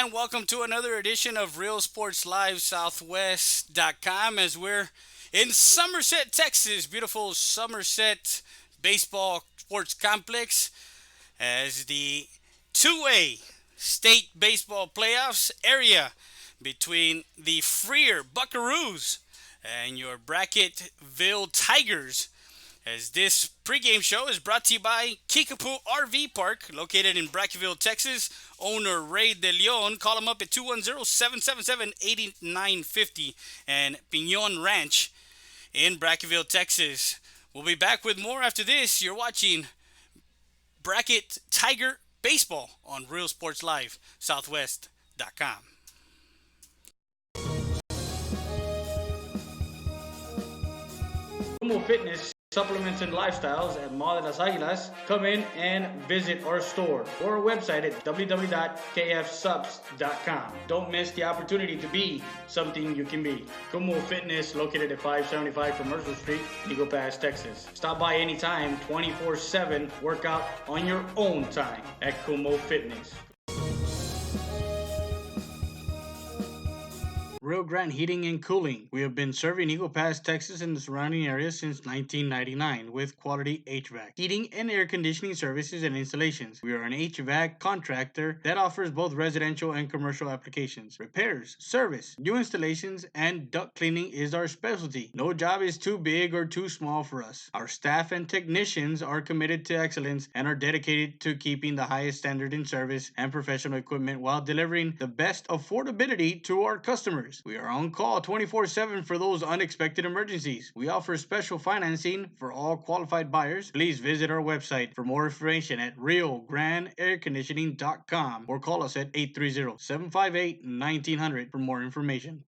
And welcome to another edition of Real Sports Live Southwest.com as we're in Somerset, Texas, beautiful Somerset Baseball Sports Complex as the 2A state baseball playoffs area between the Freer Buckaroos and your Brackettville Tigers, as this pregame show is brought to you by Kickapoo RV Park, located in Brackettville, Texas. Owner Ray De Leon. Call him up at 210-777-8950. And Pinon Ranch in Brackettville, Texas. We'll be back with more after this. You're watching Bracket Tiger Baseball on Real Sports Live Southwest.com. Fitness supplements and lifestyles at Mall de las Águilas. Come in and visit our store or our website at www.kfsubs.com. Don't miss the opportunity to be something you can be. Kumo Fitness, located at 575 Commercial Street, Eagle Pass, Texas. Stop by anytime, 24/7. Work out on your own time at Kumo Fitness. Rio Grande Heating and Cooling. We have been serving Eagle Pass, Texas and the surrounding areas since 1999 with quality HVAC, heating and air conditioning services and installations. We are an HVAC contractor that offers both residential and commercial applications. Repairs, service, new installations, and duct cleaning is our specialty. No job is too big or too small for us. Our staff and technicians are committed to excellence and are dedicated to keeping the highest standard in service and professional equipment while delivering the best affordability to our customers. We are on call 24/7 for those unexpected emergencies. We offer special financing for all qualified buyers. Please visit our website for more information at RioGrandeAirConditioning.com or call us at 830-758-1900 for more information.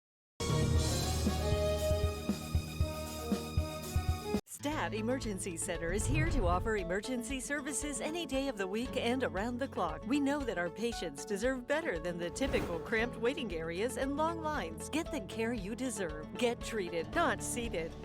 Stat Emergency Center is here to offer emergency services any day of the week and around the clock. We know that our patients deserve better than the typical cramped waiting areas and long lines. Get the care you deserve. Get treated, not seated.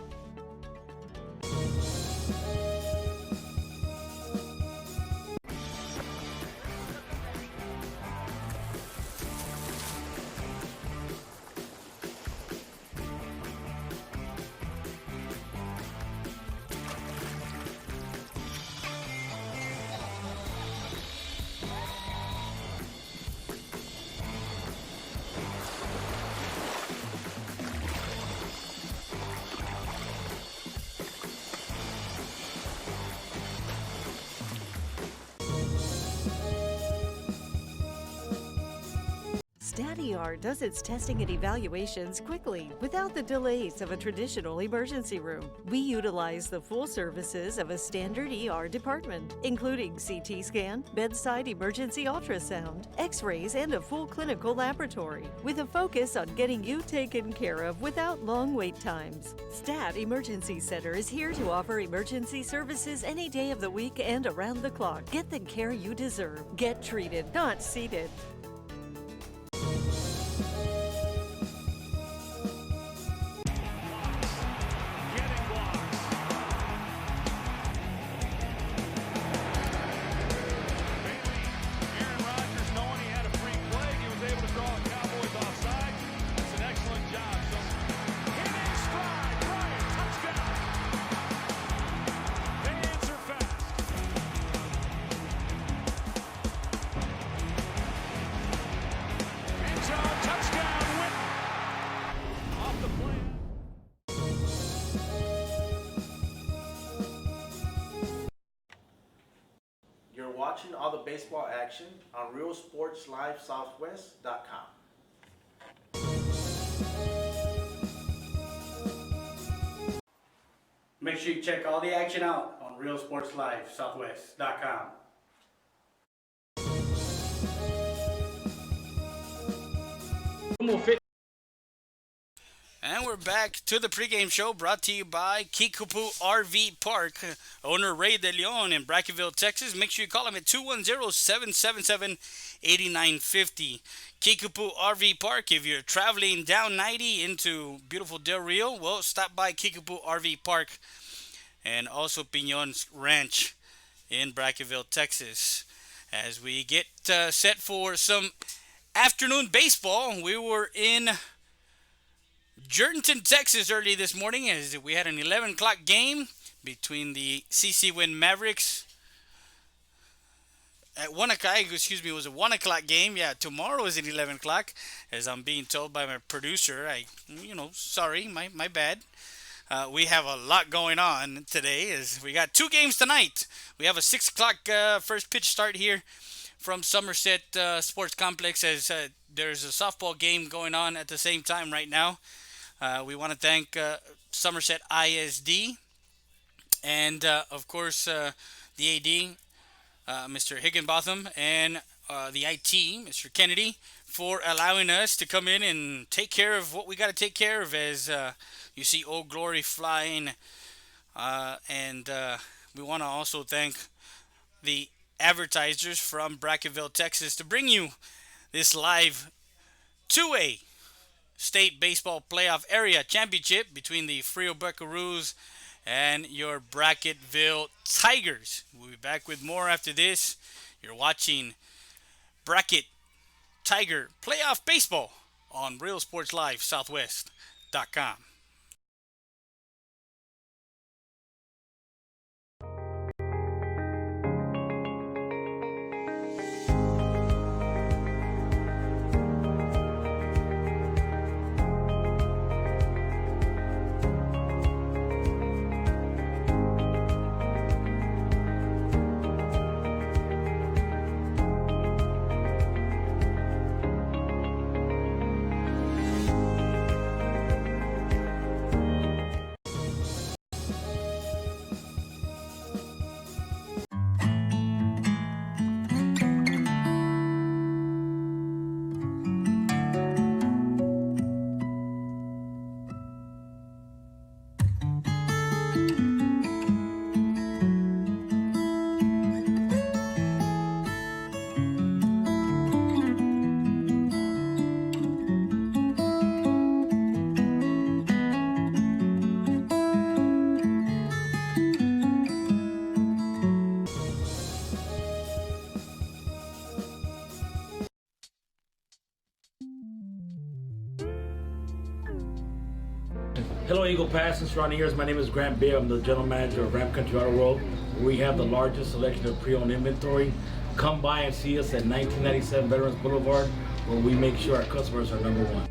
StatER does its testing and evaluations quickly, without the delays of a traditional emergency room. We utilize the full services of a standard ER department, including CT scan, bedside emergency ultrasound, x-rays, and a full clinical laboratory, with a focus on getting you taken care of without long wait times. Stat Emergency Center is here to offer emergency services any day of the week and around the clock. Get the care you deserve. Get treated, not seated. Watching all the baseball action on Real Sports Live Southwest.com. Make sure you check all the action out on Real Sports Live Southwest.com. And we're back to the pregame show brought to you by Kickapoo RV Park. Owner Ray De Leon in Brackettville, Texas. Make sure you call him at 210-777-8950. Kickapoo RV Park. If you're traveling down 90 into beautiful Del Rio, well, stop by Kickapoo RV Park. And also Pinon's Ranch in Brackettville, Texas. As we get set for some afternoon baseball. We were in Jordanton, Texas early this morning as we had an 11 o'clock game between the CC Win Mavericks at 1 o'clock. Excuse me, it was a 1 o'clock game. Yeah, tomorrow is at 11 o'clock as I'm being told by my producer. Sorry, my bad. We have a lot going on today as we got two games tonight. We have a 6 o'clock first pitch start here from Somerset Sports Complex as there's a softball game going on at the same time right now. We want to thank Somerset ISD and, of course, the AD, Mr. Higginbotham, and the IT, Mr. Kennedy, for allowing us to come in and take care of what we got to take care of as you see Old Glory flying. And we want to also thank the advertisers from Brackettville, Texas, to bring you this live 2A state baseball playoff area championship between the Frio Buckaroos and your Brackettville Tigers. We'll be back with more after this. You're watching Bracket Tiger Playoff Baseball on Real Sports Live Southwest.com. Hello, Eagle Pass and surrounding areas. My name is Grant Beer. I'm the general manager of Ram Country Auto World. We have the largest selection of pre-owned inventory. Come by and see us at 1997 Veterans Boulevard, where we make sure our customers are number one.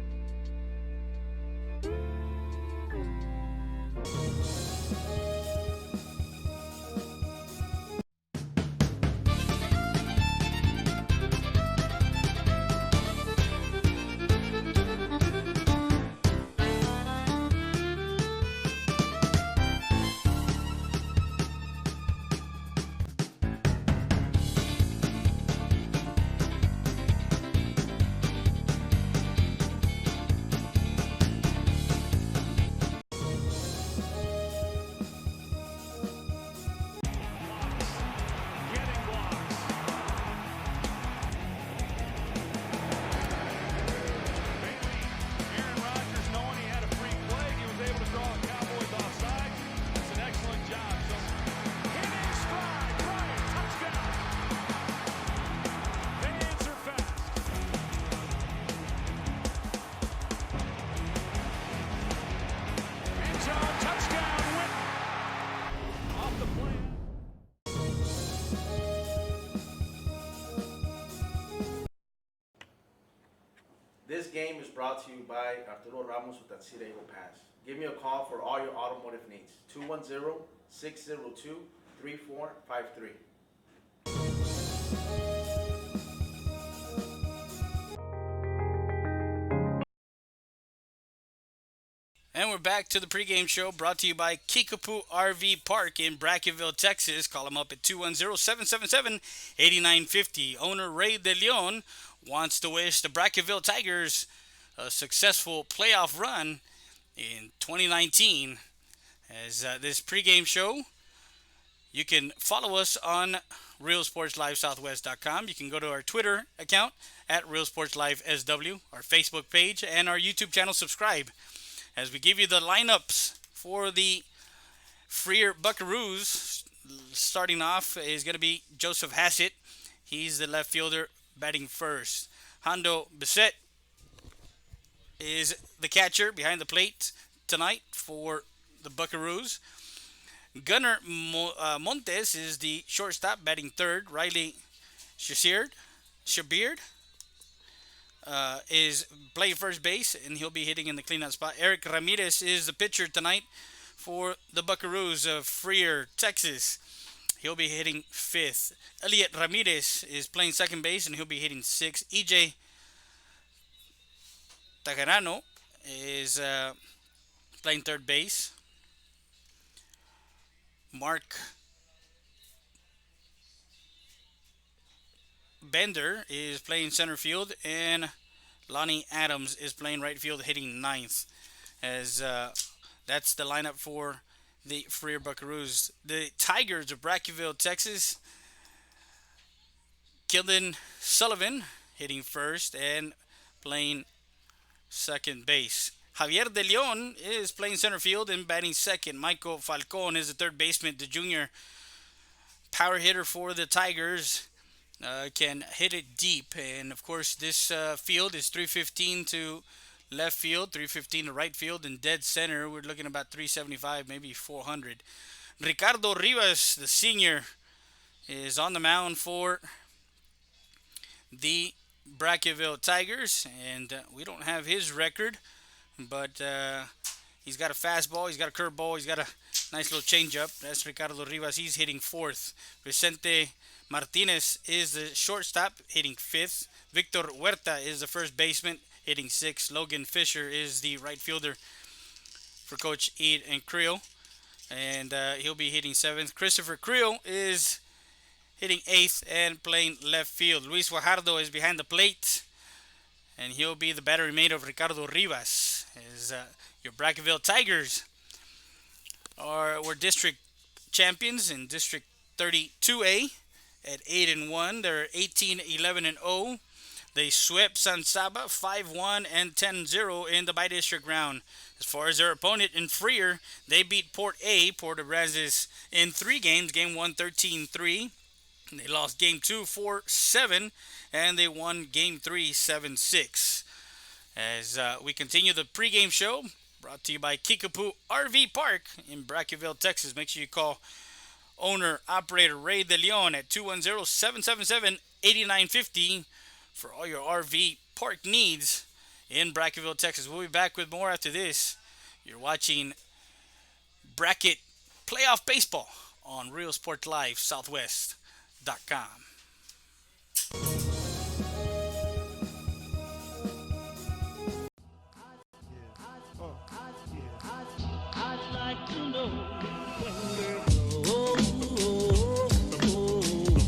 This game is brought to you by Arturo Ramos with Tatsira Eagle Pass. Give me a call for all your automotive needs. 210-602-3453. And we're back to the pregame show brought to you by Kickapoo RV Park in Brackettville, Texas. Call them up at 210-777-8950. Owner Ray De Leon wants to wish the Brackettville Tigers a successful playoff run in 2019. As this pregame show, you can follow us on RealSportsLiveSouthwest.com. You can go to our Twitter account at RealSportsLiveSW, our Facebook page, and our YouTube channel. Subscribe as we give you the lineups for the Freer Buckaroos. Starting off is going to be Joseph Hassett. He's the left fielder batting first. Hondo Bissett is the catcher behind the plate tonight for the Buckaroos. Gunnar Montes is the shortstop batting third. Riley Shabird is playing first base, and he'll be hitting in the cleanup spot. Eric Ramirez is the pitcher tonight for the Buckaroos of Freer, Texas. He'll be hitting fifth. Elliot Ramirez is playing second base, and he'll be hitting sixth. EJ Tagarano is playing third base. Mark Bender is playing center field, and Lonnie Adams is playing right field, hitting ninth. As that's the lineup for the Freer Buckaroos. The Tigers of Brackettville, Texas. Kilden Sullivan hitting first and playing second base. Javier De Leon is playing center field and batting second. Michael Falcon is the third baseman, the junior power hitter for the Tigers. Can hit it deep, and of course this field is 315 to left field, 315 to right field, and dead center we're looking about 375, maybe 400. Ricardo Rivas, the senior, is on the mound for the Brackettville Tigers, and we don't have his record, but he's got a fastball, he's got a curveball, he's got a nice little changeup. That's Ricardo Rivas. He's hitting fourth. Vicente Martinez is the shortstop, hitting fifth. Victor Huerta is the first baseman, hitting sixth. Logan Fisher is the right fielder for Coach Ed and Creel, and he'll be hitting seventh. Christopher Creel is hitting eighth and playing left field. Luis Guajardo is behind the plate, and he'll be the battery mate of Ricardo Rivas. As your Brackettville Tigers were district champions in District 32A at 8-1. They're 18-11-0. They swept San Saba 5-1 and 10-0 in the bi-district round. As far as their opponent in Freer, they beat Port Brazos in 3 games. Game 1, 13-3. They lost Game 2, 4-7. And they won Game 3, 7-6. As we continue the pregame show, brought to you by Kickapoo RV Park in Brackettville, Texas. Make sure you call owner-operator Ray De Leon at 210-777-8950 for all your RV park needs in Brackettville, Texas. We'll be back with more after this. You're watching Bracket Playoff Baseball on Real Sports Live Southwest.com.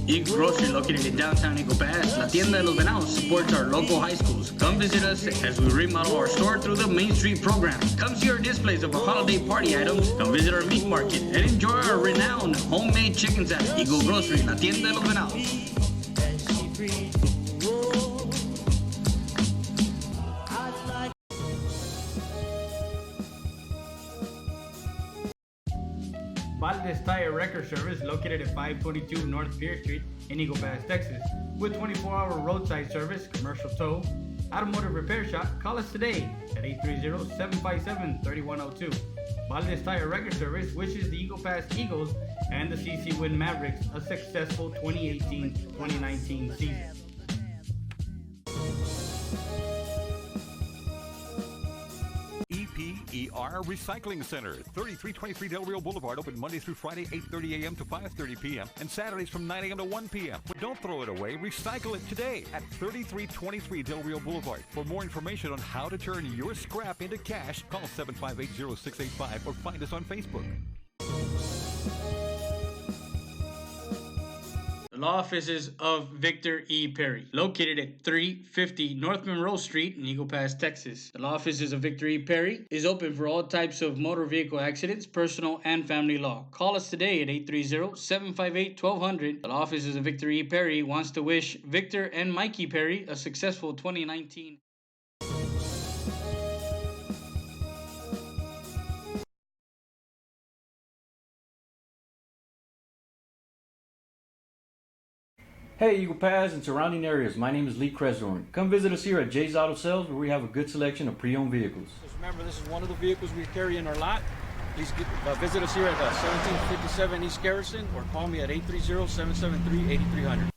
Eagle Grocery, located in downtown Eagle Pass, La Tienda de los Venados, supports our local high schools. Come visit us as we remodel our store through the Main Street program. Come see our displays of our holiday party items. Come visit our meat market and enjoy our renowned homemade chicken salad. Eagle Grocery, La Tienda de los Venados. Valdez Tire Record Service, located at 522 North Pierce Street in Eagle Pass, Texas. With 24-hour roadside service, commercial tow, automotive repair shop, call us today at 830-757-3102. Valdez Tire Record Service wishes the Eagle Pass Eagles and the CC Win Mavericks a successful 2018-2019 season. EPER Recycling Center, 3323 Del Rio Boulevard, open Monday through Friday, 8:30 a.m. to 5:30 p.m. and Saturdays from 9 a.m. to 1 p.m. But don't throw it away, recycle it today at 3323 Del Rio Boulevard. For more information on how to turn your scrap into cash, call 758-0685 or find us on Facebook. The law offices of Victor E. Perry, located at 350 North Monroe Street in Eagle Pass, Texas. The law offices of Victor E. Perry is open for all types of motor vehicle accidents, personal and family law. Call us today at 830-758-1200. The law offices of Victor E. Perry wants to wish Victor and Mikey Perry a successful 2019. Hey, Eagle Pass and surrounding areas. My name is Lee Cresdorn. Come visit us here at Jay's Auto Sales, where we have a good selection of pre-owned vehicles. Just remember, this is one of the vehicles we carry in our lot. Please visit us here at 1757 East Garrison or call me at 830-773-8300.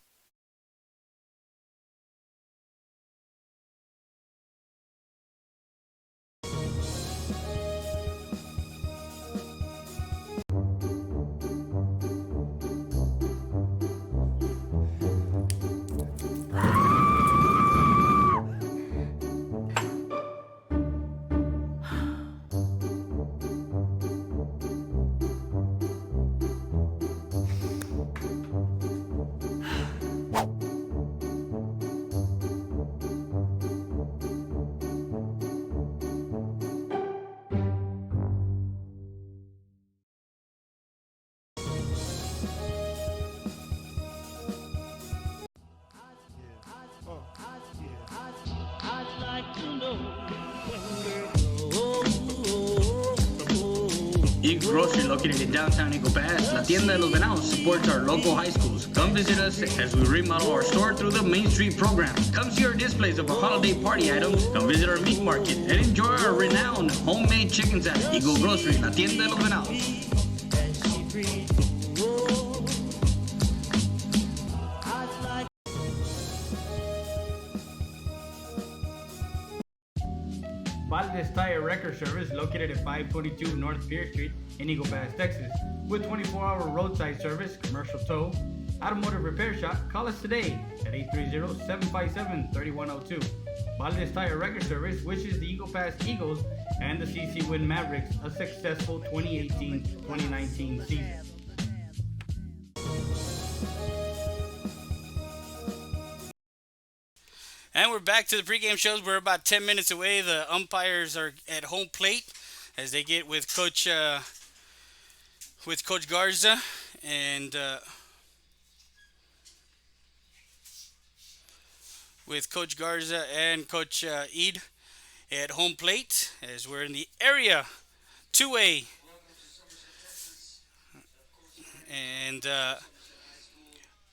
Eagle Grocery, located in downtown Eagle Pass, La Tienda de los Venados, supports our local high schools. Come visit us as we remodel our store through the Main Street program. Come see our displays of our holiday party items. Come visit our meat market and enjoy our renowned homemade chicken salad. Eagle Grocery, La Tienda de los Venados. Valdez Tire Record Service, located at 522 North Pierce Street in Eagle Pass, Texas. With 24-hour roadside service, commercial tow, automotive repair shop, call us today at 830-757-3102. Valdez Tire Record Service wishes the Eagle Pass Eagles and the CC Win Mavericks a successful 2018-2019 season. And we're back to the pregame shows. We're about 10 minutes away. The umpires are at home plate as they get with Coach Garza and Coach Eid at home plate as we're in the area 2A. And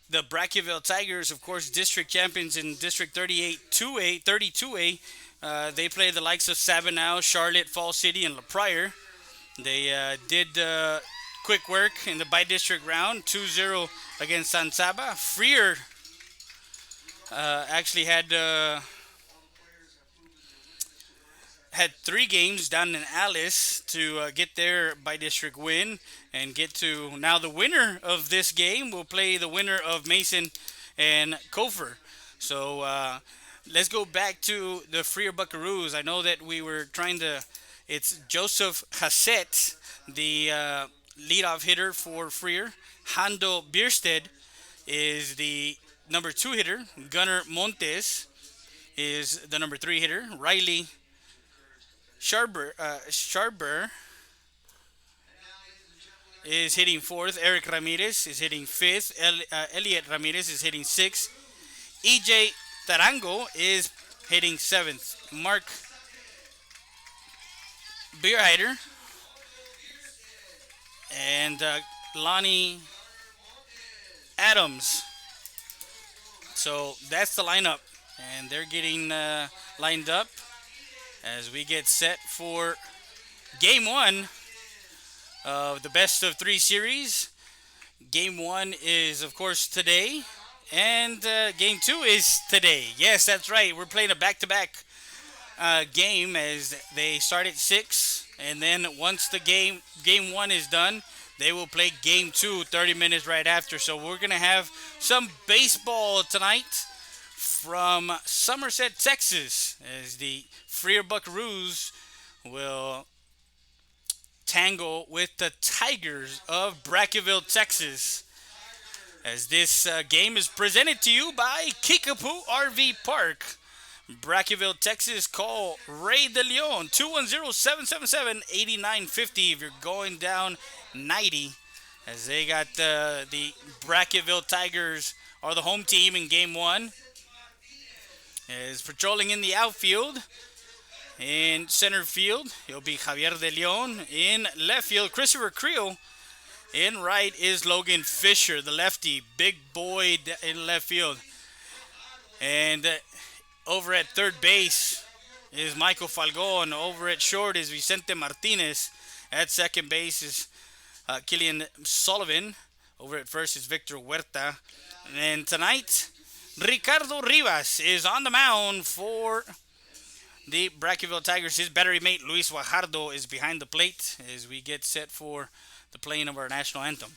the Brackettville Tigers, of course, district champions in District 32A. They play the likes of Sabinal, Charlotte, Fall City, and La Pryor. They did quick work in the by-district round, 2-0 against San Saba. Freer actually had 3 games down in Alice to get their by-district win and get to now the winner of this game will play the winner of Mason and Kofor. So let's go back to the Freer Buckaroos. I know that we were trying to. It's Joseph Hassett, the leadoff hitter for Freer. Hando Biersted is the number 2 hitter. Gunnar Montes is the number 3 hitter. Riley Sharber is hitting 4th. Eric Ramirez is hitting 5th. Elliot Ramirez is hitting 6th. EJ Tarango is hitting 7th. Mark Beerhider and Lonnie Adams. So that's the lineup, and they're getting lined up as we get set for Game 1 of the best of 3 series. Game 1 is, of course, today, and Game 2 is today. Yes, that's right. We're playing a back-to-back game as they start at 6, and then once the Game 1 is done, they will play Game 2 30 minutes right after. So we're going to have some baseball tonight from Somerset, Texas, as the Freer Buckaroos will tangle with the Tigers of Brackettville, Texas. As this game is presented to you by Kickapoo RV Park, Brackettville, Texas. Call Ray De Leon, 210-777-8950 if you're going down 90, as they got the Brackettville Tigers are the home team in Game 1. Is patrolling in the outfield. In center field, it'll be Javier De Leon. In left field, Christopher Creel In right is Logan Fisher, the lefty, big boy in left field. And over at third base is Michael Falcon. Over at short is Vicente Martinez. At second base is Killian Sullivan. Over at first is Victor Huerta. And tonight, Ricardo Rivas is on the mound for the Brackettville Tigers. His battery mate, Luis Guajardo, is behind the plate as we get set for the playing of our national anthem.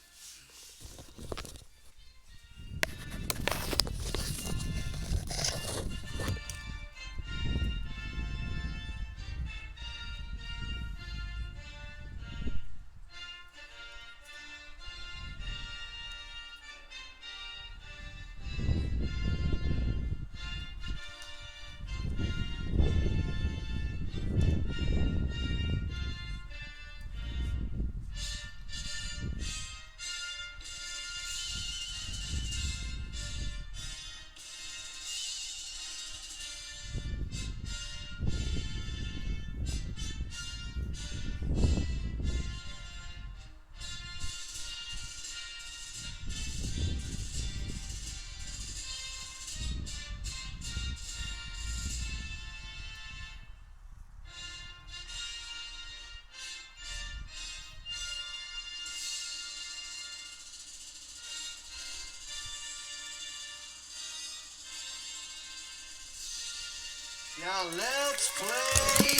Now let's play.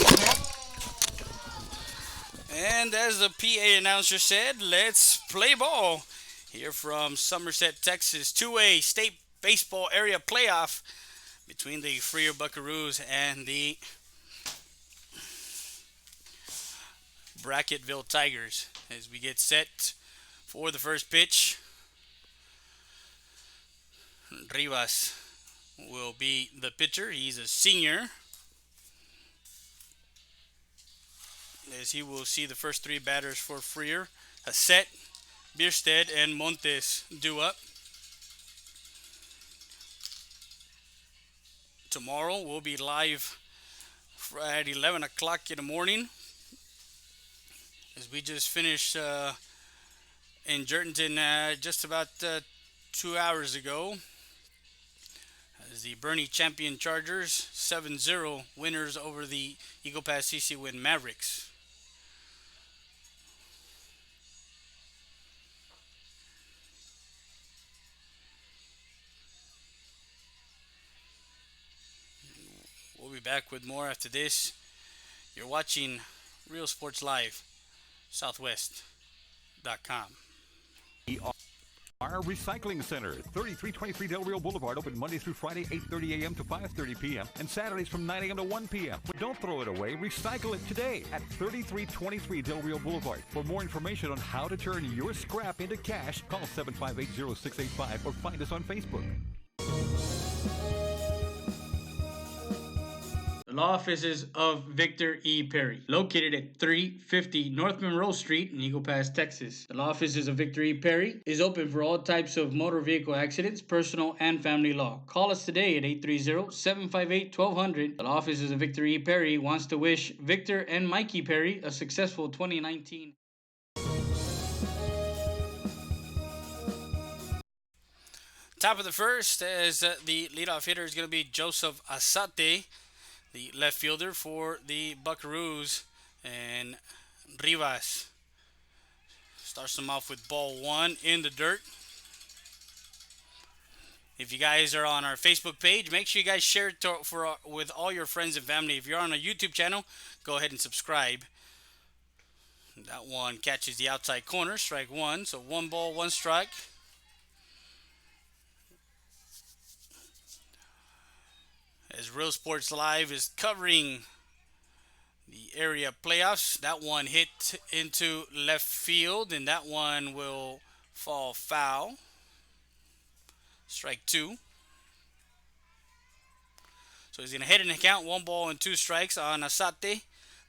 And as the PA announcer said, let's play ball here from Somerset, Texas. 2A state baseball area playoff between the Freer Buckaroos and the Brackettville Tigers. As we get set for the first pitch, Rivas will be the pitcher. He's a senior. As he will see the first three batters for Freer, Hassett, Bierstead, and Montes due up. Tomorrow we'll be live at 11 o'clock in the morning. As we just finished in Jertonton just about 2 hours ago. As the Bernie Champion Chargers 7-0 winners over the Eagle Pass CC Win Mavericks. We'll be back with more after this. You're watching Real Sports Live, Southwest.com. Our Recycling Center, 3323 Del Rio Boulevard, open Monday through Friday, 8:30 a.m. to 5:30 p.m. and Saturdays from 9 a.m. to 1 p.m. But don't throw it away. Recycle it today at 3323 Del Rio Boulevard. For more information on how to turn your scrap into cash, call 758-0685 or find us on Facebook. The law offices of Victor E. Perry, located at 350 North Monroe Street in Eagle Pass, Texas. The law offices of Victor E. Perry is open for all types of motor vehicle accidents, personal and family law. Call us today at 830-758-1200. The law offices of Victor E. Perry wants to wish Victor and Mikey Perry a successful 2019. Top of the first, as the leadoff hitter is going to be Joseph Asate, the left fielder for the Buckaroos, and Rivas starts them off with ball one in the dirt. If you guys are on our Facebook page, make sure you guys share it with all your friends and family. If you're on a YouTube channel, go ahead and subscribe. That one catches the outside corner, strike one. So 1 ball, 1 strike. As Real Sports Live is covering the area playoffs, that one hit into left field, and that one will fall foul. Strike 2. So he's going to hit and count 1 ball and 2 strikes on Asate,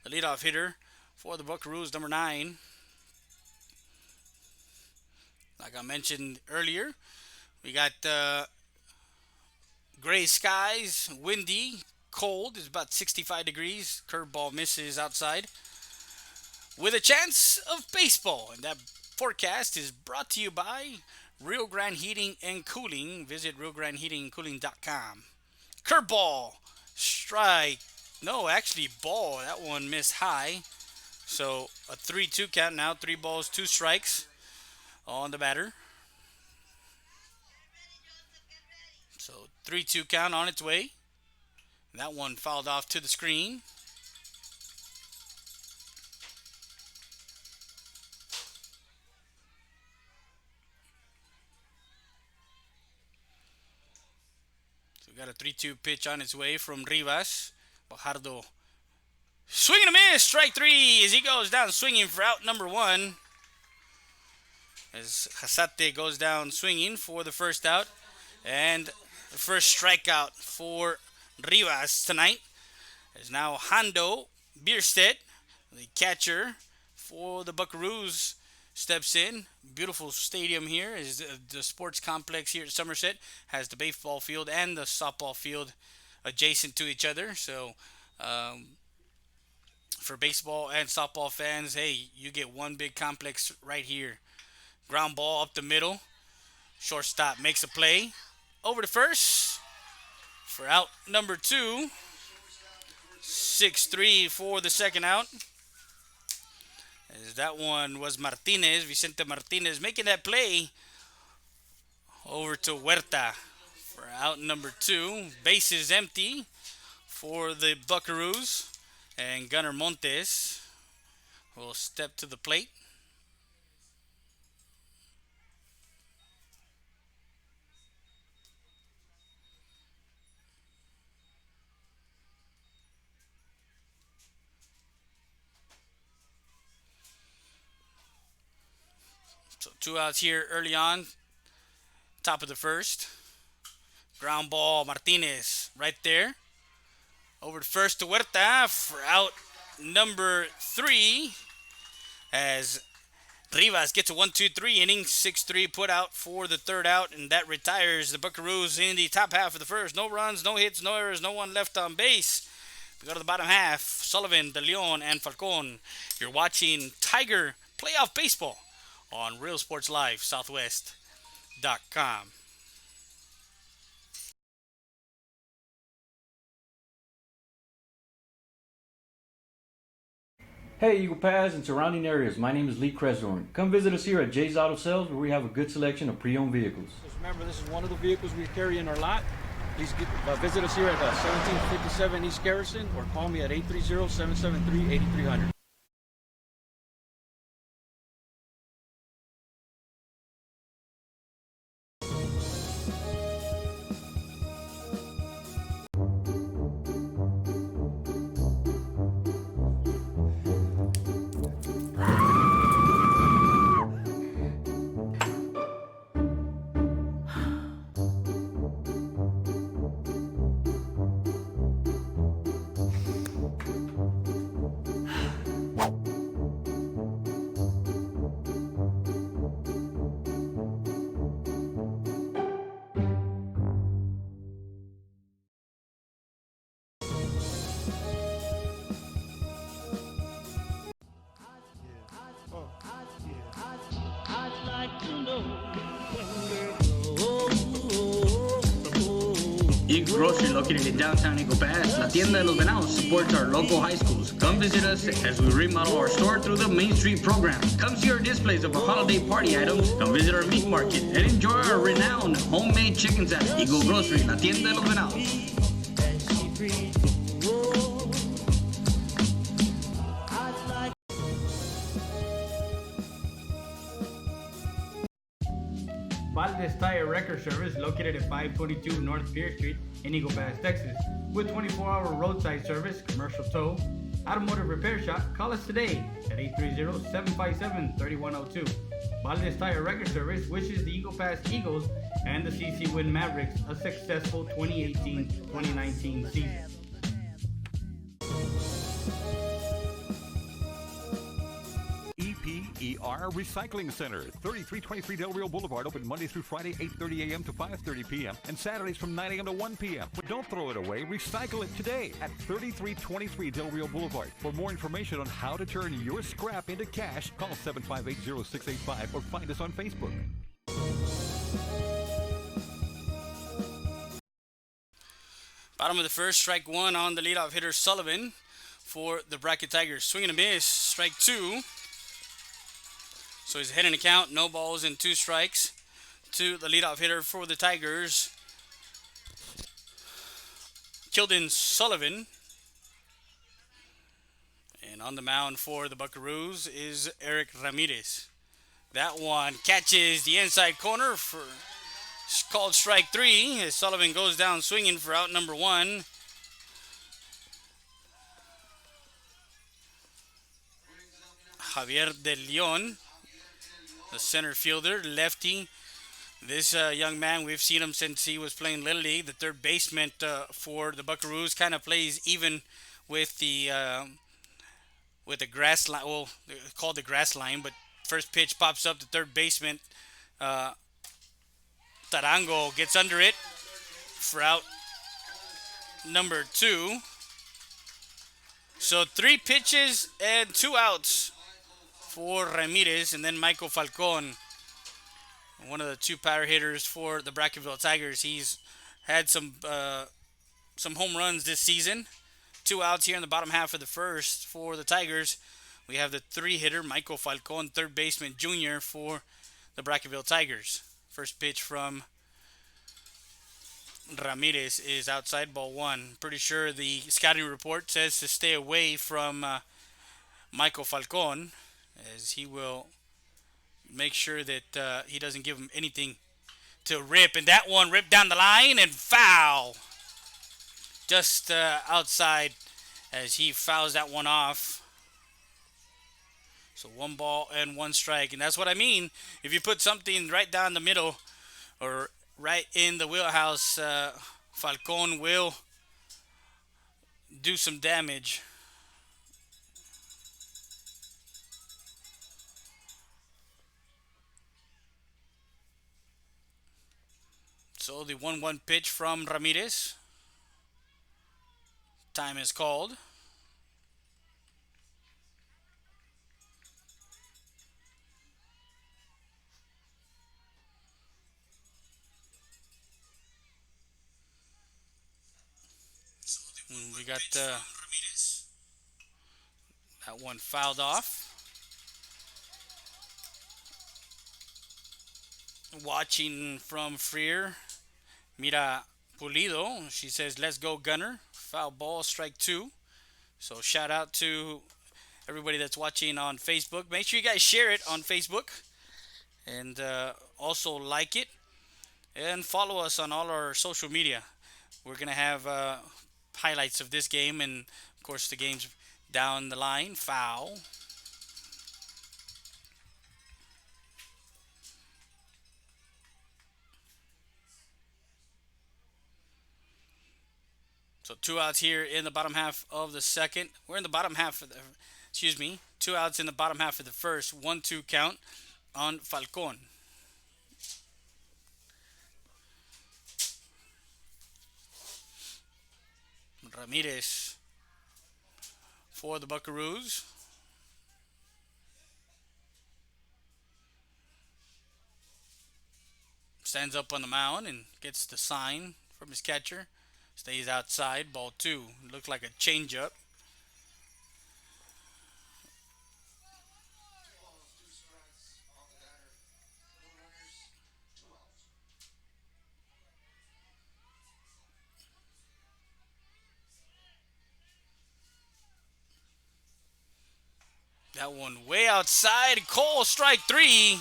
the leadoff hitter for the Buckaroos, number 9. Like I mentioned earlier, we got gray skies, windy, cold. It's about 65 degrees. Curveball misses outside. With a chance of baseball. And that Sportcast is brought to you by Rio Grande Heating and Cooling. Visit RioGrandeHeatingandCooling.com. Curveball, strike. No, actually ball. That one missed high. So a 3-2 count now. 3 balls, 2 strikes on the batter. So 3-2 count on its way. That one fouled off to the screen. So we got a 3-2 pitch on its way from Rivas. Bajardo swing and a miss. Strike 3 as he goes down swinging for out number 1. As Hasate goes down swinging for the first out. And the first strikeout for Rivas tonight is now Hondo Bierstedt, the catcher for the Buckaroos, steps in. Beautiful stadium here is the sports complex here at Somerset. Has the baseball field and the softball field adjacent to each other. So for baseball and softball fans, hey, you get one big complex right here. Ground ball up the middle. Shortstop makes a play. Over to first for out number 2. 6-3 for the second out. As that one was Martinez, Vicente Martinez making that play. Over to Huerta for out number 2. Bases empty for the Buckaroos. And Gunnar Montes will step to the plate. So 2 outs here early on. Top of the first. Ground ball, Martinez right there. Over to first to Huerta for out number 3. As Rivas gets a 1-2-3 inning. 6-3 put out for the third out. And that retires the Buckaroos in the top half of the first. No runs, no hits, no errors, no one left on base. We go to the bottom half. Sullivan, De Leon, and Falcon. You're watching Tiger Playoff Baseball on Real Sports Live Southwest.com. Hey Eagle Pass and surrounding areas, my name is Lee Cresdorn. Come visit us here at Jay's Auto Sales where we have a good selection of pre-owned vehicles. Just remember, this is one of the vehicles we carry in our lot. Please visit us here at 1757 East Garrison or call me at 830-773-8300. Eagle Grocery, located in downtown Eagle Pass, La Tienda de los Venados supports our local high schools. Come visit us as we remodel our store through the Main Street program. Come see our displays of our holiday party items. Come visit our meat market and enjoy our renowned homemade chicken salad. Eagle Grocery, La Tienda de los Venados. Valdez Tire Record Service, located at 522 North Pierce Street in Eagle Pass, Texas. With 24-hour roadside service, commercial tow, automotive repair shop, call us today at 830-757-3102. Valdez Tire Record Service wishes the Eagle Pass Eagles and the CC Win Mavericks a successful 2018-2019 season. EPER Tire Recycling Center, 3323 Del Rio Boulevard, open Monday through Friday, 8:30 a.m. to 5:30 p.m. and Saturdays from 9 a.m. to 1 p.m. But don't throw it away. Recycle it today at 3323 Del Rio Boulevard. For more information on how to turn your scrap into cash, call 758-0685 or find us on Facebook. Bottom of the first, strike one on the leadoff hitter Sullivan for the Bracket Tigers. Swing and a miss, strike two. So he's ahead in the count, no balls and two strikes to the leadoff hitter for the Tigers, Kilden Sullivan. And on the mound for the Buckaroos is Eric Ramirez. That one catches the inside corner for called strike three as Sullivan goes down swinging for out number one. Javier De Leon, the center fielder, lefty. This young man, we've seen him since he was playing Little League. The third baseman for the Buckaroos, kind of plays even with the grass line. Well, called the grass line, but first pitch pops up. The third baseman, Tarango, gets under it for out number two. So 3 pitches and 2 outs for Ramirez, and then Michael Falcon, one of the 2 power hitters for the Brackettville Tigers. He's had some home runs this season. 2 outs here in the bottom half of the first for the Tigers. We have the 3-hitter Michael Falcon, third baseman junior for the Brackettville Tigers. First pitch from Ramirez is outside, ball 1. Pretty sure the scouting report says to stay away from Michael Falcon, as he will make sure that he doesn't give him anything to rip. And that one ripped down the line and foul. Just outside as he fouls that one off. So 1 ball and 1 strike. And that's what I mean. If you put something right down the middle or right in the wheelhouse, Falcon will do some damage. So the 1-1 pitch from Ramirez. Time is called. And we got that one fouled off. Watching from Freer, Mira Pulido, she says, "Let's go, Gunner." Foul ball, strike 2. So shout out to everybody that's watching on Facebook. Make sure you guys share it on Facebook, and also like it, and follow us on all our social media. We're gonna have highlights of this game, and of course the games down the line. Foul. So 2 outs here in the bottom half of the second. We're in the bottom half of the, 2 outs in the bottom half of the first. 1-2 count on Falcon. Ramirez for the Buckaroos. Stands up on the mound and gets the sign from his catcher. Stays outside, ball 2. Looked like a changeup. That one way outside. Cole, strike 3.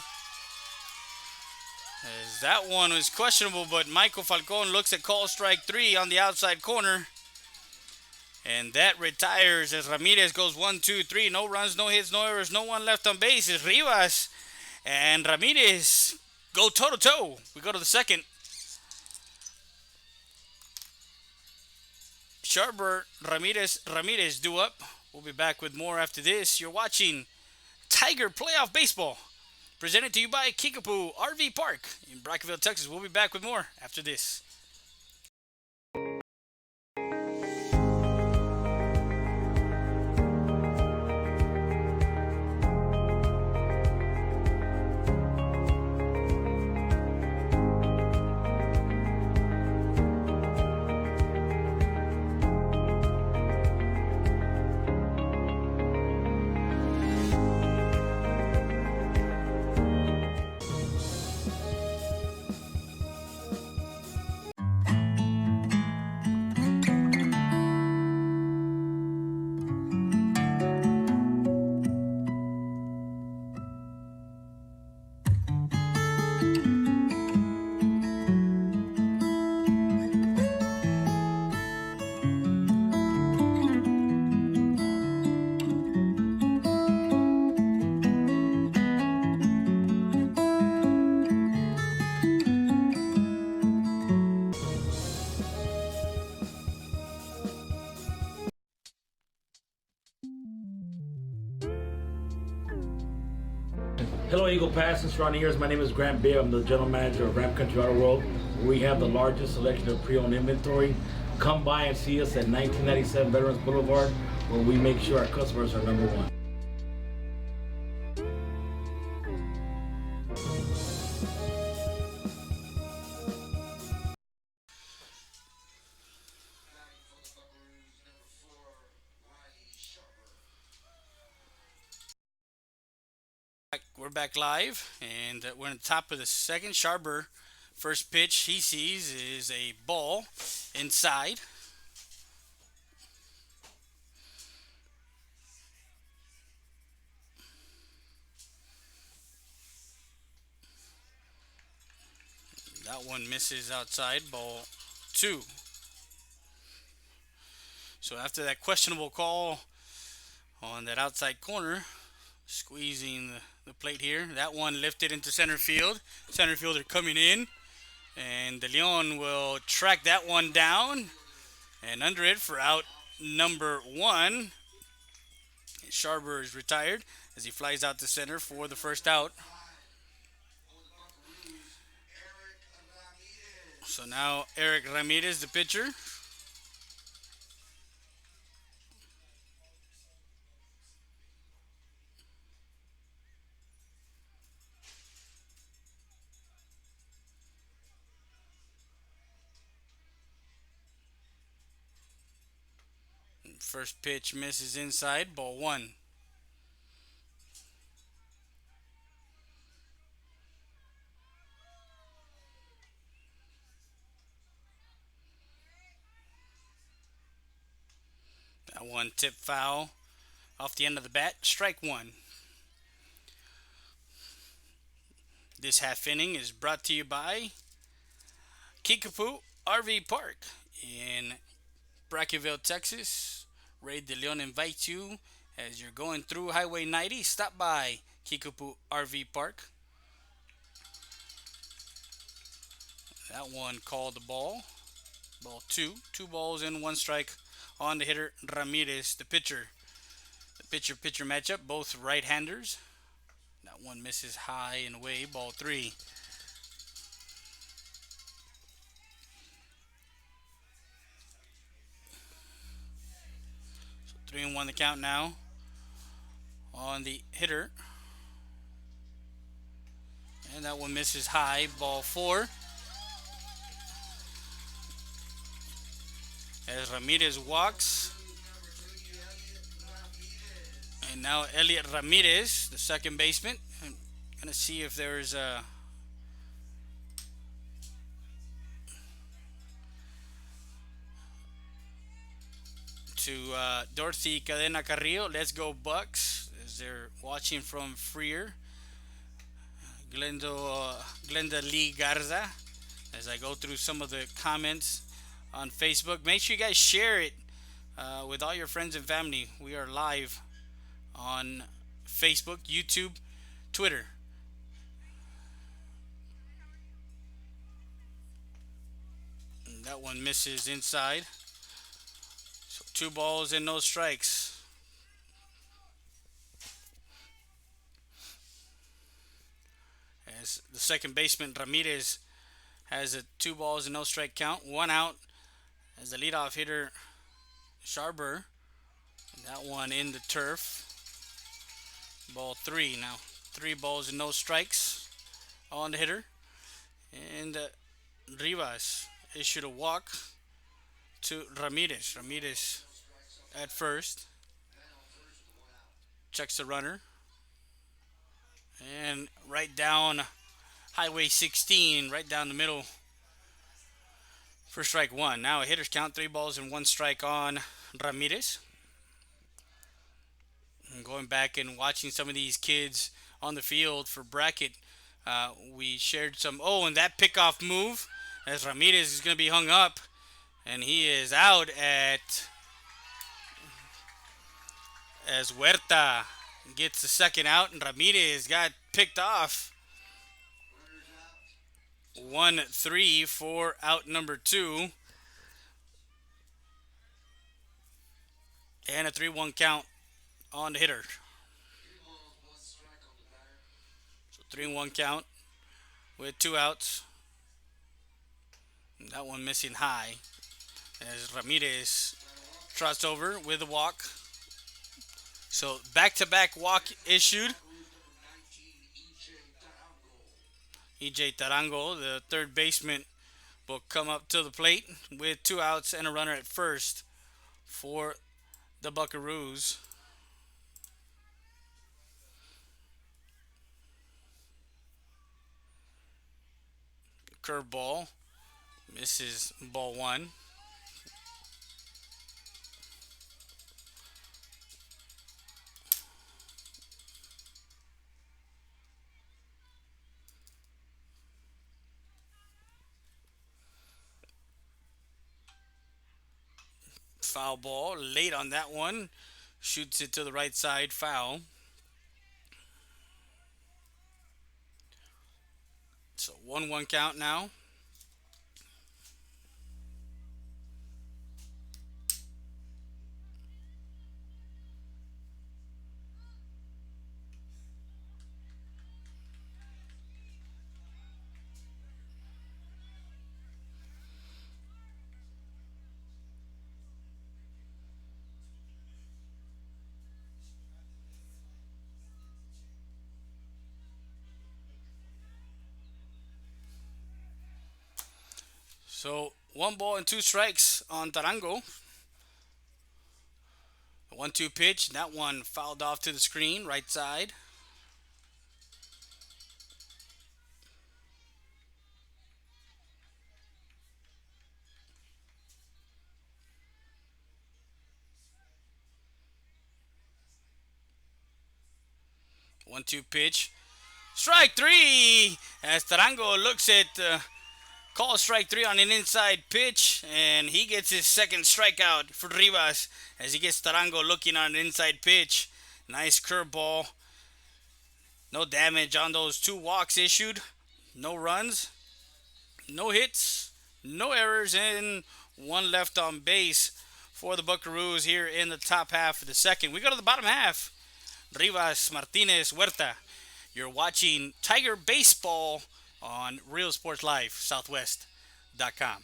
As that one was questionable, but Michael Falcon looks at call strike 3 on the outside corner. And that retires as Ramirez goes 1-2-3. No runs, no hits, no errors, no one left on base. It's Rivas and Ramirez go toe-to-toe. We go to the second. Sharper, Ramirez due up. We'll be back with more after this. You're watching Tiger Playoff Baseball presented to you by Kickapoo RV Park in Brackettville, Texas. We'll be back with more after this. Hello, Eagle Pass and surrounding areas. My name is Grant Beer. I'm the general manager of Ram Country Auto World, where we have the largest selection of pre-owned inventory. Come by and see us at 1997 Veterans Boulevard, where we make sure our customers are number one. We're back live, and we're on the top of the second. Sharber, first pitch he sees is a ball inside. That one misses outside, ball two. So after that questionable call on that outside corner, squeezing the plate here, that one lifted into center field. Center fielder coming in, and De Leon will track that one down and under it for out number one. Sharber is retired as he flies out to center for the first out. So now Eric Ramirez, the pitcher. First pitch misses inside, ball one. That one tip foul off the end of the bat, strike one. This half inning is brought to you by Kickapoo RV Park in Brackettville, Texas. Ray De Leon invites you as you're going through Highway 90. Stop by Kickapoo RV Park. That one called the ball. Ball two. 2 balls and 1 strike on the hitter Ramirez, the pitcher. The pitcher-pitcher matchup, both right-handers. That one misses high and away, ball 3. So 3-1 the count now on the hitter. And that one misses high, ball 4. As Ramirez walks. And now Elliot Ramirez, the second baseman. I'm going to see if there's a to Dorothy Cadena Carrillo. Let's go Bucks, as they're watching from Freer. Glenda Lee Garza, as I go through some of the comments on Facebook. Make sure you guys share it with all your friends and family. We are live on Facebook, YouTube, Twitter. And that one misses inside. So 2 balls and no strikes. as the second baseman Ramirez has a 2 balls and no strike count, 1 out as the leadoff hitter Sharber. That one in the turf. Ball 3 now. 3 balls and no strikes on the hitter. And Rivas issued a walk to Ramirez. Ramirez at first. Checks the runner. And right down Highway 16, right down the middle for strike 1. Now a hitter's count, 3 balls and 1 strike on Ramirez. And going back and watching some of these kids on the field for bracket, we shared some. Oh, and that pickoff move as Ramirez is going to be hung up, and he is out as Huerta gets the second out, and Ramirez got picked off. 1-3 for out number 2. And a 3-1 count on the hitter. So 3-1 count with 2 outs. And that one missing high as Ramirez trots over with a walk. So back-to-back walk issued. EJ Tarango, the third baseman, will come up to the plate with 2 outs and a runner at first for the Buckaroos. Curveball misses ball 1. Foul ball late on that one. Shoots it to the right side, foul. So 1-1 count now. So 1 ball and 2 strikes on Tarango. 1-2 pitch. That one fouled off to the screen, right side. One-two pitch. Strike 3 as Tarango looks at call strike 3 on an inside pitch, and he gets his second strikeout for Rivas as he gets Tarango looking on an inside pitch. Nice curveball. No damage on those 2 walks issued. No runs, no hits, no errors, and 1 left on base for the Buckaroos here in the top half of the second. We go to the bottom half. Rivas, Martinez, Huerta. You're watching Tiger Baseball on Real Sports Live, Southwest.com.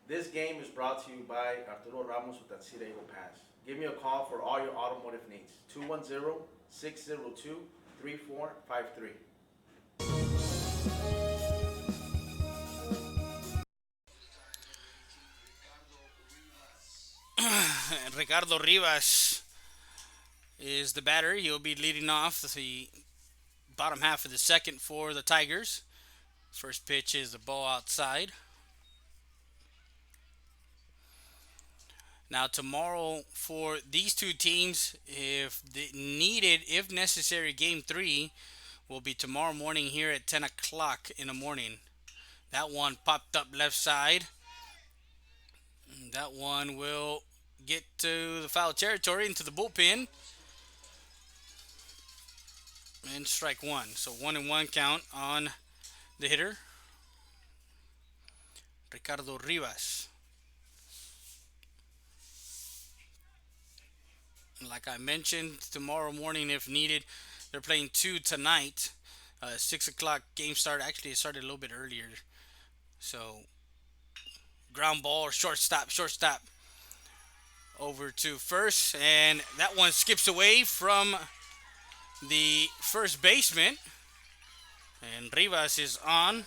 This game is brought to you by Arturo Ramos with Tatsira Eagle Pass. Give me a call for all your automotive needs. 210-602-3453. Ricardo Rivas is the batter. He'll be leading off the bottom half of the second for the Tigers. First pitch is the ball outside. Now tomorrow for these two teams, if needed, if necessary, Game 3 will be tomorrow morning here at 10 o'clock in the morning. That one popped up left side. That one will get to the foul territory, into the bullpen, and strike one. So 1-1 count on the hitter, Ricardo Rivas. Like I mentioned, tomorrow morning, if needed, they're playing two tonight. 6 o'clock game start. Actually, it started a little bit earlier. So, ground ball or shortstop over to first. And that one skips away from the first baseman. And Rivas is on.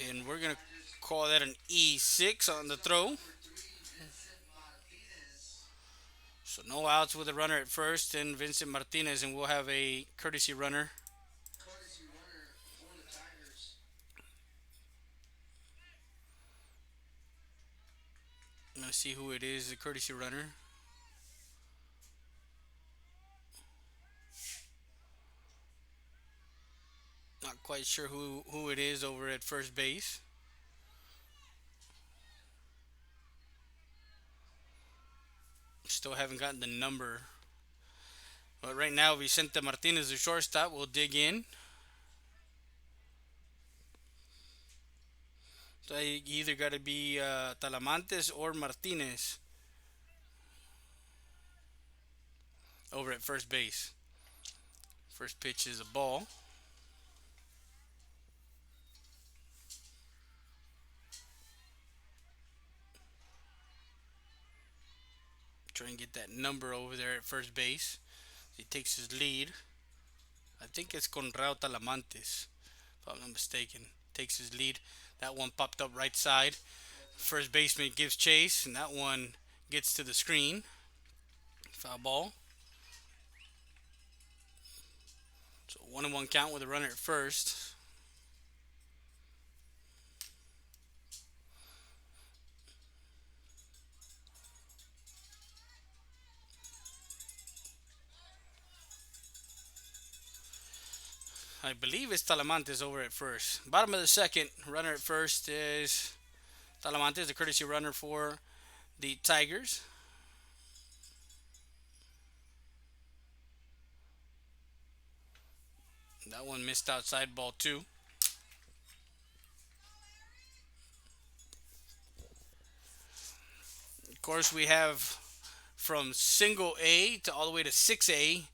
And we're going to call that an E6 on the throw. So no outs with a runner at first and Vincent Martinez, and we'll have a courtesy runner. I'm going to see who it is, the courtesy runner. Not quite sure who it is over at first base. Still haven't gotten the number. But right now, Vicente Martinez, the shortstop, will dig in. So you either got to be Talamantes or Martinez over at first base. First pitch is a ball. Try and get that number over there at first base. He takes his lead. I think it's Conrado Talamantes, if I'm not mistaken. Takes his lead. That one popped up right side. First baseman gives chase, and that one gets to the screen. Foul ball. So 1-1 count with a runner at first. I believe it's Talamantes over at first. Bottom of the second, runner at first is Talamantes, the courtesy runner for the Tigers. That one missed outside, ball two. Of course, we have from single A to all the way to 6A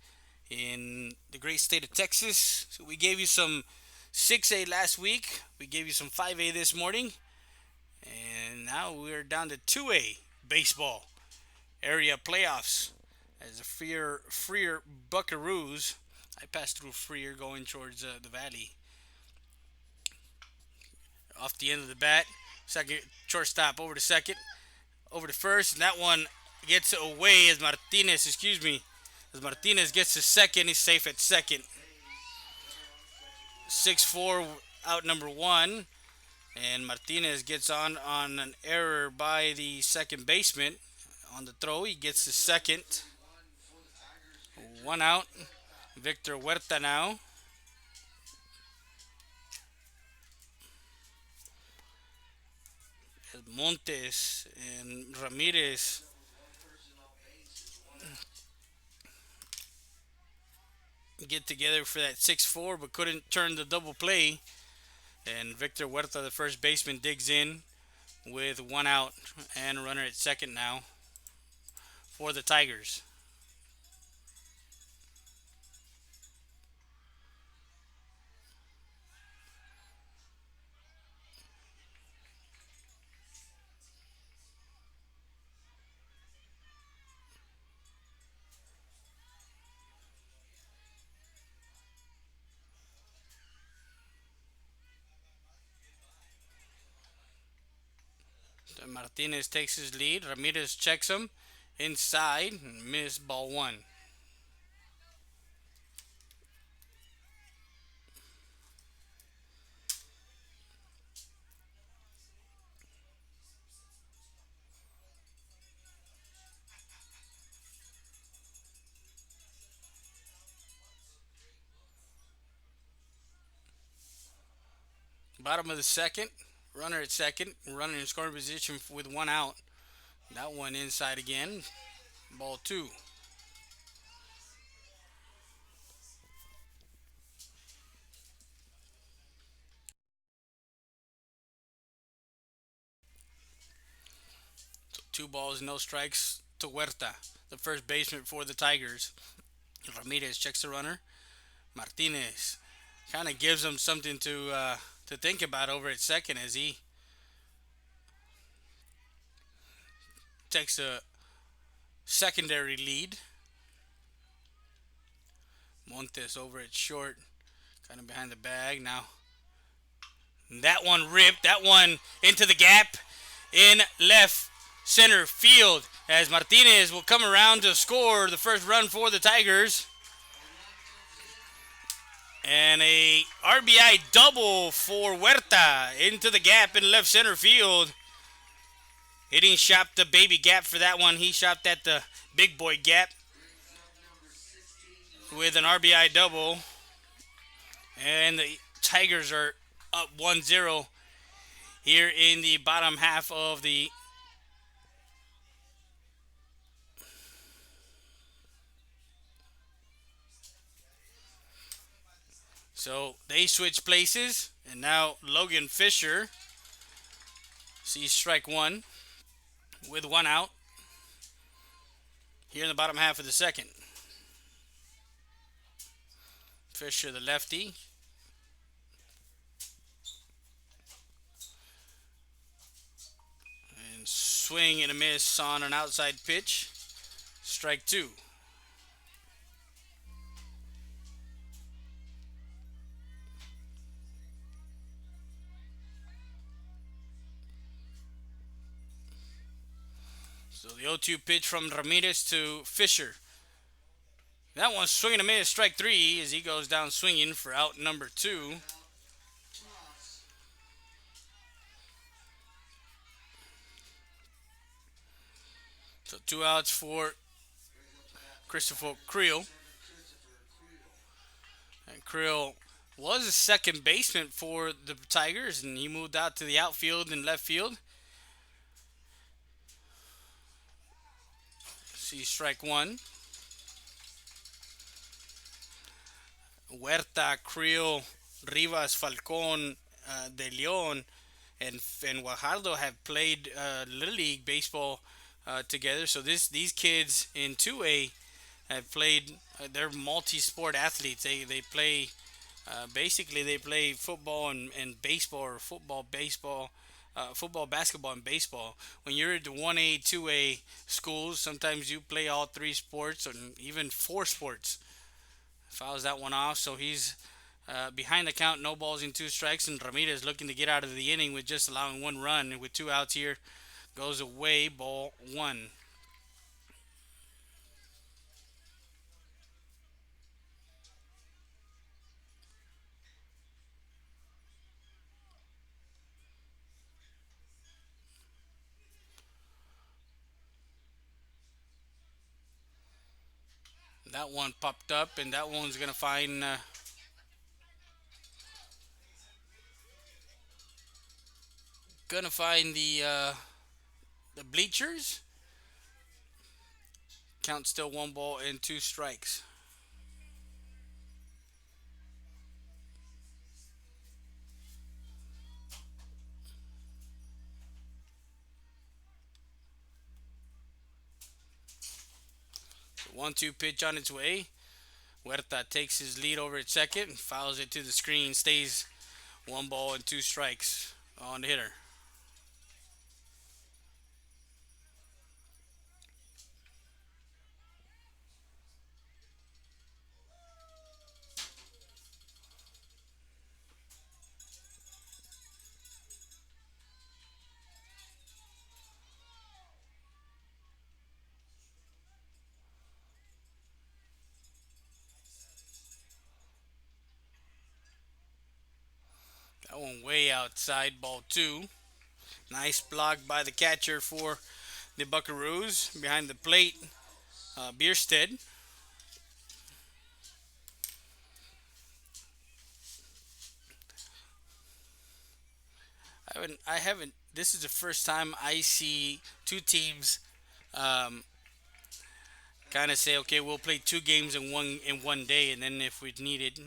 in the great state of Texas. So we gave you some 6A last week. We gave you some 5A this morning. And now we're down to 2A baseball area playoffs as the Freer Buckaroos. I passed through Freer going towards the valley. Off the end of the bat. Second shortstop over to second. Over to first. And that one gets away as Martinez, as Martinez gets to second. He's safe at second. 6-4 out number one. And Martinez gets on an error by the second baseman. On the throw, he gets to second. One out. Victor Huerta now. Montes and Ramirez get together for that 6-4, but couldn't turn the double play. And Victor Huerta, the first baseman, digs in with one out and a runner at second now for the Tigers. Martinez takes his lead. Ramirez checks him inside. Miss ball one. Bottom of the second. Runner at second. Runner in scoring position with one out. That one inside again. Ball two. So 2 balls, no strikes to Huerta, the first baseman for the Tigers. Ramirez checks the runner. Martinez kind of gives him something to think about over at second as he takes a secondary lead. Montes over at short, kind of behind the bag now. That one ripped. That one into the gap in left center field as Martinez will come around to score the first run for the Tigers. And a RBI double for Huerta into the gap in left center field. He didn't shop the baby gap for that one. He shopped at the big boy gap with an RBI double. And the Tigers are up 1-0 here in the bottom half of the So they switch places, and now Logan Fisher sees strike one with one out here in the bottom half of the second. Fisher, the lefty. And swing and a miss on an outside pitch. Strike two. So the 0-2 pitch from Ramirez to Fisher. That one's swinging a miss, strike three as he goes down swinging for out number two. So 2 outs for Christopher Creel. And Creel was a second baseman for the Tigers, and he moved out to the outfield and left field. See strike one. Huerta, Creel, Rivas, Falcon, De Leon, and Guajardo have played Little League baseball together. So these kids in 2A have played. They're multi-sport athletes. They play basically they play football and baseball, or football, baseball, football, basketball, and baseball. When you're at the 1A, 2A schools, sometimes you play all three sports, or even four sports. Fouls that one off, so he's behind the count, no balls in two strikes, and Ramirez looking to get out of the inning with just allowing one run. And with 2 outs here, goes away, ball one. That one popped up, and that one's gonna find the bleachers. Count still 1 ball and 2 strikes. So 1-2 pitch on its way. Huerta takes his lead over at second and fouls it to the screen. Stays 1 ball and 2 strikes on the hitter. That one way outside, ball two. Nice block by the catcher for the Buckaroos. Behind the plate, Bierstead. I haven't. This is the first time I see two teams um, kind of say, okay, we'll play two games in one day, and then if we needed,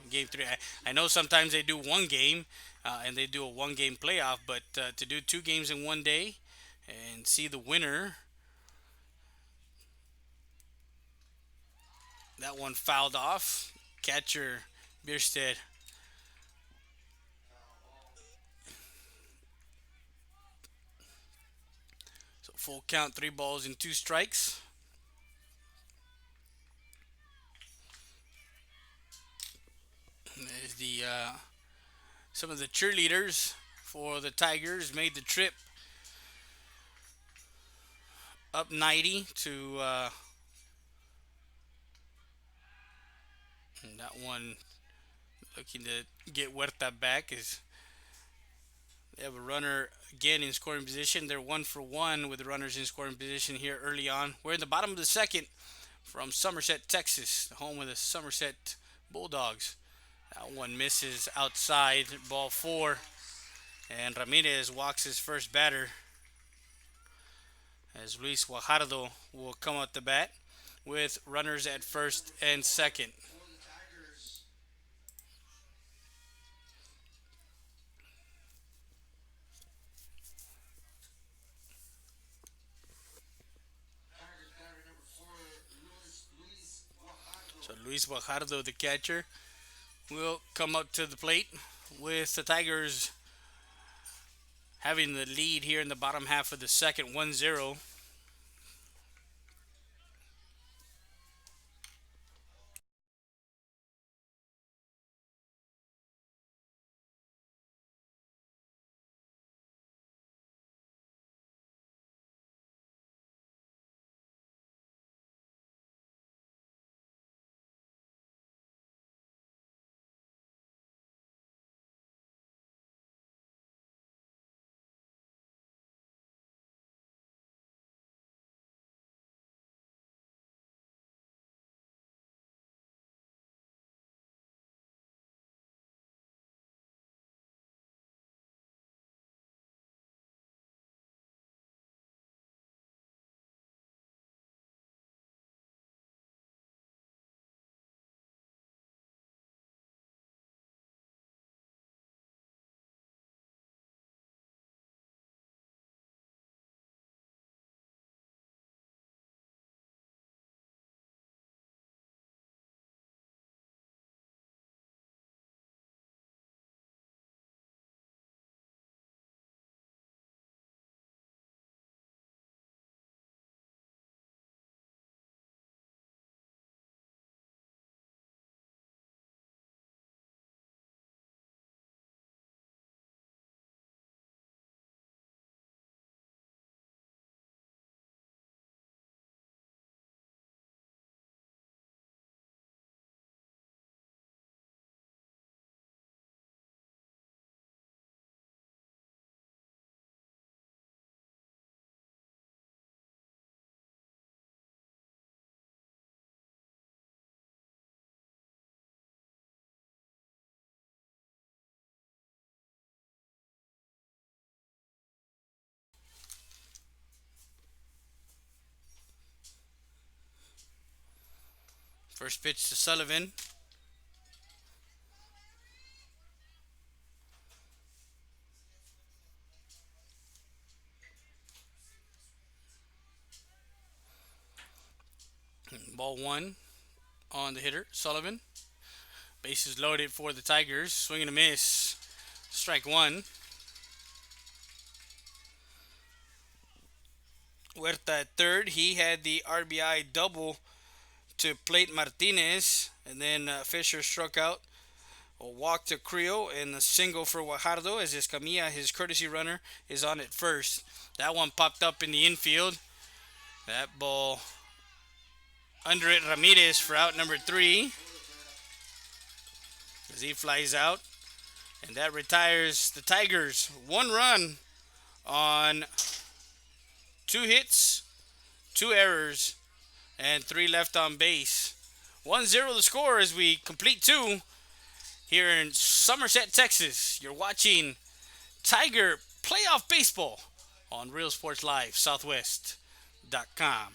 game three. I know sometimes they do one game, and they do a one-game playoff, but to do two games in one day and see the winner, that one fouled off. Catcher Bierstead. So full count, 3 balls and 2 strikes. There's the some of the cheerleaders for the Tigers made the trip up 90 to that one, looking to get Huerta back as they have a runner again in scoring position. They're 1 for 1 with the runners in scoring position here early on. We're in the bottom of the second from Somerset, Texas, the home of the Somerset Bulldogs. That one misses outside, ball four, and Ramirez walks his first batter as Luis Guajardo will come out the bat with runners at first and second. So Luis Guajardo, the catcher, will come up to the plate with the Tigers having the lead here in the bottom half of the second, 1-0. First pitch to Sullivan. Ball one on the hitter, Sullivan. Bases loaded for the Tigers. Swing and a miss. Strike one. Huerta at third. He had the RBI double to plate Martinez. And then Fisher struck out. A walk to Creel and a single for Guajardo as Escamilla, his courtesy runner, is on at first. That one popped up in the infield. That ball under it, Ramirez for out number 3 as he flies out. And that retires the Tigers 1 run on 2 hits, 2 errors, and 3 left on base. 1-0 the score as we complete 2 here in Somerset, Texas. You're watching Tiger Playoff Baseball on Real Sports Live Southwest.com.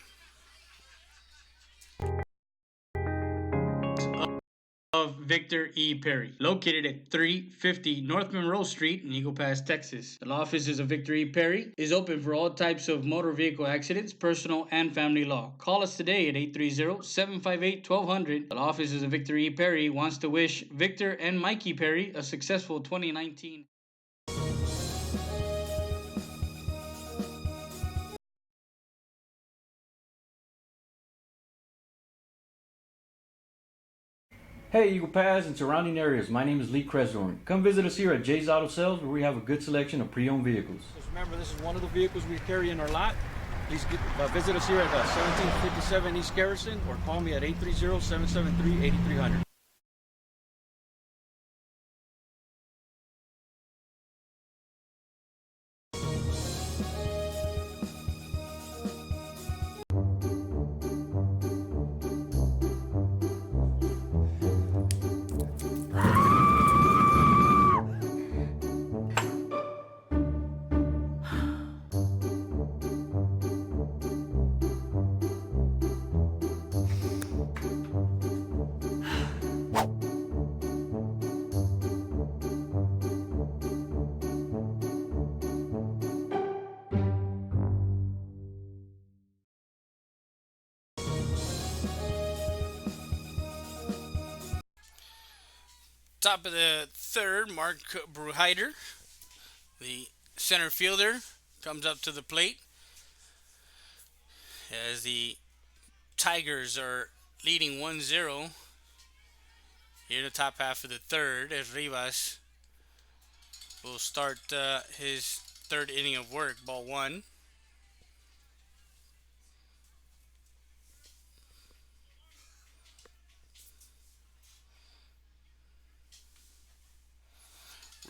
Of Victor E. Perry, located at 350 North Monroe Street in Eagle Pass, Texas. The law offices of Victor E. Perry is open for all types of motor vehicle accidents, personal and family law. Call us today at 830-758-1200. The law offices of Victor E. Perry wants to wish Victor and Mikey Perry a successful 2019. Hey Eagle Pass and surrounding areas, my name is Lee Cresdorn. Come visit us here at Jay's Auto Sales where we have a good selection of pre-owned vehicles. Just remember, this is one of the vehicles we carry in our lot. Please visit us here at 1757 East Garrison or call me at 830-773-8300. Top of the third, Mark Bruhider, the center fielder, comes up to the plate as the Tigers are leading 1-0 here in the top half of the third as Rivas will start his third inning of work. Ball one.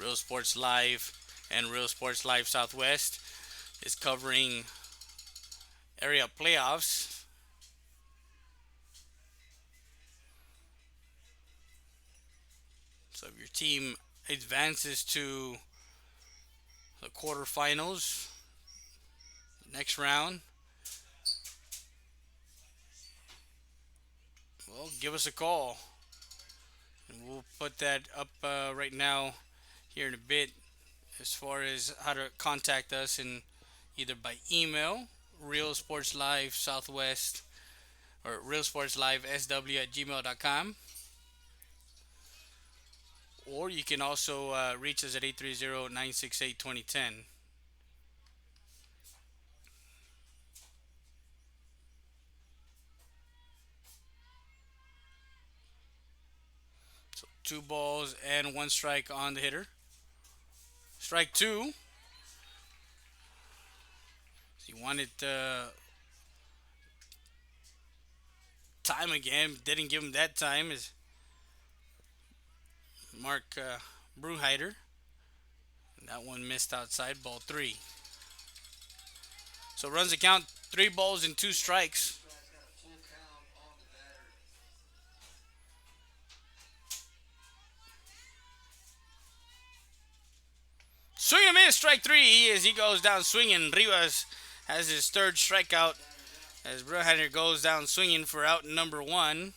Real Sports Live and Real Sports Live Southwest is covering area playoffs. So if your team advances to the quarterfinals, next round, well, give us a call. And we'll put that up right now here in a bit as far as how to contact us, and either by email, Real Sports Live Southwest or Real Sports Live SW at gmail.com, or you can also reach us at 830-968-2010. So 2 balls and 1 strike on the hitter. Strike two. He wanted time again. Didn't give him that time as Mark Bruhider. That one missed outside. Ball three. So runs the count. 3 balls and 2 strikes. Swing and a miss, strike three as he goes down swinging. Rivas has his third strikeout as Bruhider goes down swinging for out number one.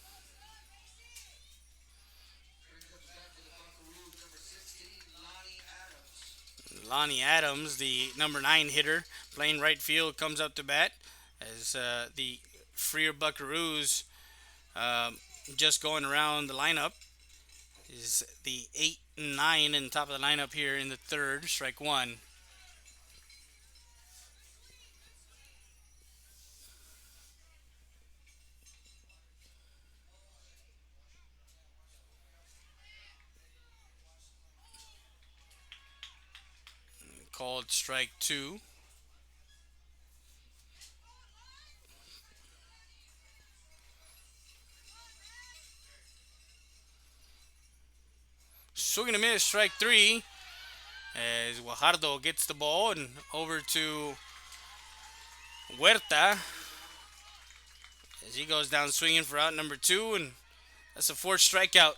Lonnie Adams, the number 9 hitter, playing right field, comes up to bat as the Freer Buckaroos just going around the lineup is the 8 and 9 in top of the lineup here in the third. Strike one. Called strike two. swing and a miss, strike 3. As Guajardo gets the ball and over to Huerta. As he goes down swinging for out number 2, and that's a 4th strikeout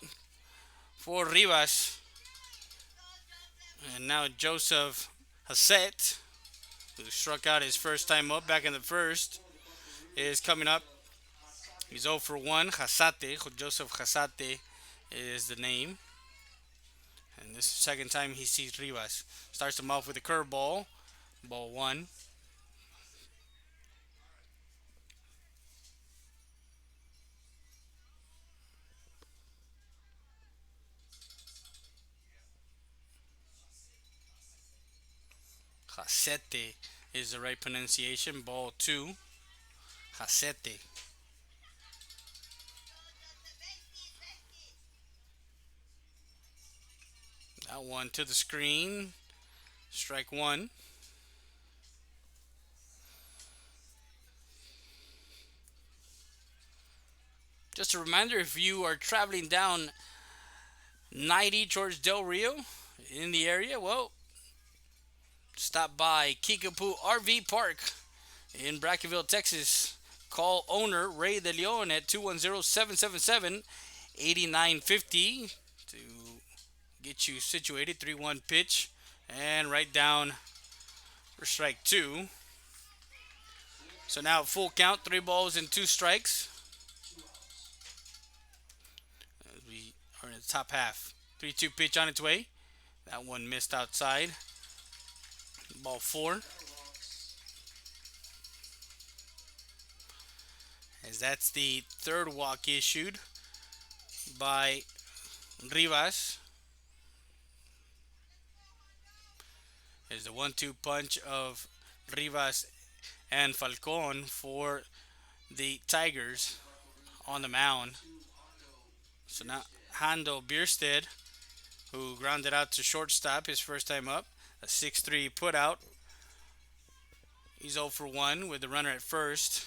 for Rivas. And now Joseph Hassett, who struck out his first time up back in the first, is coming up. He's 0 for 1. Hassate, Joseph Hassate is the name. And this is the second time he sees Rivas. Starts him off with a curveball. Ball 1. Hassete is the right pronunciation. Ball 2. Hassete. That one to the screen. Strike 1. Just a reminder, if you are traveling down 90 towards Del Rio in the area, well, stop by Kickapoo RV Park in Brackettville, Texas. Call owner Ray De Leon at 210-777-8950 to get you situated. 3-1 pitch and right down for strike 2. So now full count, 3 balls and 2 strikes. As we are in the top half. 3-2 pitch on its way. That one missed outside. Ball 4. As that's the 3rd walk issued by Rivas. There's the 1-2 punch of Rivas and Falcon for the Tigers on the mound. So now Hando Bierstead, who grounded out to shortstop his first time up. A 6-3 put out. He's 0 for 1 with the runner at first.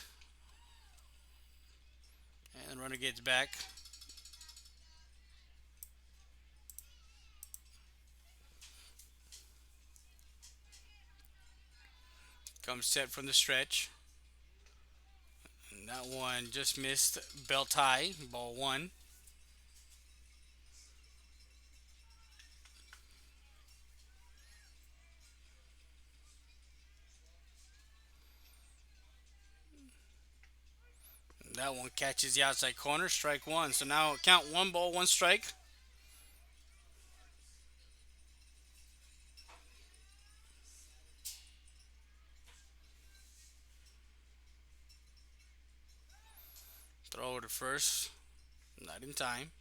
And the runner gets back. Comes set from the stretch. And that one just missed belt high. Ball 1. That one catches the outside corner, strike 1. So now count 1 ball, 1 strike. Throw over to first, not in time.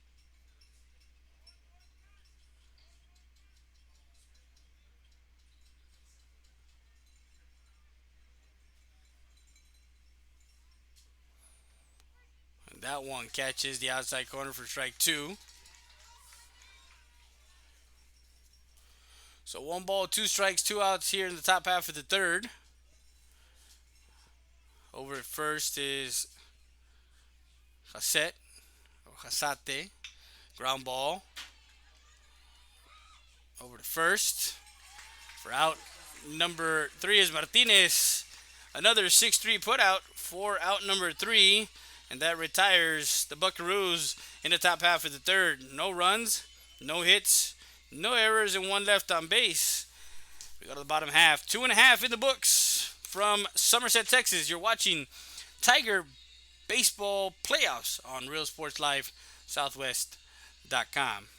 That one catches the outside corner for strike 2. So 1 ball, 2 strikes, 2 outs here in the top half of the 3rd. Over at first is Hassett or Hassate. Ground ball. Over to first. For out number 3 is Martinez. Another 6-3 put out for out number 3. And that retires the Buckaroos in the top half of the 3rd. No runs, no hits, no errors, and 1 left on base. We go to the bottom half. 2.5 in the books from Somerset, Texas. You're watching Tiger Baseball Playoffs on Real Sports Live Southwest.com.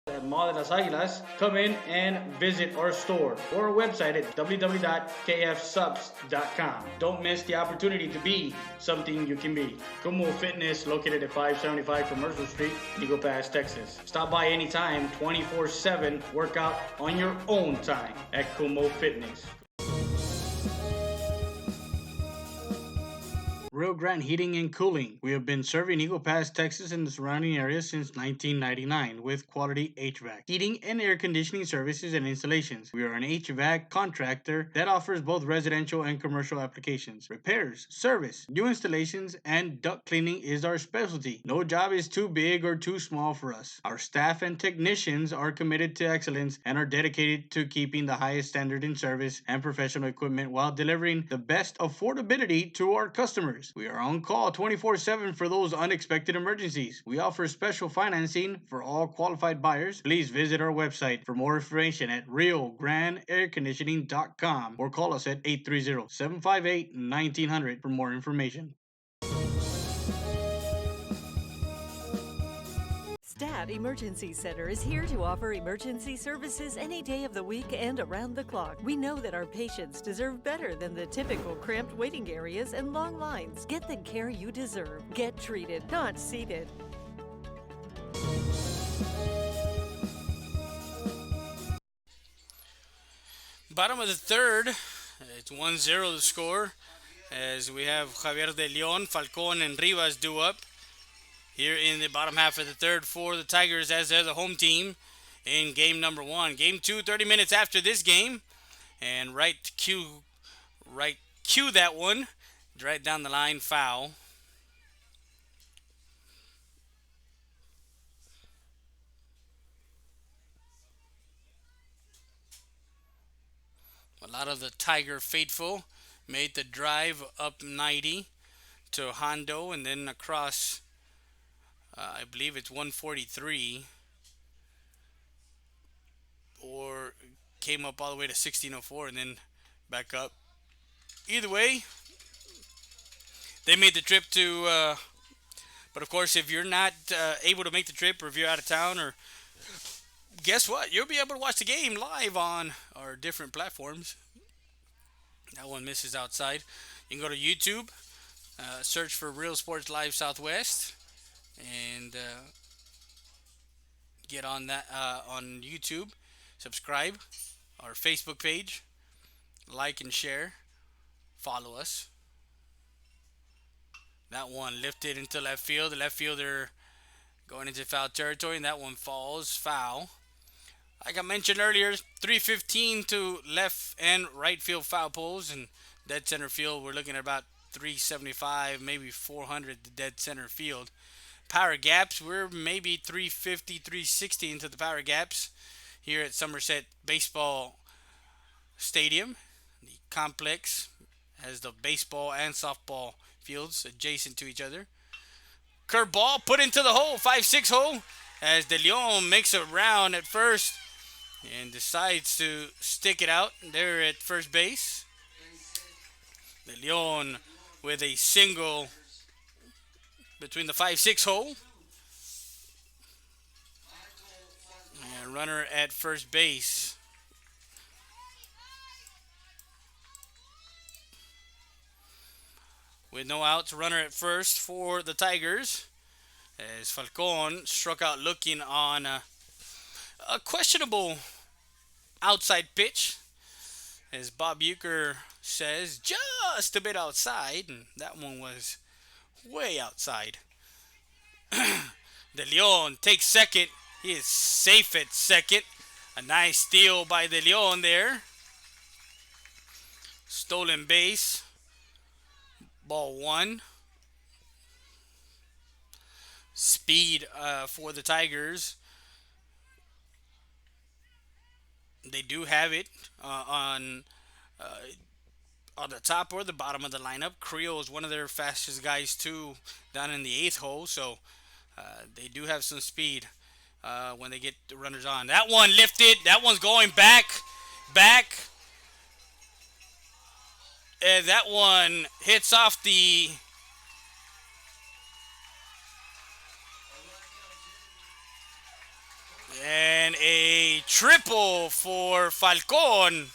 At Mall de las Águilas, come in and visit our store or our website at www.kfsubs.com. Don't miss the opportunity to be something you can be. Kumo Fitness, located at 575 Commercial Street, Eagle Pass, Texas. Stop by anytime, 24/7. Workout on your own time at Kumo Fitness. Rio Grande Heating and Cooling. We have been serving Eagle Pass, Texas and the surrounding areas since 1999 with quality HVAC, heating and air conditioning services and installations. We are an HVAC contractor that offers both residential and commercial applications. Repairs, service, new installations, and duct cleaning is our specialty. No job is too big or too small for us. Our staff and technicians are committed to excellence and are dedicated to keeping the highest standard in service and professional equipment while delivering the best affordability to our customers. We are on call 24/7 for those unexpected emergencies. We offer special financing for all qualified buyers. Please visit our website for more information at RioGrandeAirConditioning.com or call us at 830-758-1900 for more information. Stat Emergency Center is here to offer emergency services any day of the week and around the clock. We know that our patients deserve better than the typical cramped waiting areas and long lines. Get the care you deserve. Get treated, not seated. Bottom of the third, it's 1-0 the score as we have Javier de Leon, Falcon, and Rivas due up here in the bottom half of the third for the Tigers as they're the home team in game number 1. Game 2, 30 minutes after this game. And cue that one. Right down the line, foul. A lot of the Tiger faithful made the drive up 90 to Hondo and then across, I believe it's 143, or came up all the way to 1604 and then back up. Either way, they made the trip to, but of course, if you're not able to make the trip or if you're out of town, or guess what? You'll be able to watch the game live on our different platforms. That one misses outside. You can go to YouTube, search for Real Sports Live Southwest, and get on that on YouTube. Subscribe our Facebook page, like and share, follow us. That one lifted into left field. The left fielder going into foul territory, and that one falls foul. Like I mentioned earlier, 315 to left and right field foul poles, and dead center field we're looking at about 375, maybe 400 to dead center field. Power gaps, we're maybe 350, 360 into the power gaps here at Somerset Baseball Stadium. The complex has the baseball and softball fields adjacent to each other. Curveball put into the hole, 5-6 hole, as De Leon makes a round at first and decides to stick it out there at first base. De Leon with a single between the 5-6 hole. And runner at first base. With no outs, runner at first for the Tigers. As Falcon struck out looking on a questionable outside pitch. As Bob Euchre says, just a bit outside. And that one was way outside. De Leon takes second. He is safe at second. A nice steal by De Leon there. Stolen base. Ball 1. Speed for the Tigers. They do have it on the top or the bottom of the lineup. Creel is one of their fastest guys too, down in the 8th hole. So they do have some speed when they get the runners on. That one lifted. That one's going back. And that one hits off the and a triple for Falcon,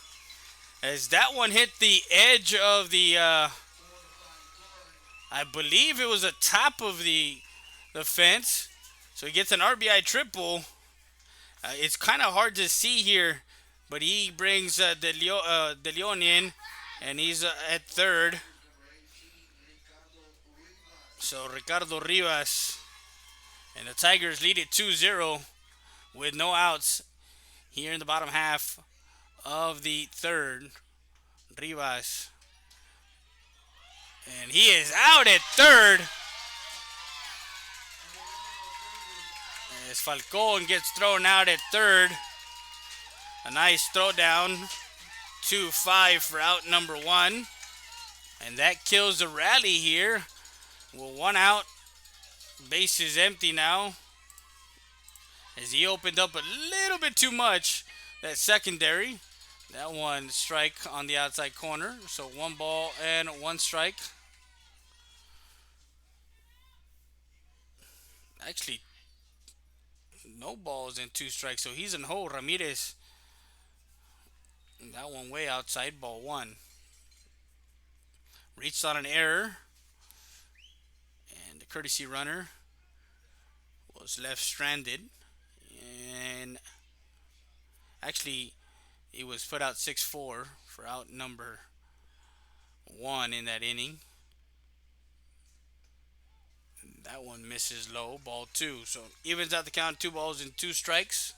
as that one hit the edge of the I believe it was the top of the fence. So he gets an RBI triple. It's kind of hard to see here, but he brings De Leon in, and he's at third. So Ricardo Rivas and the Tigers lead it 2-0 with no outs here in the bottom half of the third. Rivas. And he is out at third. As Falcon gets thrown out at third. A nice throw down. 2-5 for out number one. And that kills the rally here. With one out. Base is empty now. As he opened up a little bit too much. That secondary. That one strike on the outside corner. So 1 ball and 1 strike. Actually, no balls and 2 strikes. So he's in hole. Ramirez. That one way outside. Ball 1. Reached on an error. And the courtesy runner was left stranded. And actually, he was put out 6-4 for out number 1 in that inning. That one misses low. Ball 2. So evens out the count. 2 balls and 2 strikes.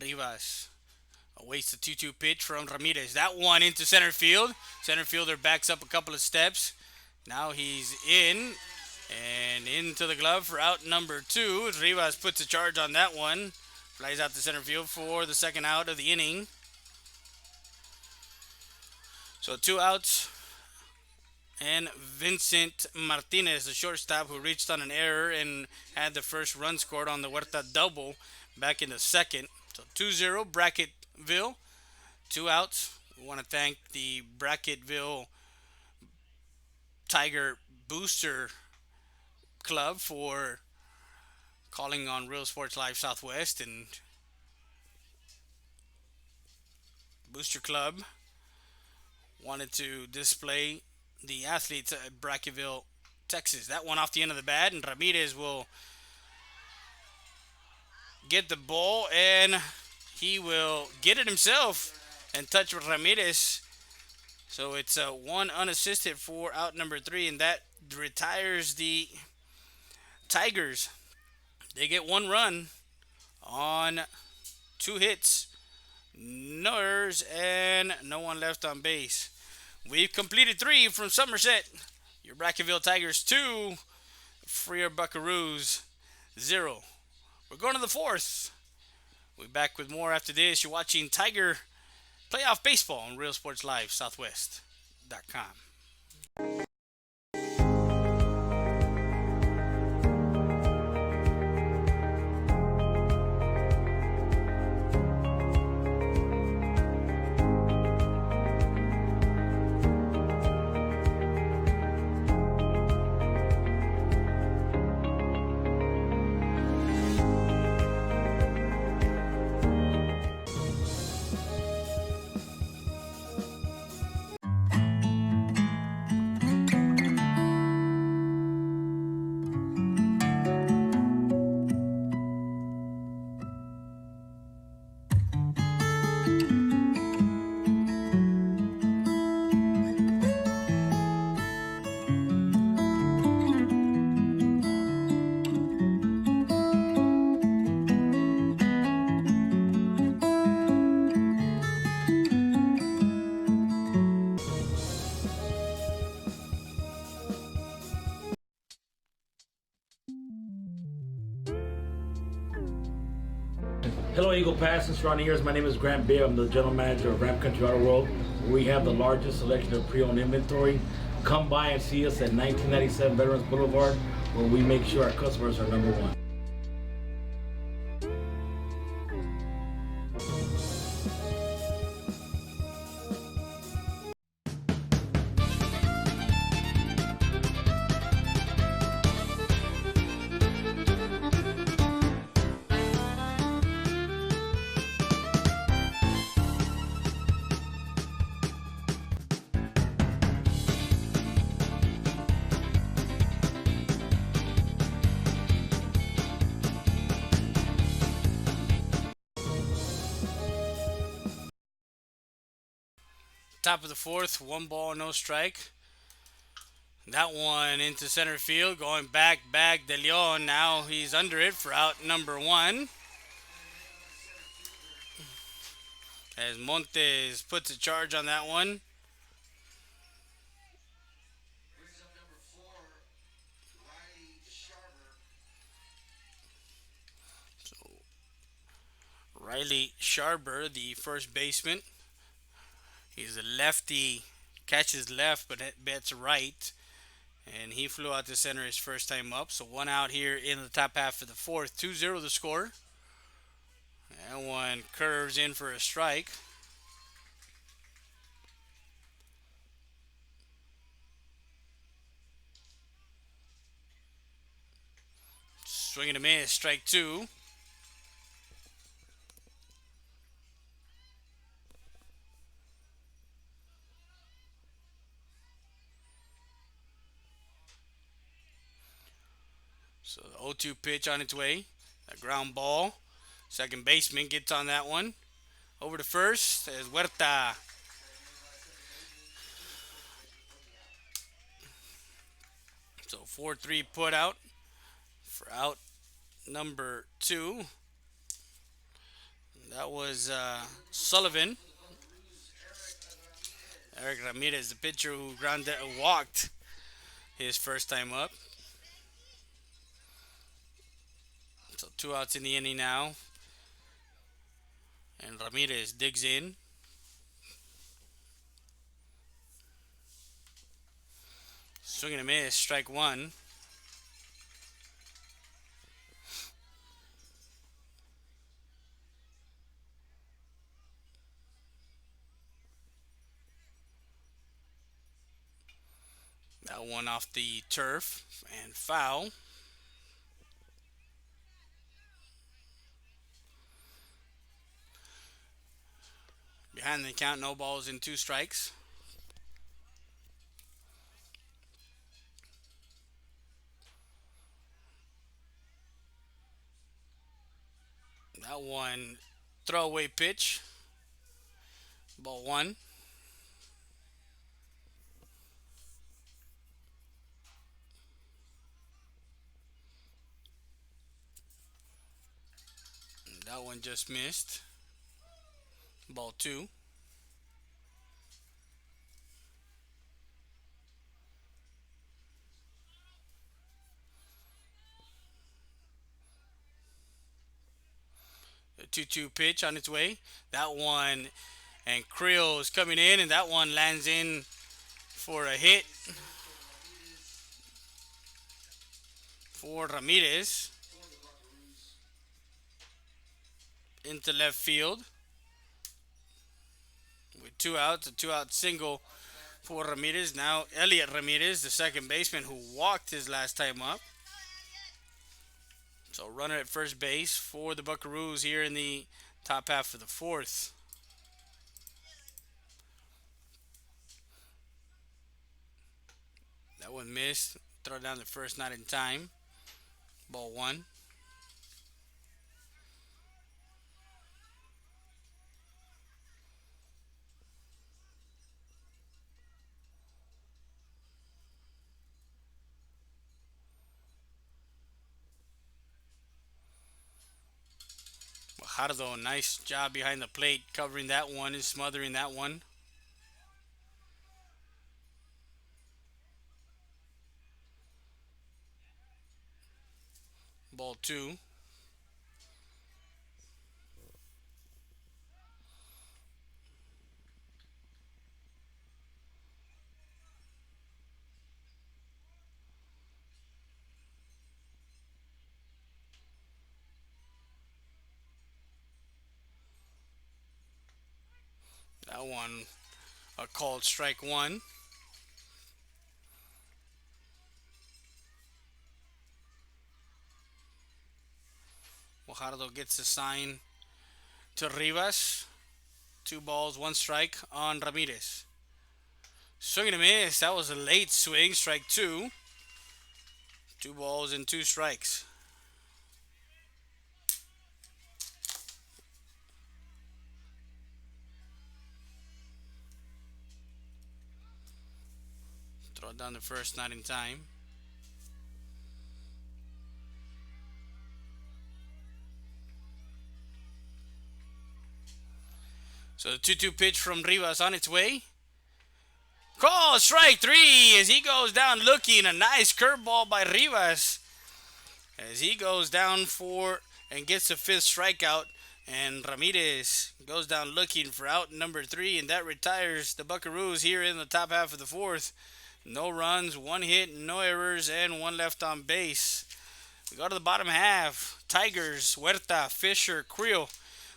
Rivas awaits the 2-2 pitch from Ramirez. That one into center field. Center fielder backs up a couple of steps. Now he's in and into the glove for out number 2. Rivas puts a charge on that one. Flies out to center field for the second out of the inning. So 2 outs. And Vincent Martinez, the shortstop, who reached on an error and had the first run scored on the Huerta double back in the second. So 2-0, Brackettville. 2 outs. We want to thank the Brackettville Tiger Booster Club for calling on Real Sports Live Southwest, and Booster Club wanted to display the athletes at Brackettville, Texas. That one off the end of the bat, and Ramirez will get the ball, and he will get it himself and touch with Ramirez. So it's 1 unassisted for out number 3, and that retires the Tigers. They get 1 run on 2 hits, no errors, and no one left on base. We've completed 3 from Somerset. Your Brackettville Tigers 2, Freer Buckaroos 0. We're going to the 4th. We'll be back with more after this. You're watching Tiger Playoff Baseball on Real Sports Live Southwest.com. Hello, Eagle Pass and surrounding areas. My name is Grant Beer. I'm the general manager of Ramp Country Auto World. We have the largest selection of pre-owned inventory. Come by and see us at 1997 Veterans Boulevard, where we make sure our customers are number 1. Top of the fourth, one ball, no strike. That one into center field, going back De Leon. Now he's under it for out number one. As Montes puts a charge on that one. So Riley Sharber, the first baseman. He's a lefty, catches left but bats right. And he flew out to center his first time up. So one out here in the top half of the fourth. 2-0 the score. That one curves in for a strike. Swinging a miss, strike two. So the 0-2 pitch on its way. A ground ball. Second baseman gets on that one. Over to first as Huerta. So 4-3 put out for out number two. That was Sullivan. Eric Ramirez, the pitcher who walked his first time up. So two outs in the inning now. And Ramirez digs in. Swing and a miss, strike one. That one off the turf and foul. Behind the count, no balls and two strikes. That one throwaway pitch. Ball one. That one just missed. Ball two. The 2-2 pitch on its way. That one, and Creel is coming in, and that one lands in for a hit for Ramirez into left field. With two outs, a two-out single for Ramirez. Now Elliot Ramirez, the second baseman who walked his last time up. So runner at first base for the Buckaroos here in the top half of the fourth. That one missed. Throw down the first, not in time. Ball one. Fajardo, nice job behind the plate, covering that one and smothering that one. Ball two. That one, a called strike one. Fajardo gets the sign to Rivas. 2 balls, 1 strike on Ramirez. Swing and a miss. That was a late swing. Strike two. 2 balls and 2 strikes. Throw it down the first, not in time. So the 2-2 pitch from Rivas on its way. Call strike three as he goes down looking. A nice curveball by Rivas as he goes down for and gets the fifth strikeout. And Ramirez goes down looking for out number 3, and that retires the Buckaroos here in the top half of the fourth. No runs, 1 hit, no errors, and 1 left on base. We go to the bottom half. Tigers, Huerta, Fisher, Creel.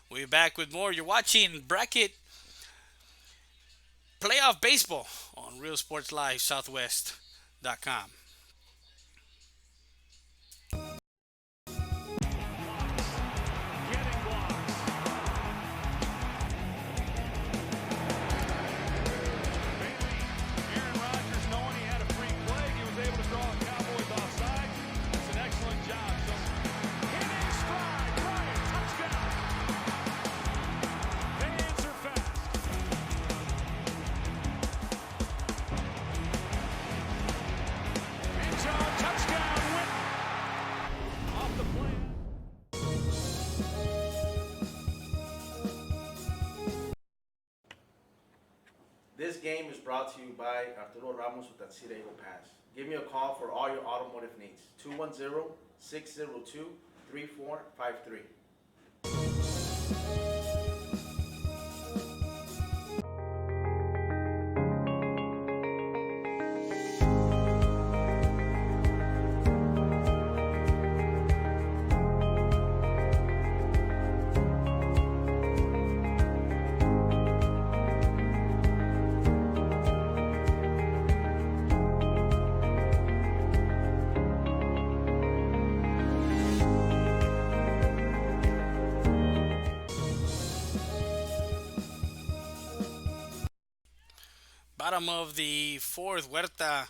We'll be back with more. You're watching Bracket Playoff Baseball on Real Sports Live Southwest.com. This game is brought to you by Arturo Ramos with Tatsira Eagle Pass. Give me a call for all your automotive needs. 210-602-3453. Bottom of the fourth, Huerta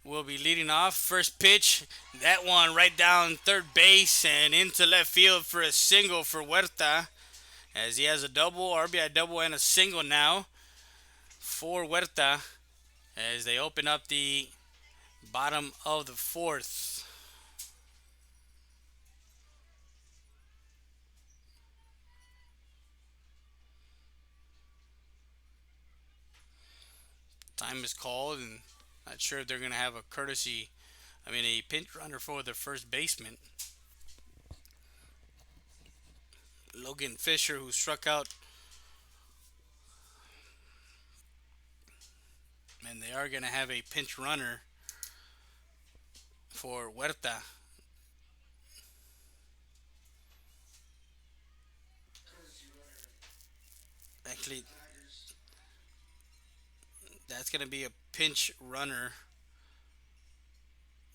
will be leading off. First pitch, that one right down third base and into left field for a single for Huerta, as he has a double, RBI double, and a single now for Huerta as they open up the bottom of the fourth. Time is called, and not sure if they're going to have a a pinch runner for the first baseman. Logan Fisher, who struck out, and they are going to have a pinch runner for Huerta. Actually, that's going to be a pinch runner.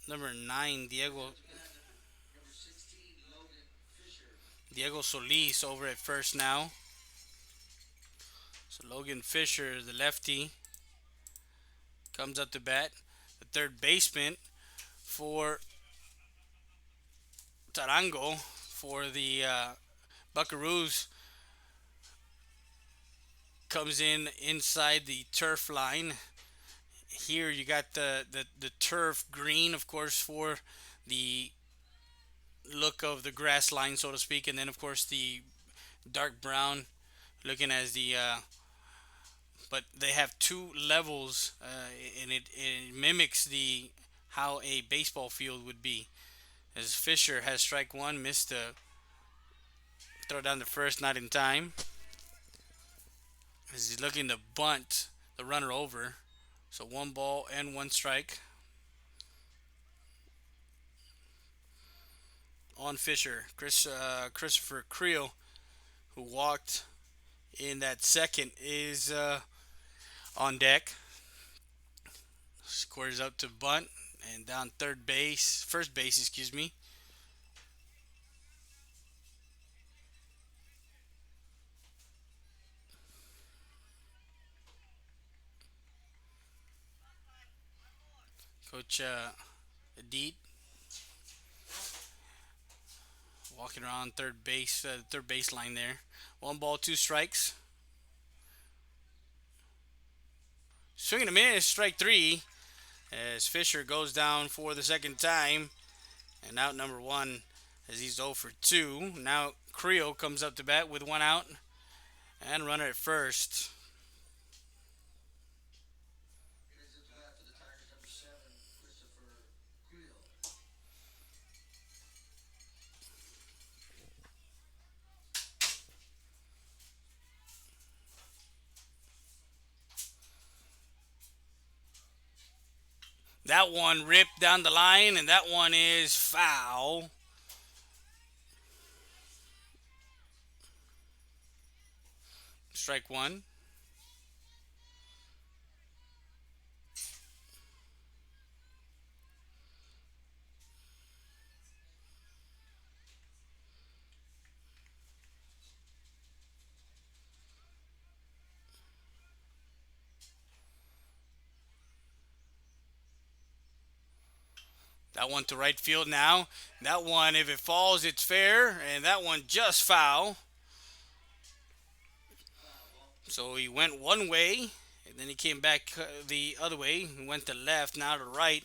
Number 9, Diego Solis over at first now. So Logan Fisher, the lefty, comes up to bat. The third baseman for Tarango for the Buckaroos comes in inside the turf line. Here you got the turf green, of course, for the look of the grass line, so to speak, and then of course the dark brown looking as the but they have 2 levels, and it mimics the how a baseball field would be. As Fisher has strike 1, missed the throw down the first, not in time, as he's looking to bunt the runner over. So 1 ball and 1 strike on Fisher. Christopher Creel, who walked in that second, is on deck. Squares up to bunt and down first base, excuse me. Coach Adit walking around third baseline there. 1 ball, 2 strikes. Swinging a miss, strike 3. as Fisher goes down for the second time, and out number one as he's 0 for 2. Now Creel comes up to bat with one out and runner at first. That one ripped down the line, and that one is foul. Strike one. That one to right field now. That one, if it falls, it's fair, and that one just foul. So he went one way, and then he came back the other way. He went to left, now to right,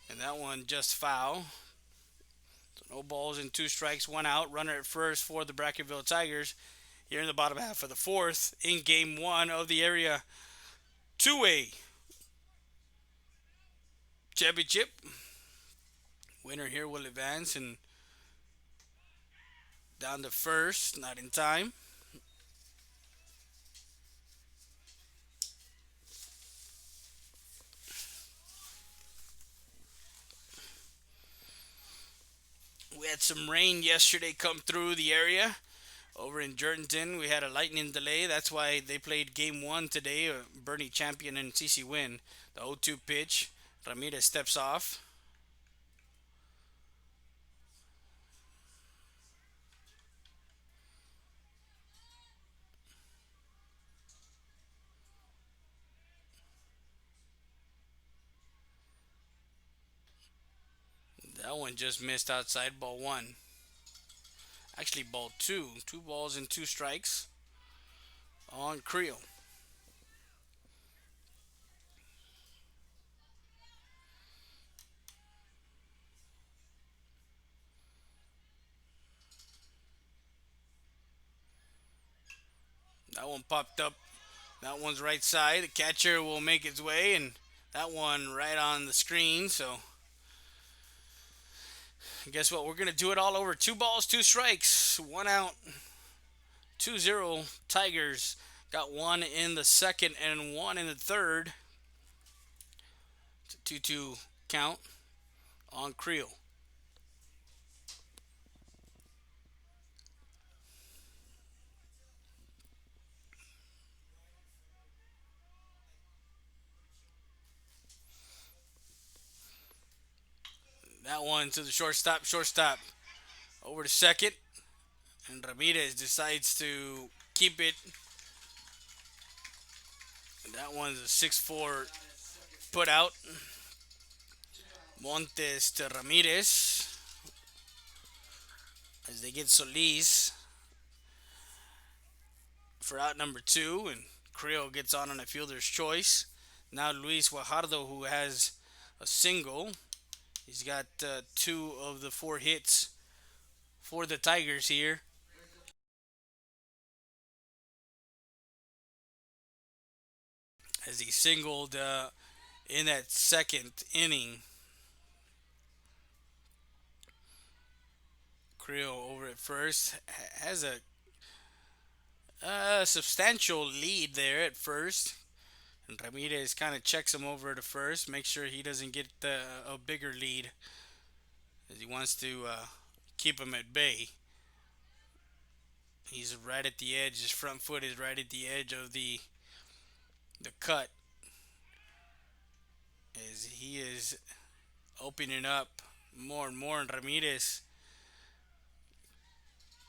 and that one just foul. So no balls and two strikes, one out. Runner at first for the Brackettville Tigers here in the bottom half of the fourth in game one of the area 2A championship. Winner here will advance and down to first, not in time. We had some rain yesterday come through the area. Over in Jordanton, we had a lightning delay. That's why they played game one today. Bernie Champion and CC Win. The 0-2 pitch. Ramirez steps off. That one just missed outside, ball one. Actually, ball two. 2 balls and 2 strikes on Creel. That one popped up. That one's right side. The catcher will make its way, and that one right on the screen. So, guess what? We're going to do it all over. 2 balls, 2 strikes, 1 out. 2-0 Tigers. Got 1 in the second and 1 in the third. It's a 2-2 count on Creel. That one to the shortstop. Shortstop over to second. And Ramirez decides to keep it. That one's a 6-4 put out. Montes to Ramirez. As they get Solis for out number 2. And Creel gets on a fielder's choice. Now Luis Guajardo, who has a single. He's got 2 of the 4 hits for the Tigers here. As he singled in that second inning. Creel over at first has a substantial lead there at first. And Ramirez kind of checks him over to first, make sure he doesn't get a bigger lead, as he wants to keep him at bay. He's right at the edge. His front foot is right at the edge of the cut, as he is opening up more and more. And Ramirez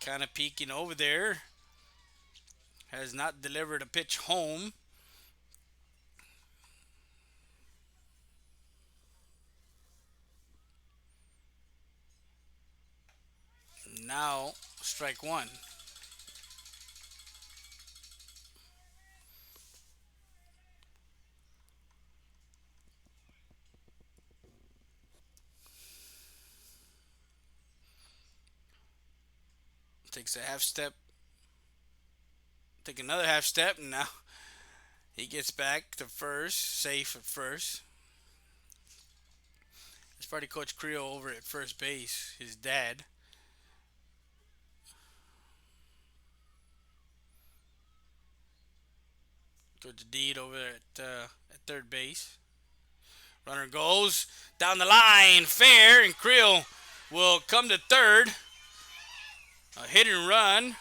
kind of peeking over there. Has not delivered a pitch home. Now, strike one. Takes a half step. Take another half step, and now he gets back to first, safe at first. It's probably Coach Creel over at first base, his dad. Coach Deed over at third base. Runner goes down the line, fair, and Creel will come to third. A hit and run.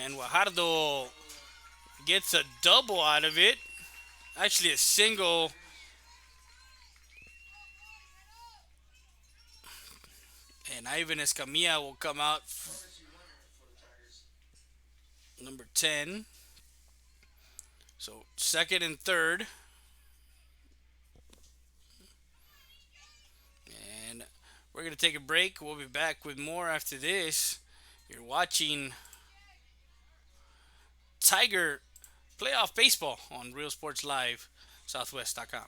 And Guajardo gets a double out of it. Actually, a single. And Ivan Escamilla will come out number 10. So second and third. And we're going to take a break. We'll be back with more after this. You're watching Tiger Playoff Baseball on Real Sports Live, Southwest.com.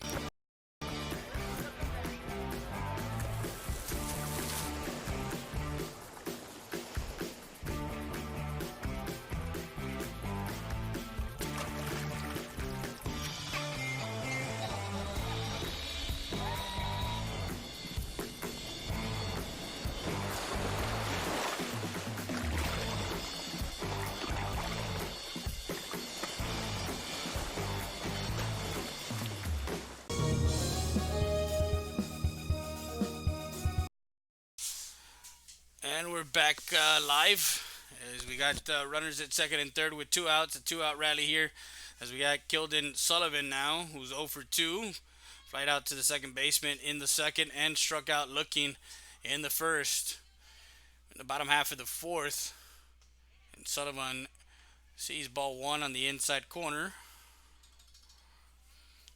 And we're back live as we got runners at second and third with 2 outs. A 2-out rally here as we got Kilden Sullivan now, who's 0 for 2. Flight out to the second baseman in the second and struck out looking in the first. In the bottom half of the fourth, and Sullivan sees ball 1 on the inside corner.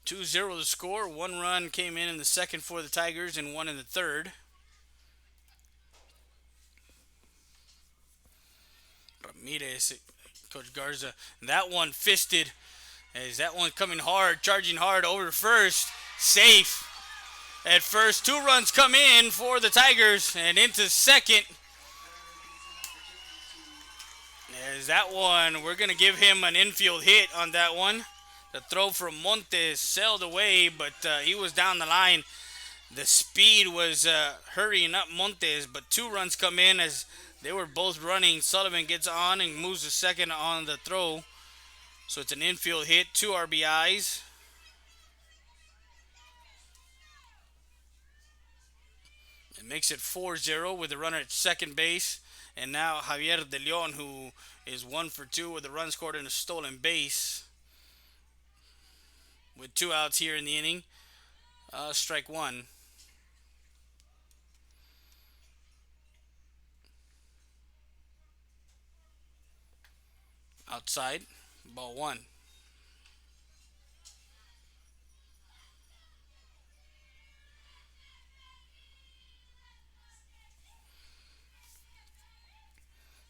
2-0 the score. 1 run came in the second for the Tigers and 1 in the third. Ramirez, Coach Garza, that one fisted. As that one coming hard, charging hard over first. Safe at first. 2 runs come in for the Tigers and into second. As that one, we're going to give him an infield hit on that one. The throw from Montes sailed away, but he was down the line. The speed was hurrying up Montes, but 2 runs come in as they were both running. Sullivan gets on and moves to second on the throw. So it's an infield hit, 2 RBIs. It makes it 4-0 with the runner at second base. And now Javier De Leon, who is 1 for 2 with a run scored and a stolen base. With 2 outs here in the inning. Strike 1. Outside, ball 1.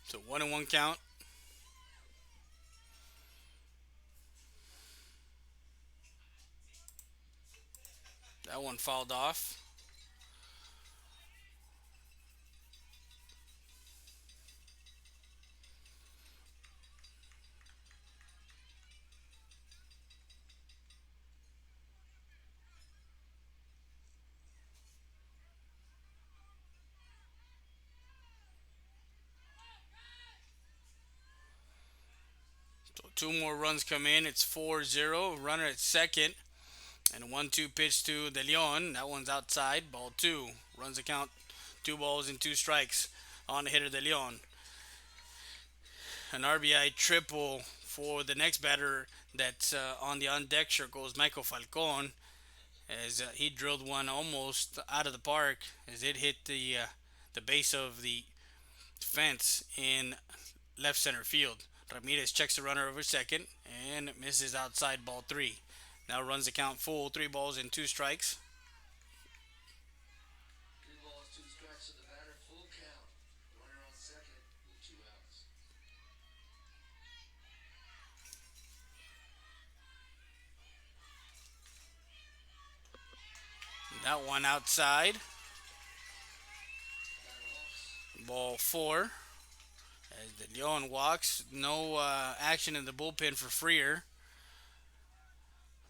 So 1-1 count. That one fouled off. So 2 more runs come in. It's 4-0. Runner at second. And a 1-2 pitch to De Leon. That one's outside. Ball 2. Runs the count. 2 balls and 2 strikes on the hitter De Leon. An RBI triple for the next batter that's on the on-deck circles, Michael Falcon, as he drilled one almost out of the park as it hit the base of the fence in left center field. Ramirez checks the runner over second and misses outside, ball 3. Now runs the count full, 3 balls and 2 strikes. 3 balls, 2 strikes to the batter, full count. Runner on second with 2 outs. That one outside. Ball four. As De Leon walks, no action in the bullpen for Freer.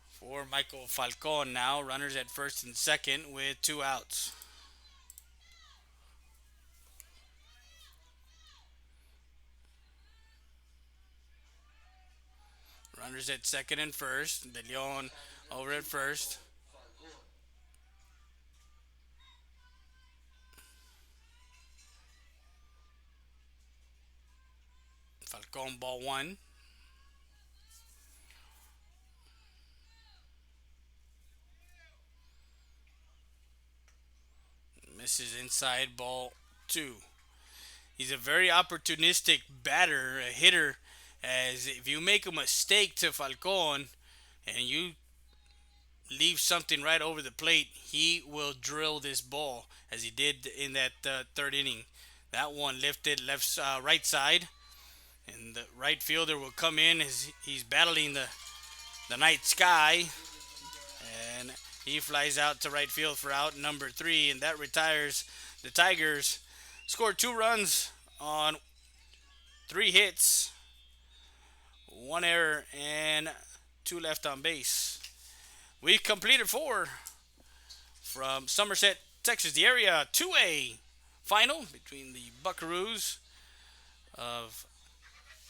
For Michael Falcon now, runners at first and second with 2 outs. Runners at second and first. De Leon over at first. Falcon ball one. Misses inside ball two. He's a very opportunistic batter, a hitter, as if you make a mistake to Falcon and you leave something right over the plate, he will drill this ball as he did in that third inning. That one lifted right side, and the right fielder will come in as he's battling the night sky, and he flies out to right field for out number three, and that retires the Tigers. Scored 2 runs on 3 hits, 1 error, and 2 left on base. We've completed 4 from Somerset, Texas, the Area 2A final between the Buckaroos of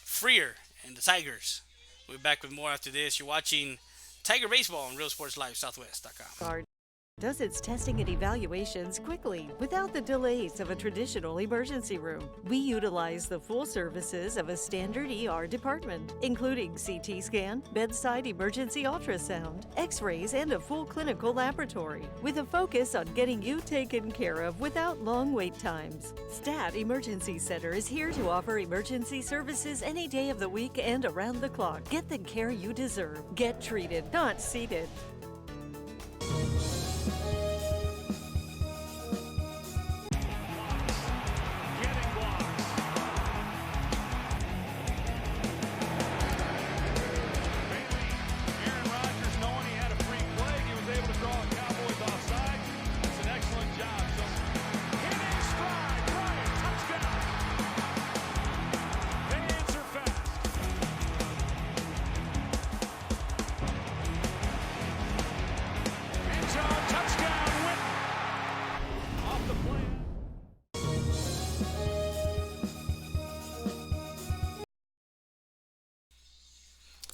Freer and the Tigers. We'll be back with more after this. You're watching Tiger Baseball on RealSportsLiveSouthwest.com. Does its testing and evaluations quickly without the delays of a traditional emergency room. We utilize the full services of a standard ER department, including CT scan, bedside emergency ultrasound, x-rays, and a full clinical laboratory, with a focus on getting you taken care of without long wait times. STAT Emergency Center is here to offer emergency services any day of the week and around the clock. Get the care you deserve. Get treated, not seated.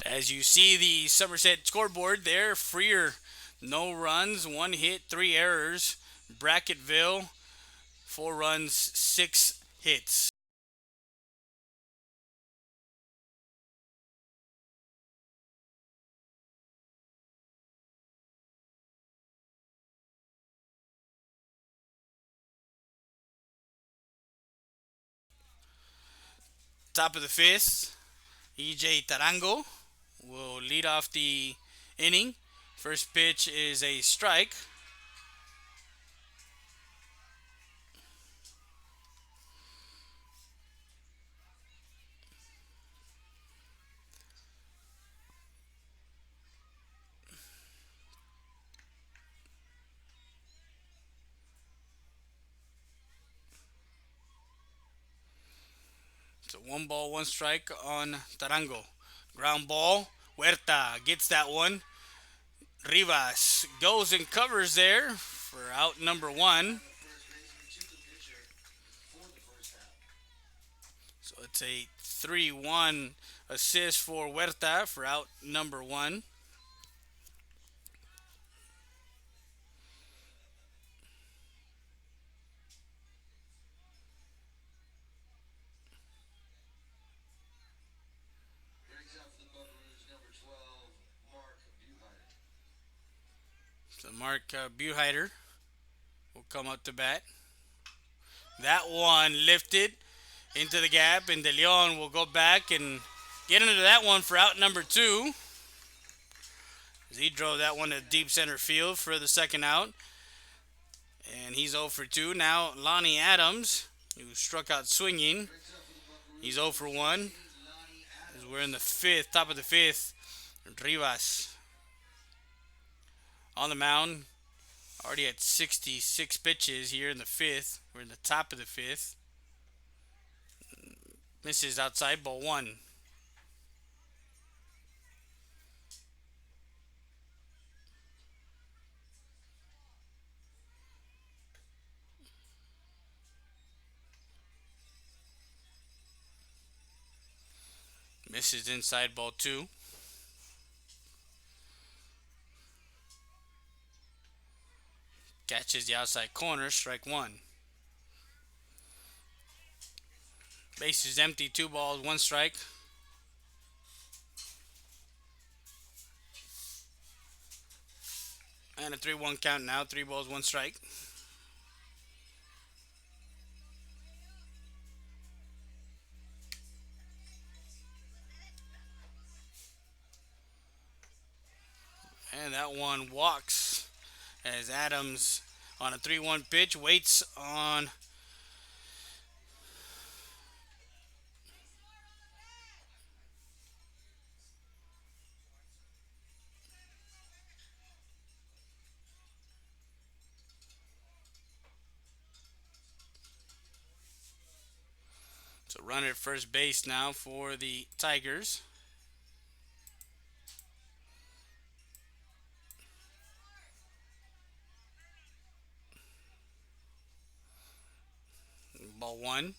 As you see the Somerset scoreboard there, Freer, no runs, 1 hit, 3 errors. Brackettville, 4 runs, 6 hits. Top of the fifth, EJ Tarango will lead off the inning. First pitch is a strike. So 1 ball, 1 strike on Tarango. Ground ball. Huerta gets that one. Rivas goes and covers there for out number 1. So it's a 3-1 assist for Huerta for out number 1. So Mark Buheider will come up to bat. That one lifted into the gap, and De Leon will go back and get into that one for out number 2. As he drove that one to deep center field for the second out. And he's 0 for 2. Now Lonnie Adams, who struck out swinging, he's 0 for 1. As we're in the fifth, top of the fifth, Rivas on the mound, already at 66 pitches here in the fifth. We're in the top of the fifth. Misses outside, ball one. Misses inside, ball two. Catches the outside corner, strike one. Base is empty, 2 balls, 1 strike. And a 3-1 count now, 3 balls, 1 strike. And that one walks as Adams on a 3-1 pitch waits on so runner at first base now for the Tigers. Ball one.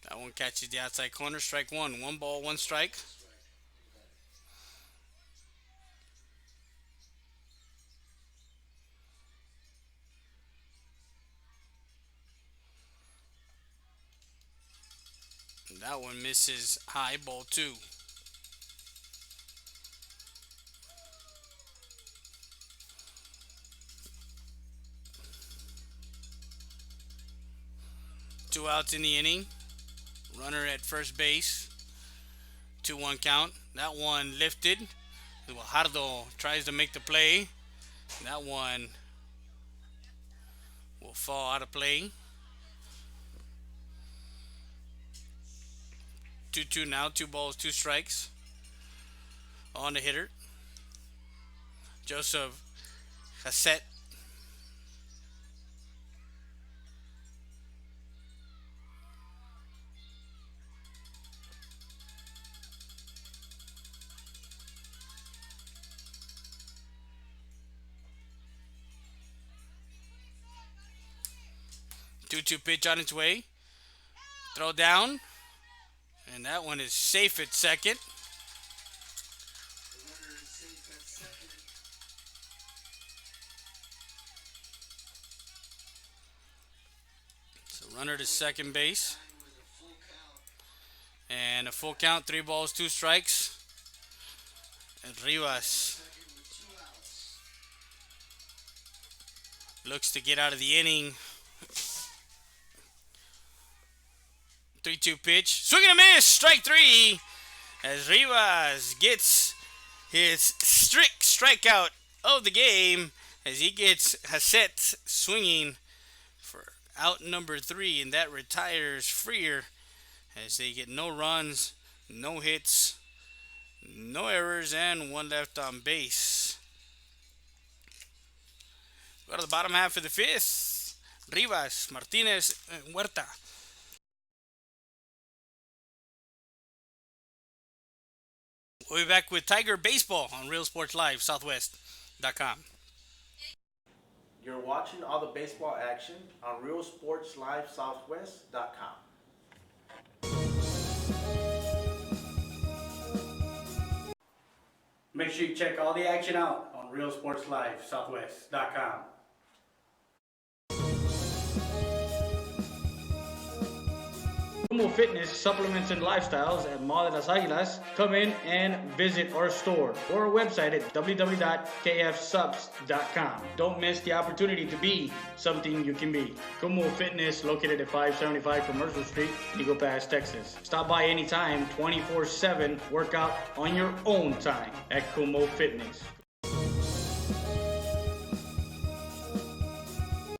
That one catches the outside corner, strike one. 1 ball, 1 strike. That one misses high, ball two. Two outs in the inning. Runner at first base. 2-1 count. That one lifted. Guajardo tries to make the play. That one will fall out of play. 2-2 now. 2 balls, 2 strikes. On the hitter. Joseph Hassett. Two pitch on its way. Throw down. And that one is safe at second. The runner is safe at second. So runner to second base. With a full count. And a full count, 3 balls, 2 strikes. And Rivas Second with 2 outs. looks to get out of the inning. 3-2 pitch. Swing and a miss. Strike three. As Rivas gets his strict strikeout of the game. As he gets Hassett swinging for out number 3. And that retires Freer. As they get no runs, no hits, no errors, and 1 left on base. Go to the bottom half of the 5th. Rivas, Martinez, and Huerta. We'll be back with Tiger Baseball on Real Sports Live, Southwest.com. You're watching all the baseball action on RealSportsLiveSouthwest.com. Make sure you check all the action out on RealSportsLiveSouthwest.com. Kumo Fitness Supplements and Lifestyles at Mall de las Águilas. Come in and visit our store or our website at www.kfsubs.com. Don't miss the opportunity to be something you can be. Kumo Fitness, located at 575 Commercial Street, Eagle Pass, Texas. Stop by anytime, 24/7. Work out on your own time at Kumo Fitness.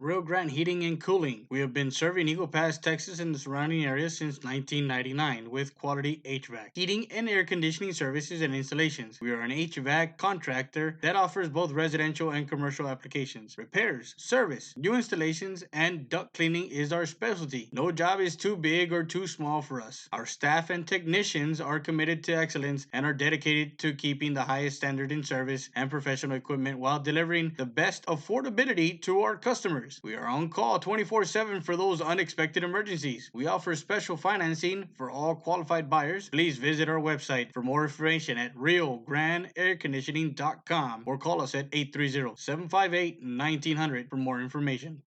Rio Grande Heating and Cooling. We have been serving Eagle Pass, Texas and the surrounding areas since 1999 with quality HVAC, heating and air conditioning services and installations. We are an HVAC contractor that offers both residential and commercial applications. Repairs, service, new installations, and duct cleaning is our specialty. No job is too big or too small for us. Our staff and technicians are committed to excellence and are dedicated to keeping the highest standard in service and professional equipment while delivering the best affordability to our customers. We are on call 24/7 for those unexpected emergencies. We offer special financing for all qualified buyers. Please visit our website for more information at RioGrandeAirConditioning.com or call us at 830-758-1900 for more information.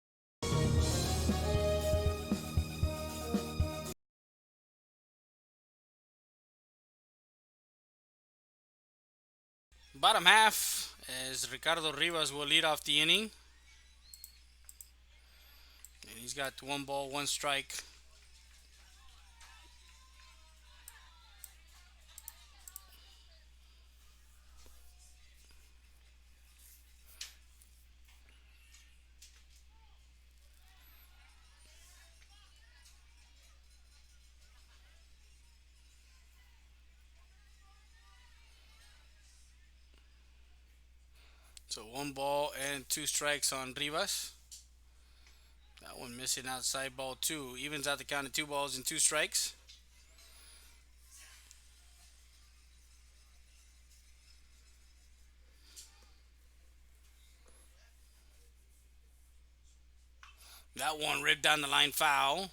Bottom half, as Ricardo Rivas will lead off the inning. And he's got one ball, one strike. So one ball and two strikes on Rivas. That one missing outside, ball two. Evens out the count of 2 balls and 2 strikes. That one ripped down the line, foul.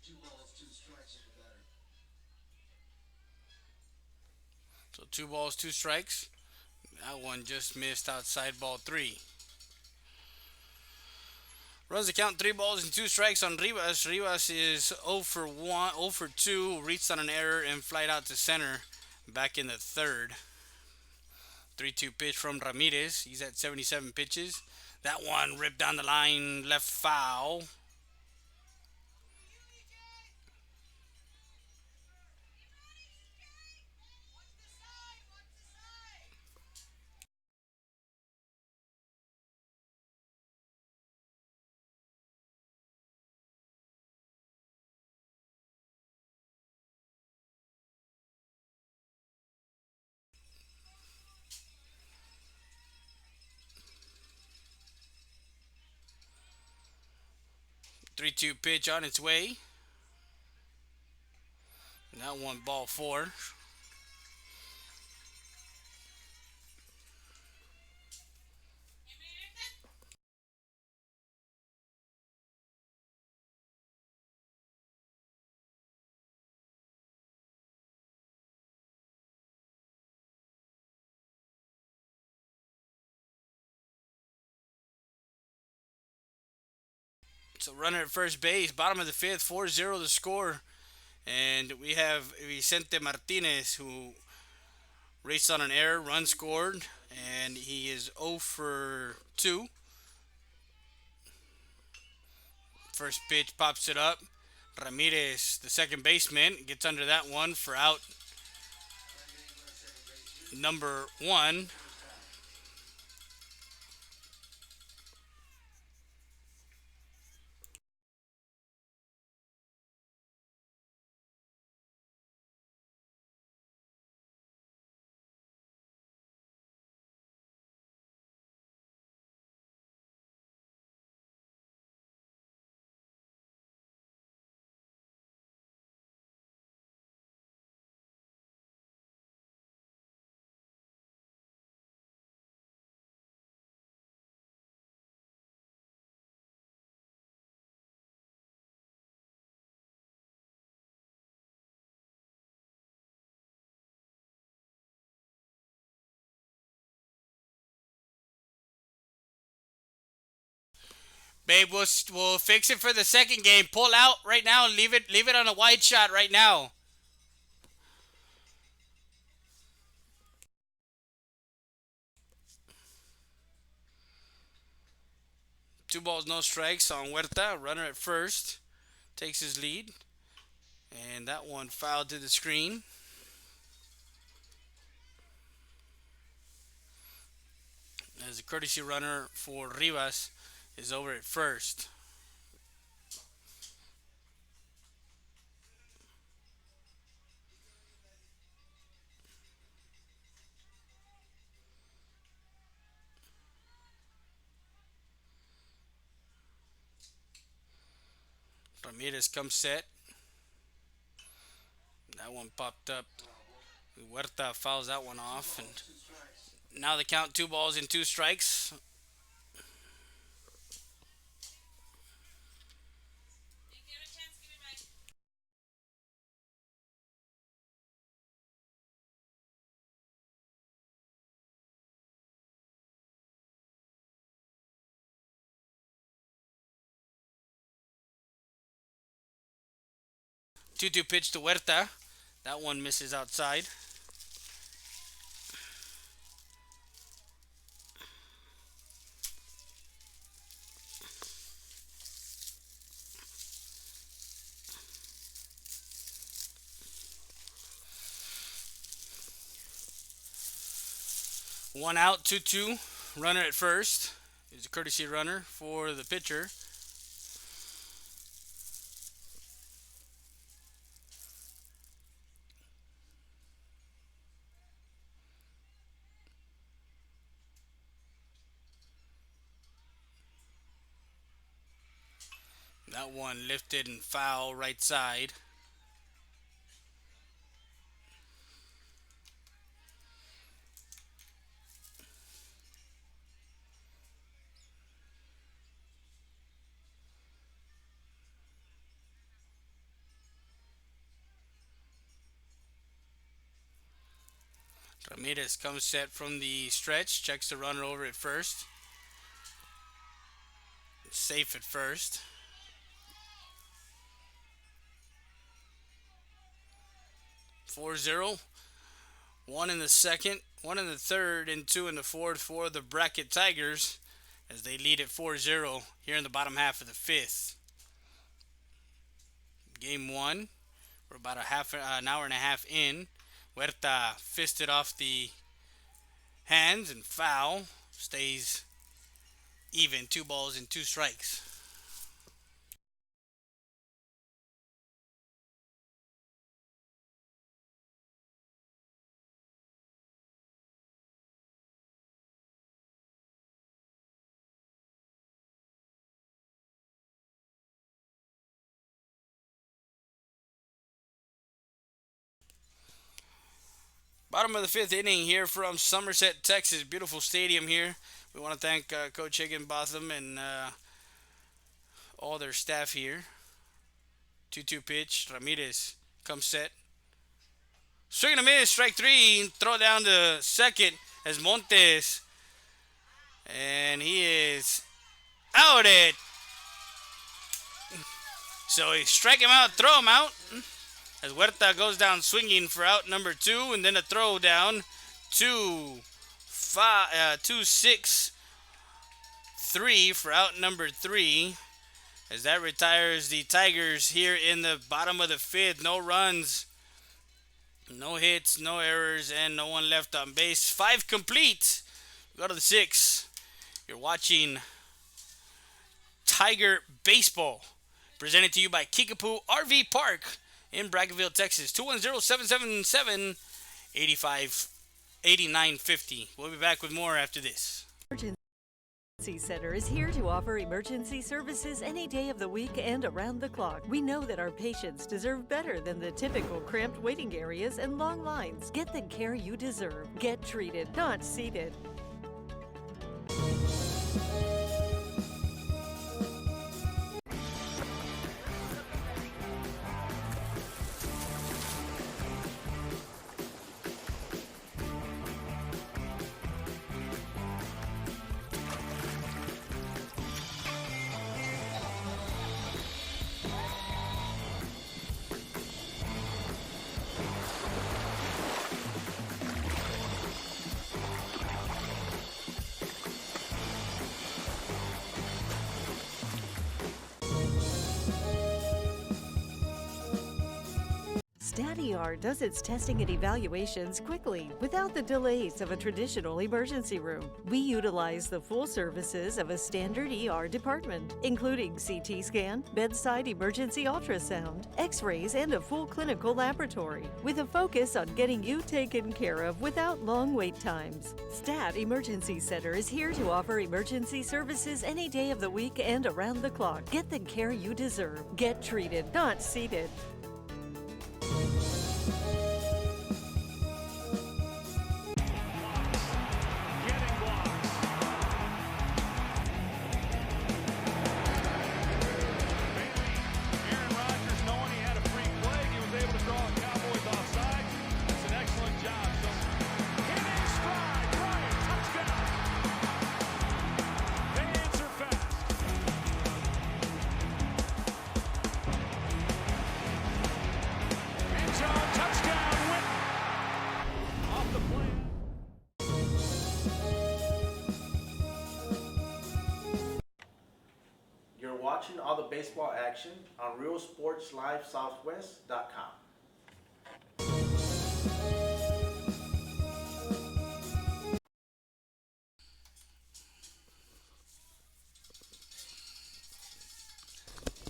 Two balls, two strikes on the batter. So 2 balls, 2 strikes. That one just missed outside, ball three. Runs the count, 3 balls and 2 strikes on Rivas. Rivas is 0 for 1, 0 for 2, reached on an error and flied out to center back in the third. 3-2 pitch from Ramirez. He's at 77 pitches. That one ripped down the line, left foul. Three-two pitch on its way. And that one, ball four. So runner at first base, bottom of the fifth, 4-0 the score. And we have Vicente Martinez, who raced on an error, run scored, and he is 0 for 2. First pitch pops it up. Ramirez, the second baseman, gets under that one for out number 1. Babe, we'll fix it for the second game. Pull out right now. Leave it on a wide shot right now. 2 balls, no strikes on Huerta. Runner at first. Takes his lead. And that one fouled to the screen. As a courtesy runner for Rivas is over at first. Ramirez comes set. That one popped up. Huerta fouls that one off. And now the count 2 balls and 2 strikes. Two pitch to Huerta. That one misses outside. One out, 2-2. Runner at first. Is a courtesy runner for the pitcher. That one lifted and foul right side. Ramirez comes set from the stretch, checks the runner over at first. Safe at first. Four zero. 1 in the second, 1 in the third, and 2 in the fourth for the Bracket Tigers as they lead at 4-0 here in the bottom half of the fifth. Game 1. We're about an hour and a half in. Huerta fisted off the hands and foul. Stays even, 2 balls and 2 strikes. Bottom of the fifth inning here from Somerset, Texas. Beautiful stadium here. We want to thank Coach Higginbotham and all their staff here. 2-2 pitch. Ramirez comes set. Swing and a miss. Strike 3. Throw down to second as Montes. And he is out it. So he strike him out, throw him out. As Huerta goes down swinging for out number 2, and then a throw down 2-6-3 for out number 3. As that retires the Tigers here in the bottom of the fifth. No runs, no hits, no errors, and no one left on base. 5 complete. Go to the 6. You're watching Tiger Baseball, presented to you by Kickapoo RV Park in Brackettville, Texas. 210-777-8950. We'll be back with more after this. Emergency Center is here to offer emergency services any day of the week and around the clock. We know that our patients deserve better than the typical cramped waiting areas and long lines. Get the care you deserve. Get treated, not seated. StatER does its testing and evaluations quickly without the delays of a traditional emergency room. We utilize the full services of a standard ER department, including CT scan, bedside emergency ultrasound, x-rays, and a full clinical laboratory, with a focus on getting you taken care of without long wait times. Stat Emergency Center is here to offer emergency services any day of the week and around the clock. Get the care you deserve. Get treated, not seated. You're watching all the baseball action on RealSportsLiveSouthwest.com.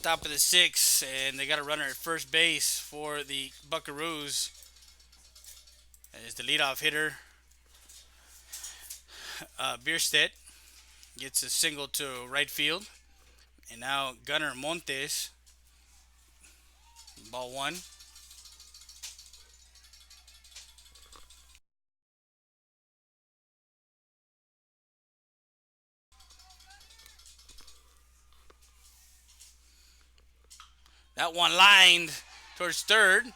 Top of the sixth, and they got a runner at first base for the Buckaroos. As the leadoff hitter, Bierstedt gets a single to right field. And now Gunnar Montes, ball one. That one lined towards third.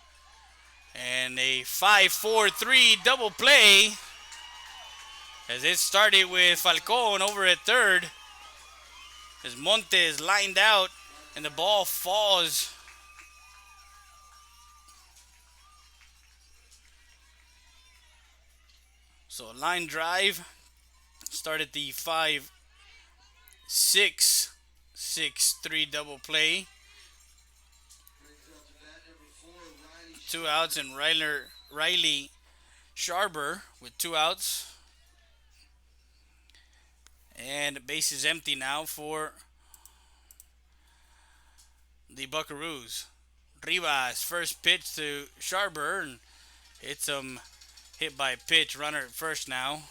And a 5-4-3 double play as it started with Falcon over at third. As Montes lined out and the ball falls. So a line drive started the 5-6-6-3 double play. 2 outs and Riley Sharber with 2 outs. And base is empty now for the Buckaroos. Rivas first pitch to Sharber and hits him, hit by a pitch. Runner at first now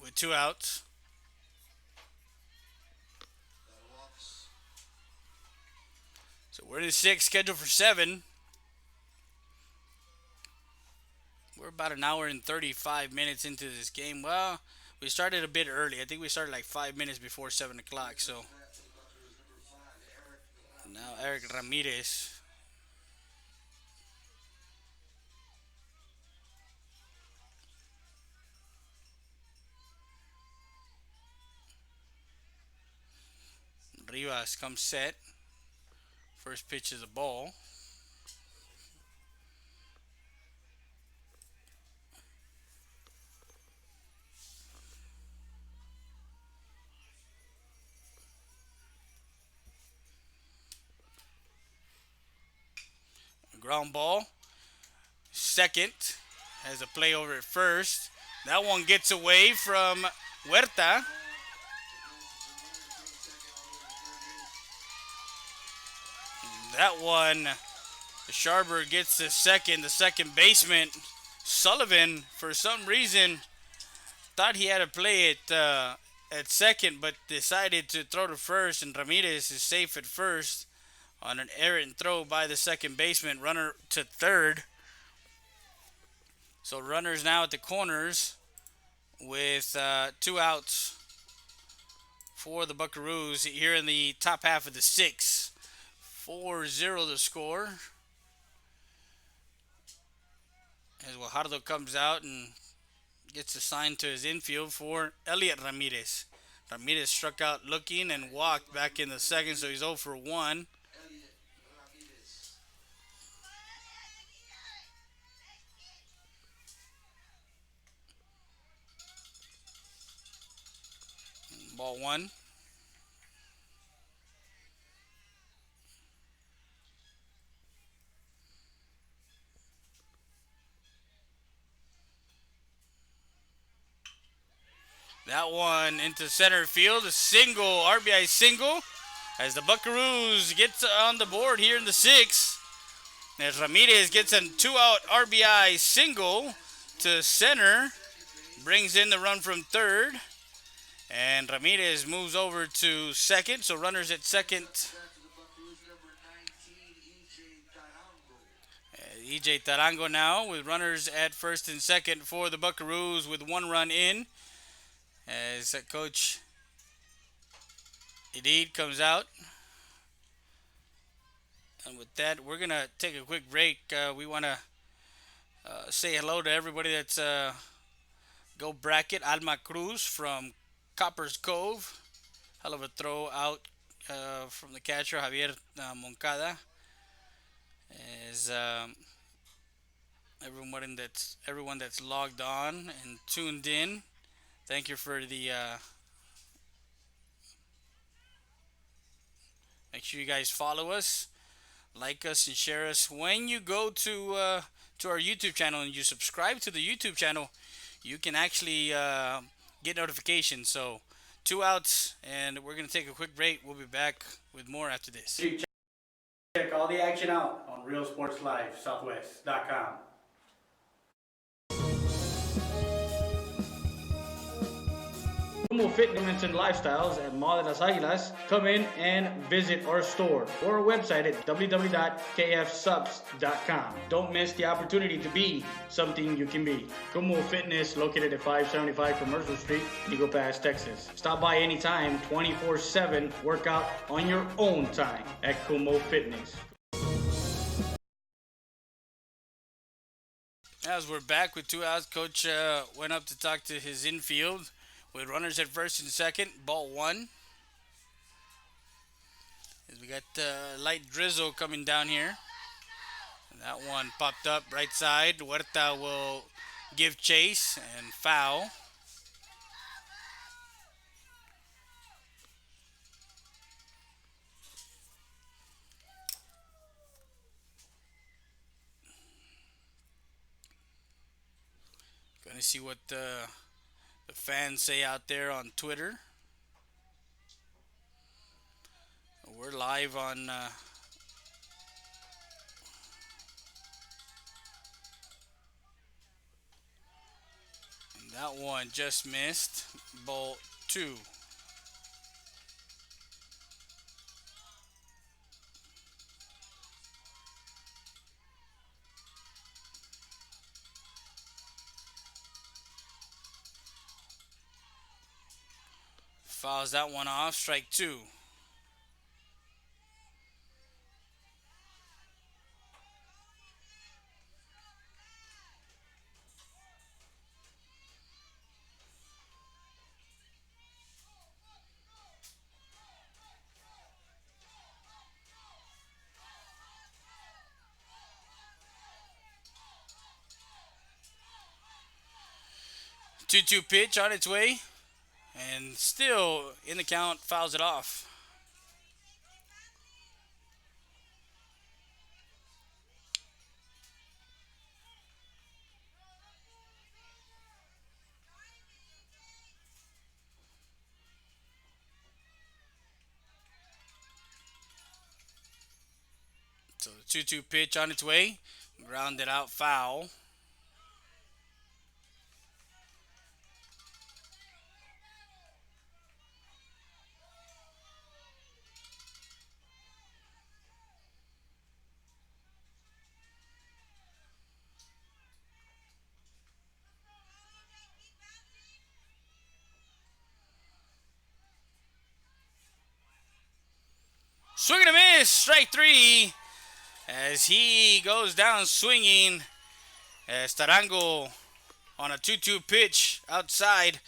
with 2 outs. So we're in the sixth, scheduled for 7. We're about an hour and 35 minutes into this game. Well, we started a bit early. I think we started like 5 minutes before 7 o'clock. So now Eric Ramirez. Rivas comes set. First pitch is a ball. Ground ball. Second has a play over at first. That one gets away from Huerta. That one, Sharber gets the second baseman, Sullivan, for some reason, thought he had to play it at second, but decided to throw to first, and Ramirez is safe at first on an errant throw by the second baseman, runner to third. So runners now at the corners with 2 outs for the Buckaroos here in the top half of the sixth. 4-0 the score. As Guajardo comes out and gets assigned to his infield for Elliot Ramirez. Ramirez struck out looking and walked back in the second, so he's 0 for 1. Ball 1. That one into center field. A single, RBI single. As the Buckaroos gets on the board here in the sixth. As Ramirez gets a 2-out RBI single to center. Brings in the run from third. And Ramirez moves over to second. So runners at second. EJ Tarango now with runners at first and second for the Buckaroos with one run in. As Coach Edid comes out. And with that, we're going to take a quick break. We want to say hello to everybody that's Go Bracket. Alma Cruz from Copper's Cove. Hell of a throw out from the catcher, Javier Moncada. As everyone that's logged on and tuned in, thank you for the make sure you guys follow us, like us, and share us. When you go to our YouTube channel and you subscribe to the YouTube channel, you can actually get notifications. So 2 outs, and we're gonna take a quick break. We'll be back with more after this. Check all the action out on realsportslivesouthwest.com. Como Fitness and Lifestyles at Mall de las Águilas. Come in and visit our store or our website at www.kfsubs.com. Don't miss the opportunity to be something you can be. Como Fitness, located at 575 Commercial Street, Eagle Pass, Texas. Stop by anytime, 24/7. Work out on your own time at Como Fitness. As we're back with 2 outs, Coach went up to talk to his infield with runners at first and second. Ball 1. As we got light drizzle coming down here. And that one popped up right side. Huerta will give chase and foul. Gonna see what the fans say out there on Twitter. We're live on that one just missed. Ball 2. Fouls that one off. Strike 2. Two-two pitch on its way, and still in the count, fouls it off. So the 2-2 pitch on its way, grounded out, foul. Swing and a miss, strike 3, as he goes down swinging. As Tarango on a 2-2 pitch outside,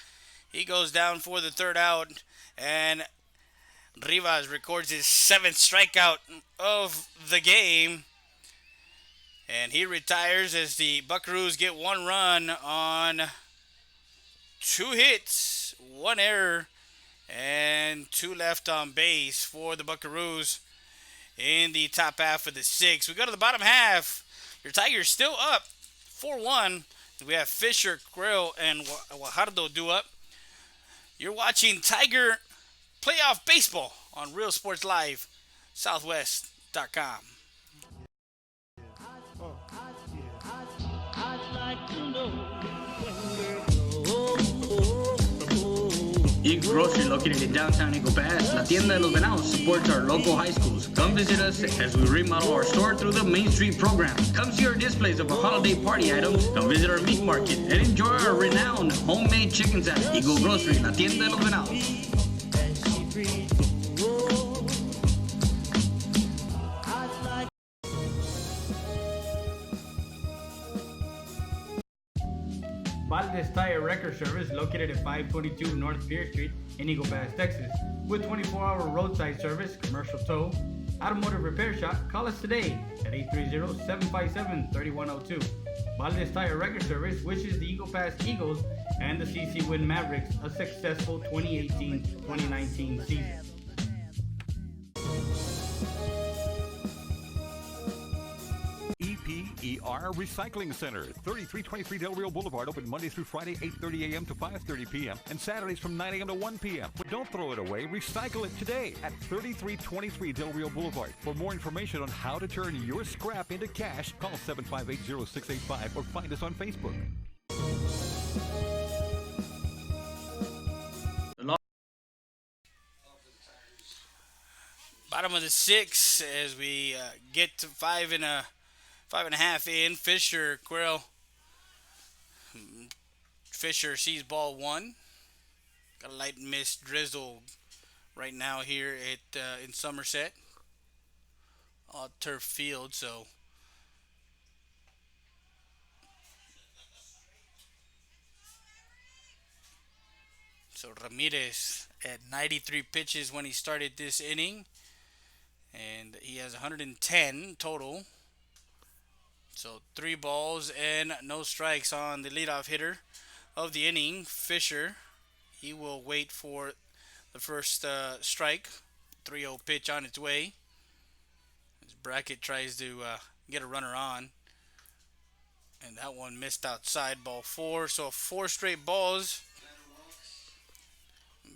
he goes down for the third out, and Rivas records his 7th strikeout of the game, and he retires as the Buckaroos get 1 run on 2 hits, 1 error, and 2 left on base for the Buckaroos in the top half of the 6th. We go to the bottom half. Your Tigers still up 4-1. We have Fisher, Krill, and Guajardo due up. You're watching Tiger Playoff Baseball on Real Sports Live, Southwest.com. Eagle Grocery, located in downtown Eagle Pass, La Tienda de los Venados supports our local high schools. Come visit us as we remodel our store through the Main Street program. Come see our displays of our holiday party items. Come visit our meat market and enjoy our renowned homemade chicken salad. Eagle Grocery, La Tienda de los Venados. Valdez Tire Record Service, located at 522 North Pierce Street in Eagle Pass, Texas. With 24-hour roadside service, commercial tow, automotive repair shop, call us today at 830-757-3102. Valdez Tire Record Service wishes the Eagle Pass Eagles and the CC Win Mavericks a successful 2018-2019 season. EPER Recycling Center, 3323 Del Rio Boulevard, open Monday through Friday, 8:30 a.m. to 5:30 p.m. and Saturdays from 9 a.m. to 1 p.m. But don't throw it away, recycle it today at 3323 Del Rio Boulevard. For more information on how to turn your scrap into cash, call 758-0685 or find us on Facebook. Bottom of the sixth as we get to five and a half in. Fisher sees ball one. Got a light mist drizzle right now here at in Somerset, on turf field. So Ramirez at 93 pitches when he started this inning, and he has 110 total. So 3 balls and no strikes on the leadoff hitter of the inning, Fisher. He will wait for the first strike. 3-0 pitch on its way. As Brackett tries to get a runner on. And that one missed outside, ball 4. So 4 straight balls.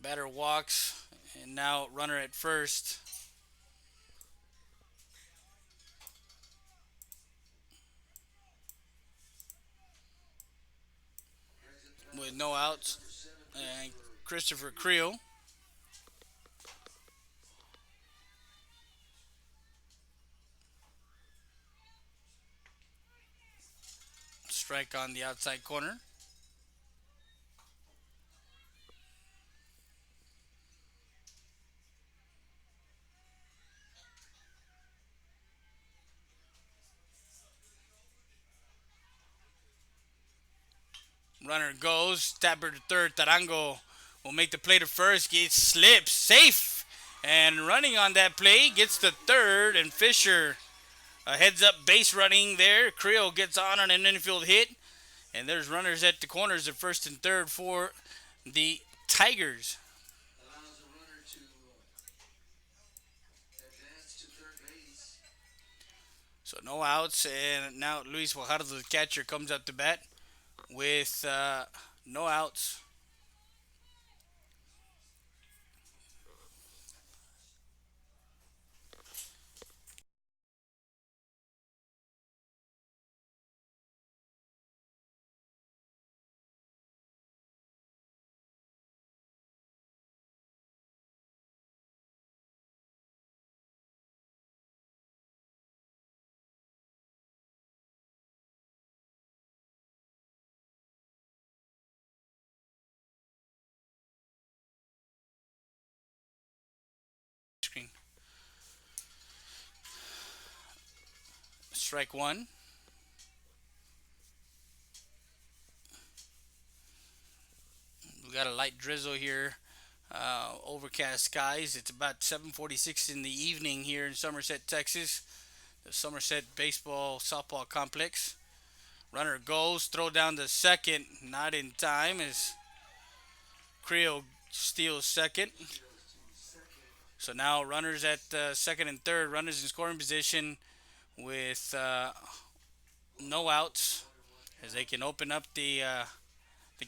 Batter walks. And now runner at first. With no outs. And Christopher Creel. Strike on the outside corner. Runner goes. Tapper to third. Tarango will make the play to first. Gets slips. Safe. And running on that play. Gets to third. And Fisher heads up base running there. Creel gets on an infield hit. And there's runners at the corners of first and third for the Tigers. Allows the runner to advance to third base. So no outs. And now Luis Fajardo, the catcher, comes up to bat with no outs. Screen. Strike one. We got a light drizzle here. Overcast skies. It's about 7:46 in the evening here in Somerset, Texas. The Somerset Baseball Softball Complex. Runner goes. Throw down to second. Not in time as Creel steals second. So now runners at second and third. Runners in scoring position with no outs as they can open up the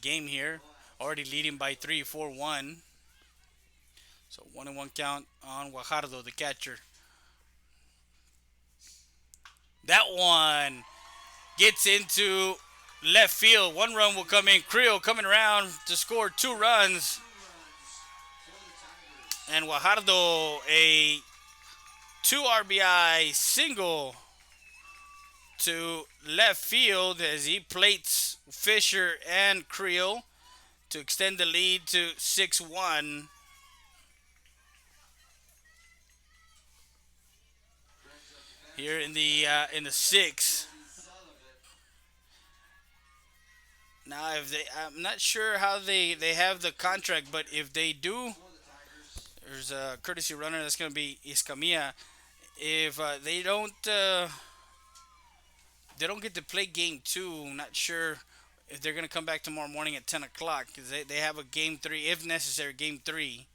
game here already leading by 3, 4-1. So 1-1 count on Guajardo, the catcher. That one gets into left field. One run will come in. Creel coming around to score 2 runs. And Guajardo, a 2 RBI single to left field as he plates Fisher and Creel to extend the lead to 6-1. Here in the sixth. Now, if they, I'm not sure how they have the contract, but if they do, there's a courtesy runner that's going to be Iscamilla. If they don't get to play game two. I'm not sure if they're going to come back tomorrow morning at 10 o'clock because they have a game three, if necessary, game three.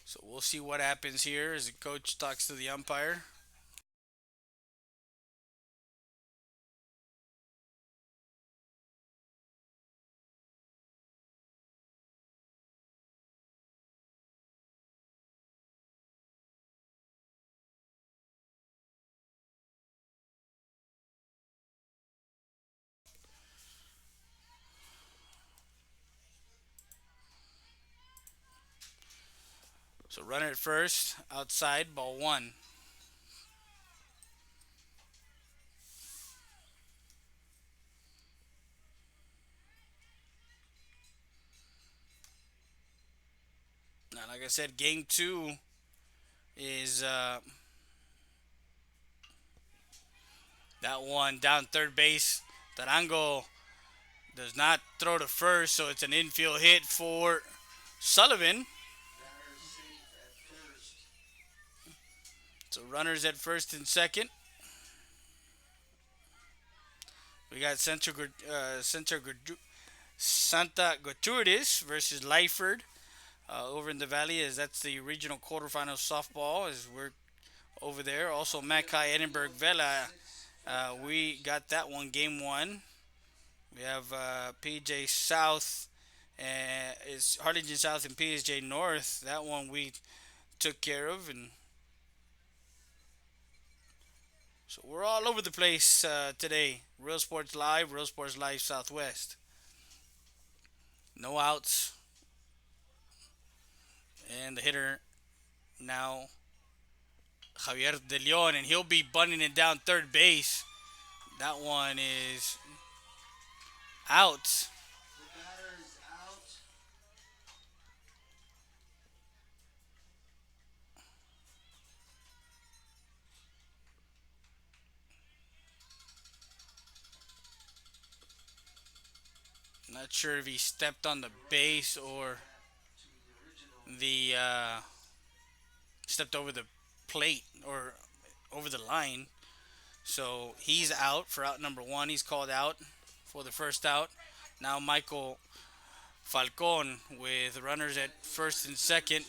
So we'll see what happens here as the coach talks to the umpire. So runner at first, outside, ball one. Now, like I said, game two is that one down third base. Tarango does not throw to first, so it's an infield hit for Sullivan. So runners at first and second. We got Santa Gertrudis versus Lyford over in the Valley, as that's the regional quarterfinal softball. As we're over there, also Mackay Edinburgh Vela. We got that one, game one. We have PJ South, is Harlingen South and PSJ North. That one we took care of, and so we're all over the place today. Real Sports Live Southwest. No outs, and the hitter now Javier De Leon, and he'll be bunting it down third base. That one is out. Not sure if he stepped on the base or the stepped over the plate or over the line. So he's out for out number one. He's called out for the first out. Now Michael Falcon with runners at first and second.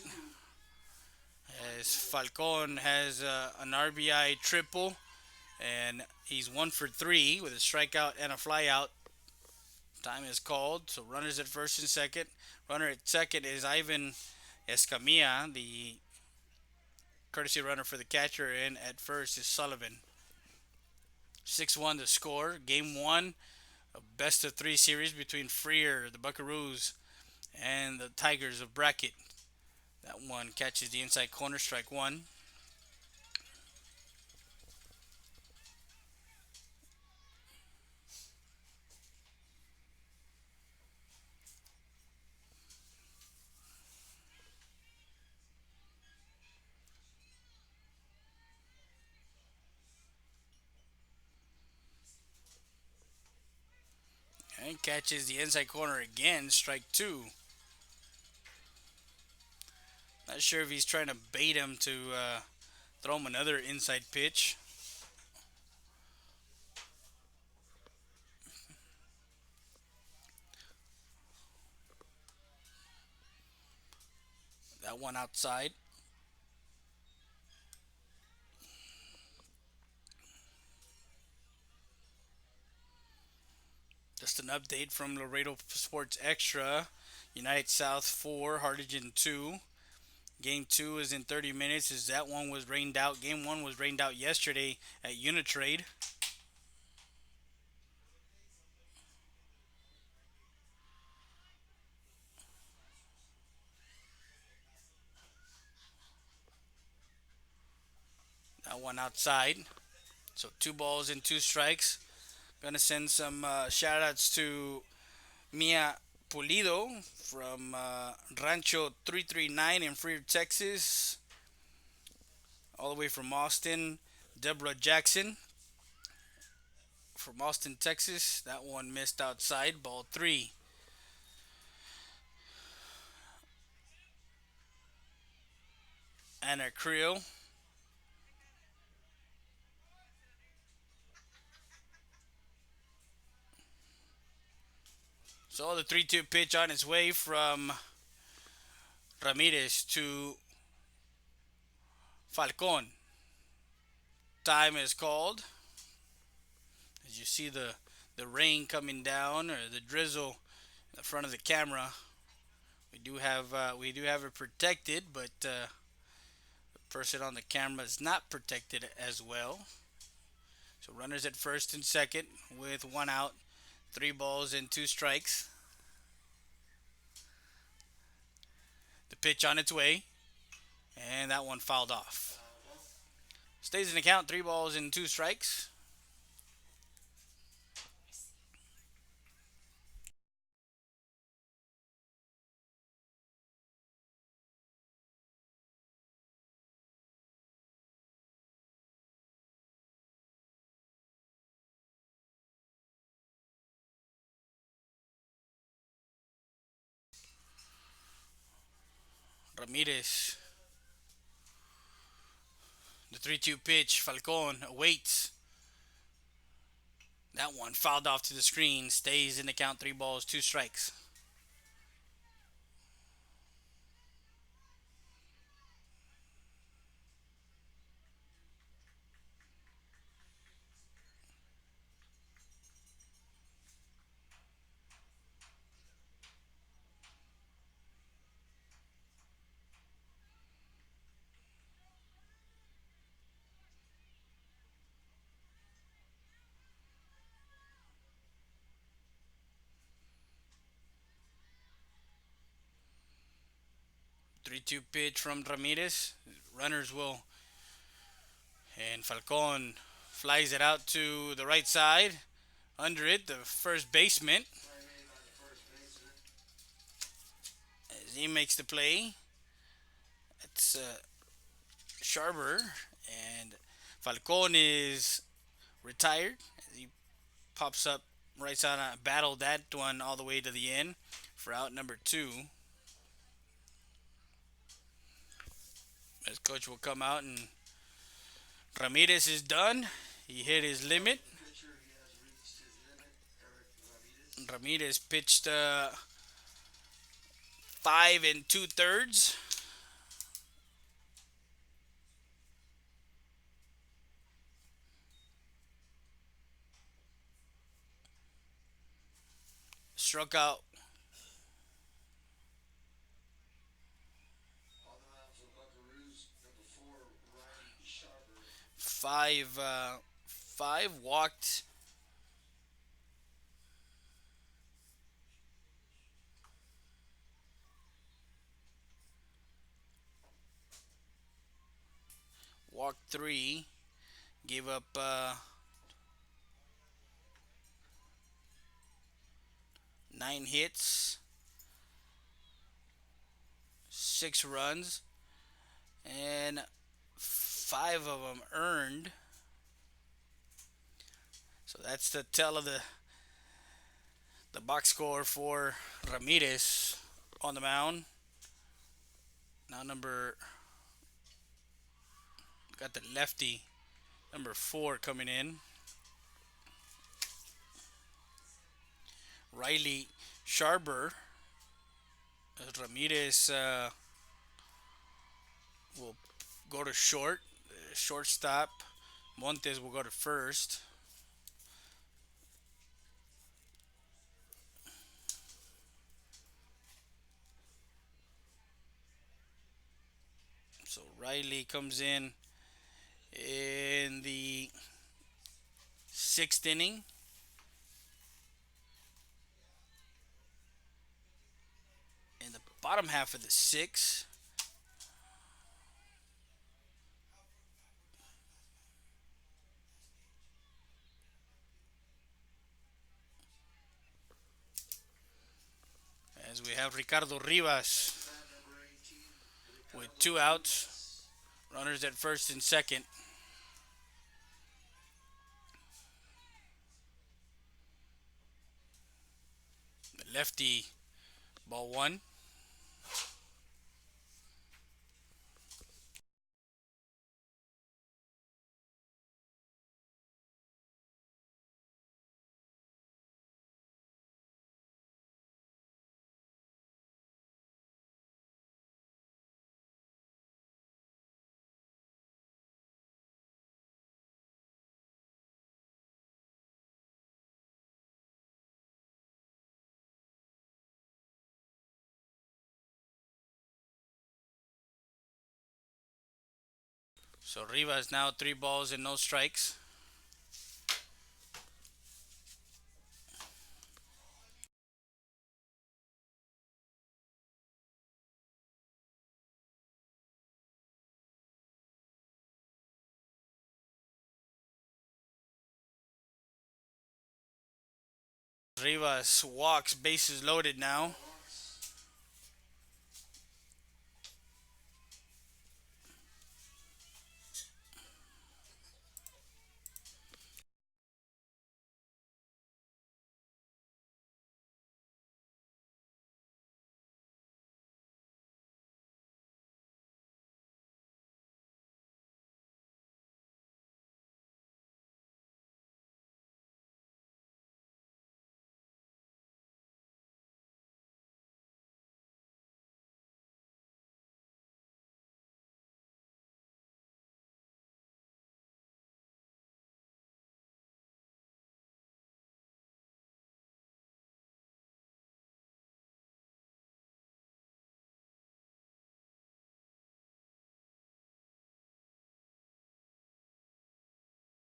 As Falcon has an RBI triple, and he's 1 for 3 with a strikeout and a flyout. Time is called, so runners at first and second. Runner at second is Ivan Escamilla, the courtesy runner for the catcher, and at first is Sullivan. 6-1 to score. Game one, a best of three series between Freer, the Buckaroos, and the Tigers of Brackett. That one catches the inside corner, strike one. And catches the inside corner again, strike two. Not sure if he's trying to bait him to throw him another inside pitch. That one outside. An update from Laredo Sports Extra. United South 4, Harlingen 2. Game 2 is in 30 minutes as that one was rained out. Game 1 was rained out yesterday at Unitrade. That one outside. So 2 balls and 2 strikes. Gonna send some shout outs to Mia Pulido from Rancho 339 in Freer, Texas. All the way from Austin. Deborah Jackson from Austin, Texas. That one missed outside. Ball 3. Anna Creel. So the 3-2 pitch on its way from Ramirez to Falcon. Time is called. As you see the rain coming down or the drizzle in the front of the camera, we do have it protected, but the person on the camera is not protected as well. So runners at first and second with 1 out, 3 balls and 2 strikes. The pitch on its way, and that one fouled off. Stays in the count, 3 balls and 2 strikes. Ramirez. The 3-2 pitch. Falcon awaits. That one fouled off to the screen. Stays in the count. 3 balls, 2 strikes. Three-two pitch from Ramirez. Runners will. And Falcon flies it out to the right side. Under it, the first baseman. As he makes the play. It's Sharber. And Falcon is retired. As he pops up right side. Battled that one all the way to the end for out number 2. As coach will come out and Ramirez is done. He hit his limit. Ramirez pitched 5 2/3. Struck out 5. Walked walked 3. Gave up 9 hits, 6 runs, and 5 of them earned. So that's the tell of the box score for Ramirez on the mound. Now got the lefty number 4 coming in. Riley Sharber. Ramirez will go to short. Shortstop. Montes will go to first. So Riley comes in the sixth inning. In the bottom half of the sixth. As we have Ricardo Rivas with 2 outs. Runners at first and second. The lefty, ball one. So Rivas now 3 balls and no strikes. Rivas walks, bases loaded now.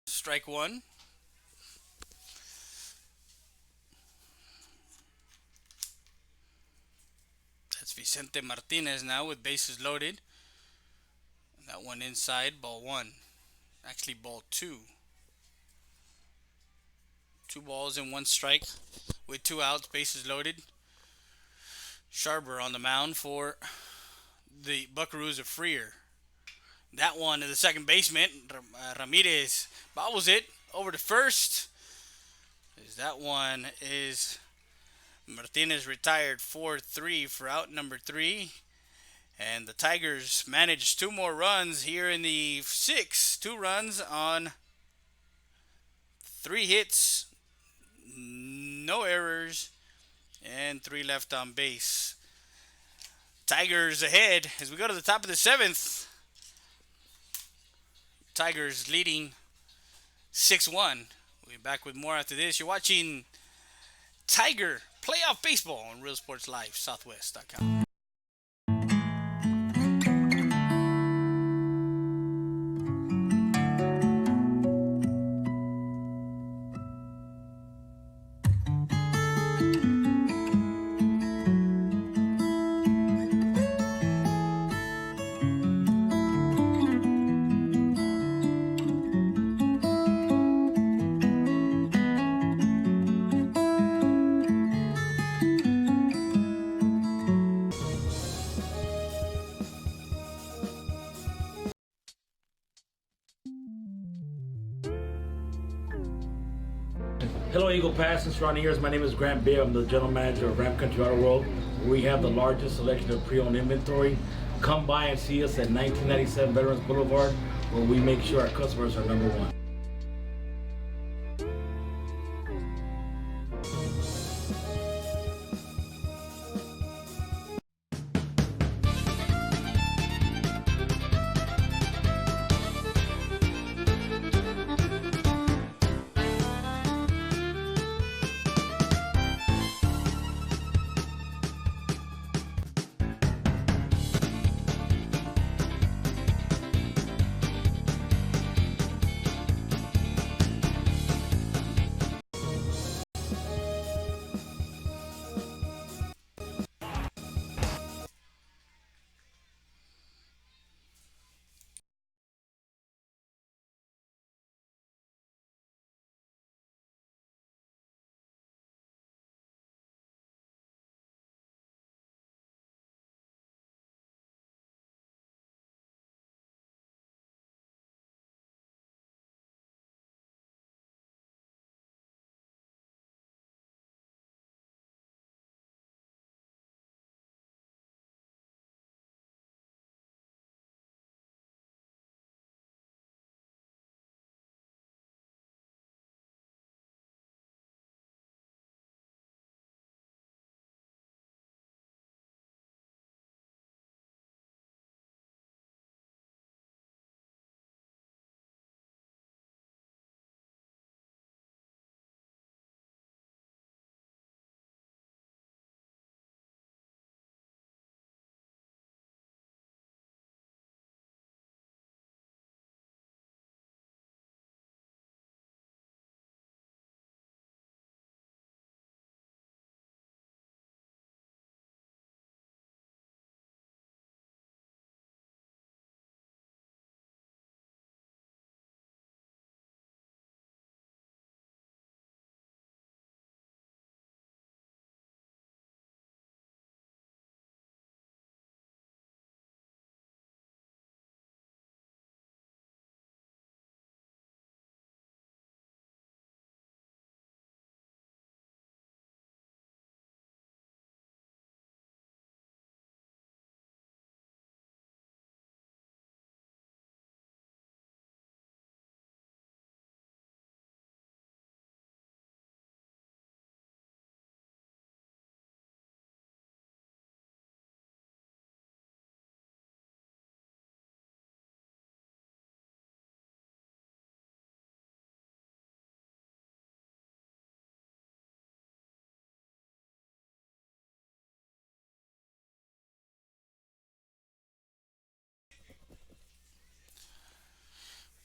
Strike one. That's Vicente Martinez now with bases loaded. That one inside, ball one. Actually, ball two. 2 balls and 1 strike with 2 outs, bases loaded. Sharber on the mound for the Buckaroos of Freer. That one to the second baseman. Ramirez bobbles it over to first. That one is Martinez retired 4-3 for out number 3. And the Tigers managed 2 more runs here in the 6th. 2 runs on 3 hits, no errors, and 3 left on base. Tigers ahead as we go to the top of the 7th. Tigers leading 6-1. We'll be back with more after this. You're watching Tiger Playoff Baseball on Real Sports Live, Southwest.com. Hello, Eagle Pass and surrounding areas. My name is Grant Beer. I'm the general manager of Ramp Country Auto World. We have the largest selection of pre-owned inventory. Come by and see us at 1997 Veterans Boulevard, where we make sure our customers are number one.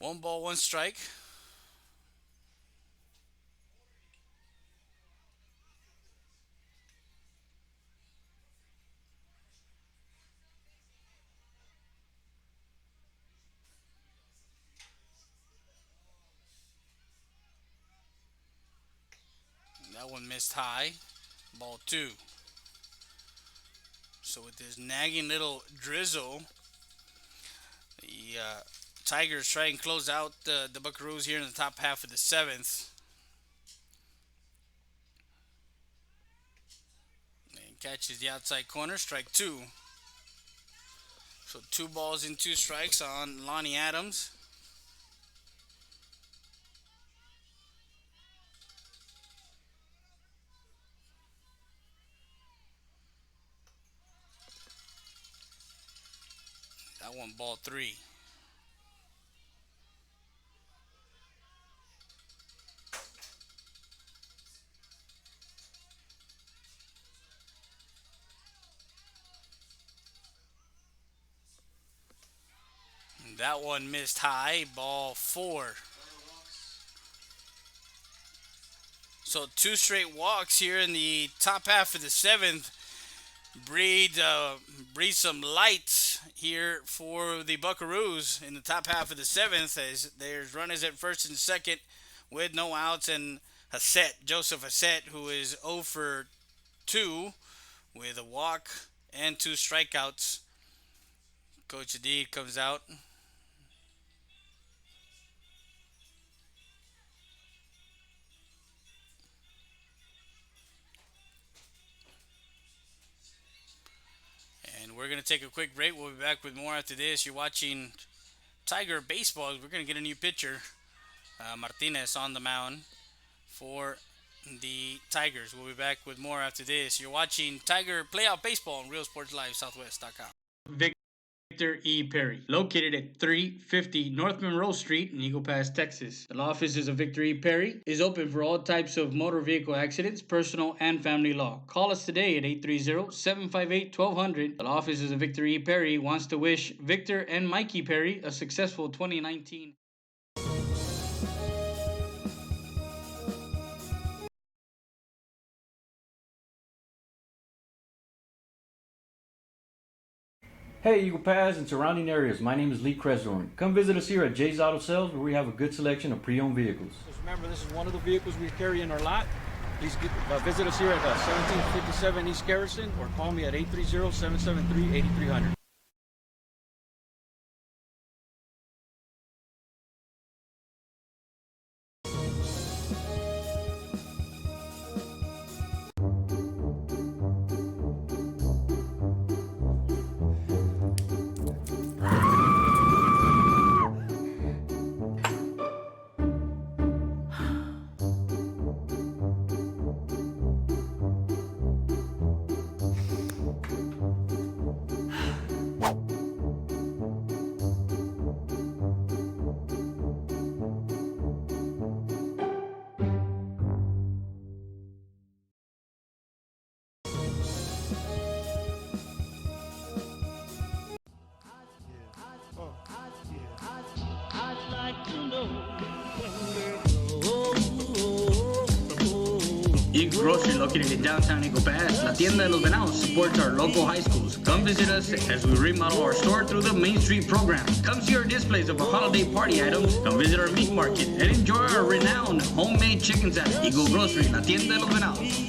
One ball, one strike. That one missed high. Ball two. So with this nagging little drizzle, the Tigers try and close out the Buckaroos here in the top half of the seventh. And catches the outside corner, strike two. So 2 balls and 2 strikes on Lonnie Adams. That one ball three. That one missed high, ball four. So 2 straight walks here in the top half of the seventh. Breathe some light here for the Buckaroos in the top half of the seventh as there's runners at first and second with no outs, and Joseph Hassett, who is 0 for 2 with a walk and 2 strikeouts. Coach Adid comes out. And we're going to take a quick break. We'll be back with more after this. You're watching Tiger Baseball. We're going to get a new pitcher. Martinez on the mound for the Tigers. We'll be back with more after this. You're watching Tiger Playoff Baseball on RealSportsLiveSouthwest.com. Victor E. Perry, located at 350 North Monroe Street in Eagle Pass, Texas. The law offices of Victor E. Perry is open for all types of motor vehicle accidents, personal and family law. Call us today at 830-758-1200. The law offices of Victor E. Perry wants to wish Victor and Mikey Perry a successful 2019. Hey Eagle Pass and surrounding areas, my name is Lee Cresdorn. Come visit us here at Jay's Auto Sales where we have a good selection of pre-owned vehicles. Just remember, this is one of the vehicles we carry in our lot. Please visit us here at 1757 East Garrison or call me at 830-773-8300. Eagle Grocery, located in downtown Eagle Pass, La Tienda de los Venados supports our local high schools. Come visit us as we remodel our store through the Main Street program. Come see our displays of our holiday party items. Come visit our meat market and enjoy our renowned homemade chicken salad. Eagle Grocery, La Tienda de los Venados.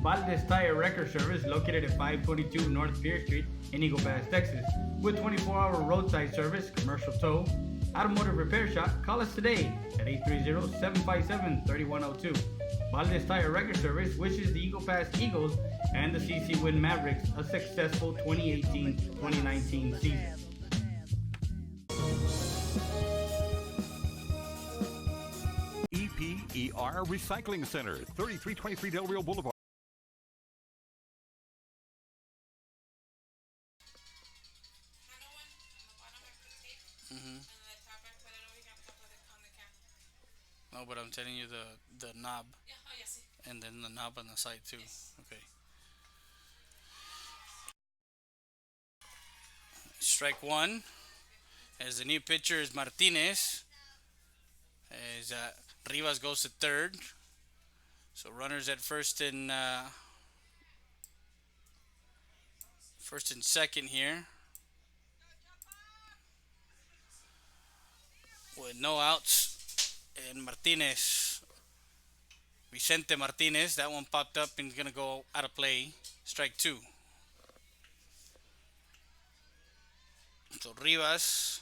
Valdez Tire Record Service, located at 522 North Pierce Street in Eagle Pass, Texas. With 24-hour roadside service, commercial tow, automotive repair shop, call us today at 830-757-3102. Valdez Tire Record Service wishes the Eagle Pass Eagles and the CC Win Mavericks a successful 2018-2019 season. EPER Recycling Center, 3323 Del Rio Boulevard. No, but I'm telling you the knob. And then the knob on the side too. Okay. Strike one. As the new pitcher is Martinez. As Rivas goes to third. So runners at first and second here. With no outs. And Martinez, Vicente Martinez, that one popped up and gonna go out of play. Strike two. So Rivas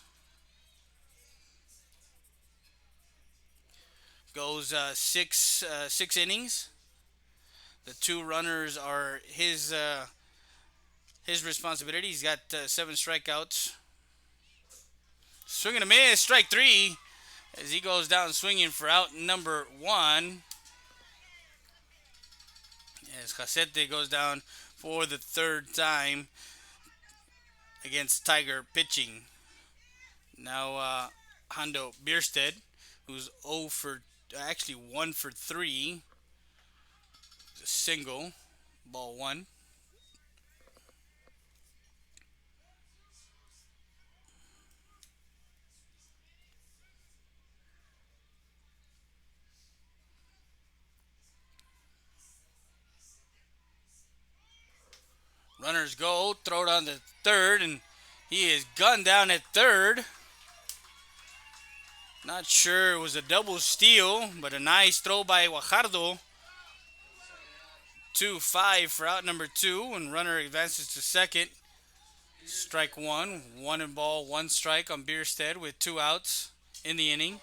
goes six innings. The two runners are his responsibility. He's got seven strikeouts. Swing and a miss, strike three, as he goes down swinging for out number one. As Jacete goes down for the third time against Tiger pitching. Now Hondo Bierstead, who's 1 for 3, a single, ball one. Runners go, throw it on the third, and he is gunned down at third. Not sure it was a double steal, but a nice throw by Guajardo. 2-5 for out number two, and runner advances to second. Strike one, one and ball, one strike on Bierstead with two outs in the inning.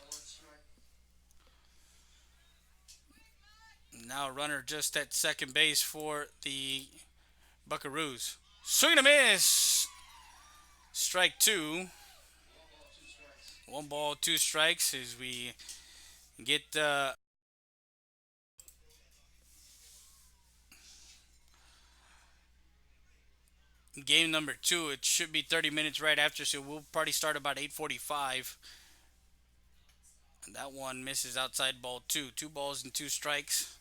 Now a runner just at second base for the Buckaroos. Swing and a miss. Strike two. 1 ball, 2 strikes as we get game number two. It should be 30 minutes right after, so we'll probably start about 8:45. And that one misses outside ball two. 2 balls and 2 strikes.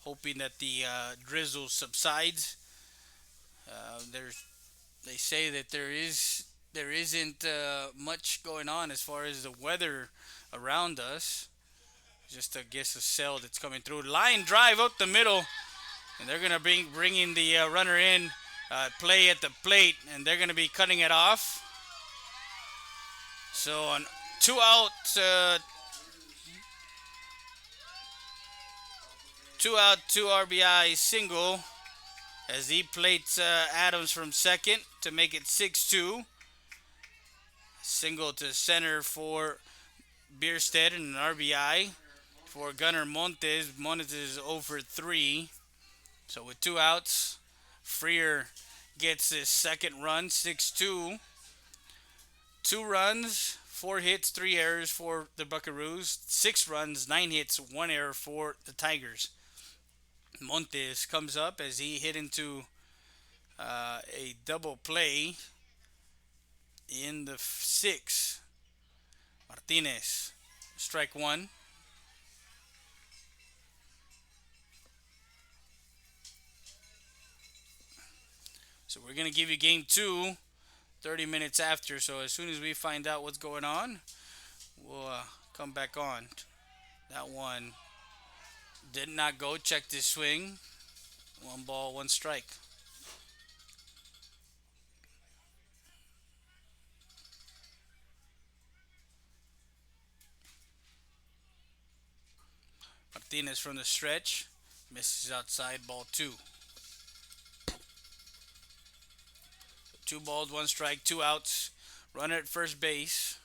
Hoping that the drizzle subsides. They say that there isn't much going on as far as the weather around us. Just I guess a cell that's coming through. Line drive up the middle, and they're gonna bringing the runner in, play at the plate, and they're gonna be cutting it off. So on 2 out, 2 RBI single as he plates Adams from second to make it 6-2. Single to center for Bierstead and an RBI for Gunnar Montes. Montes is over 3. So with 2 outs, Freer gets his second run, 6-2. 2 runs, 4 hits, 3 errors for the Buckaroos. 6 runs, 9 hits, 1 error for the Tigers. Montes comes up as he hit into a double play in the 6th. Martinez, strike one. So we're going to give you game 2 30 minutes after. So as soon as we find out what's going on, we'll come back on. That one did not go. Checked his swing. 1 ball, 1 strike. Martinez from the stretch. Misses outside, ball 2. 2 balls, 1 strike, 2 outs. Runner at first base.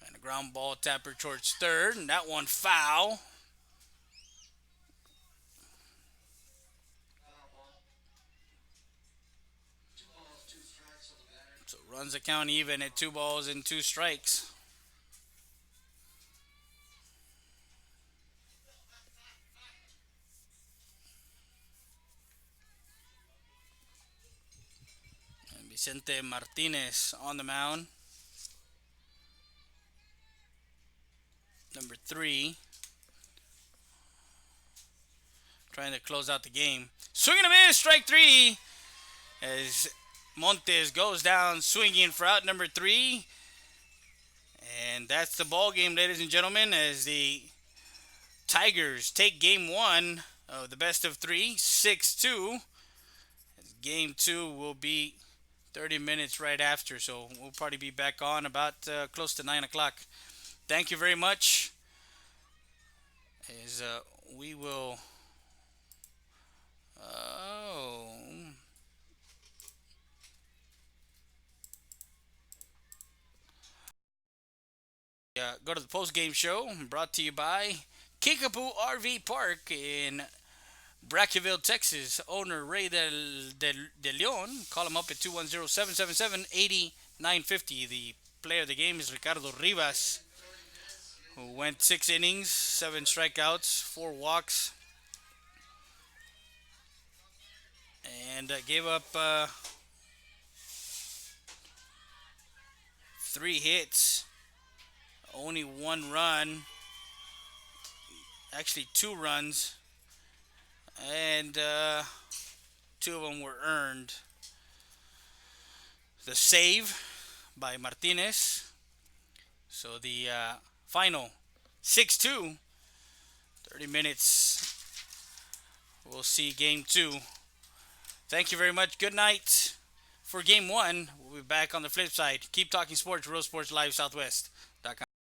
And a ground ball tapper towards third, and that one foul. So runs the count even at 2 balls and 2 strikes. And Vicente Martinez on the mound. Number 3. Trying to close out the game. Swing and a miss, strike 3. As Montes goes down swinging for out number 3. And that's the ball game, ladies and gentlemen, as the Tigers take game 1 of the best of 3, 6-2. Game 2 will be 30 minutes right after, so we'll probably be back on about close to 9 o'clock. Thank you very much. As we will... Oh... Go to the post-game show brought to you by Kickapoo RV Park in Brackettville, Texas. Owner Ray De Leon. Call him up at 210-777-8950. The player of the game is Ricardo Rivas, who went 6 innings, 7 strikeouts, 4 walks, and gave up 3 hits, only 1 run, actually 2 runs, and 2 of them were earned. The save by Martinez. So the final 6-2, 30 minutes. We'll see game 2. Thank you very much. Good night for game 1. We'll be back on the flip side. Keep talking sports, Real Sports Live Southwest.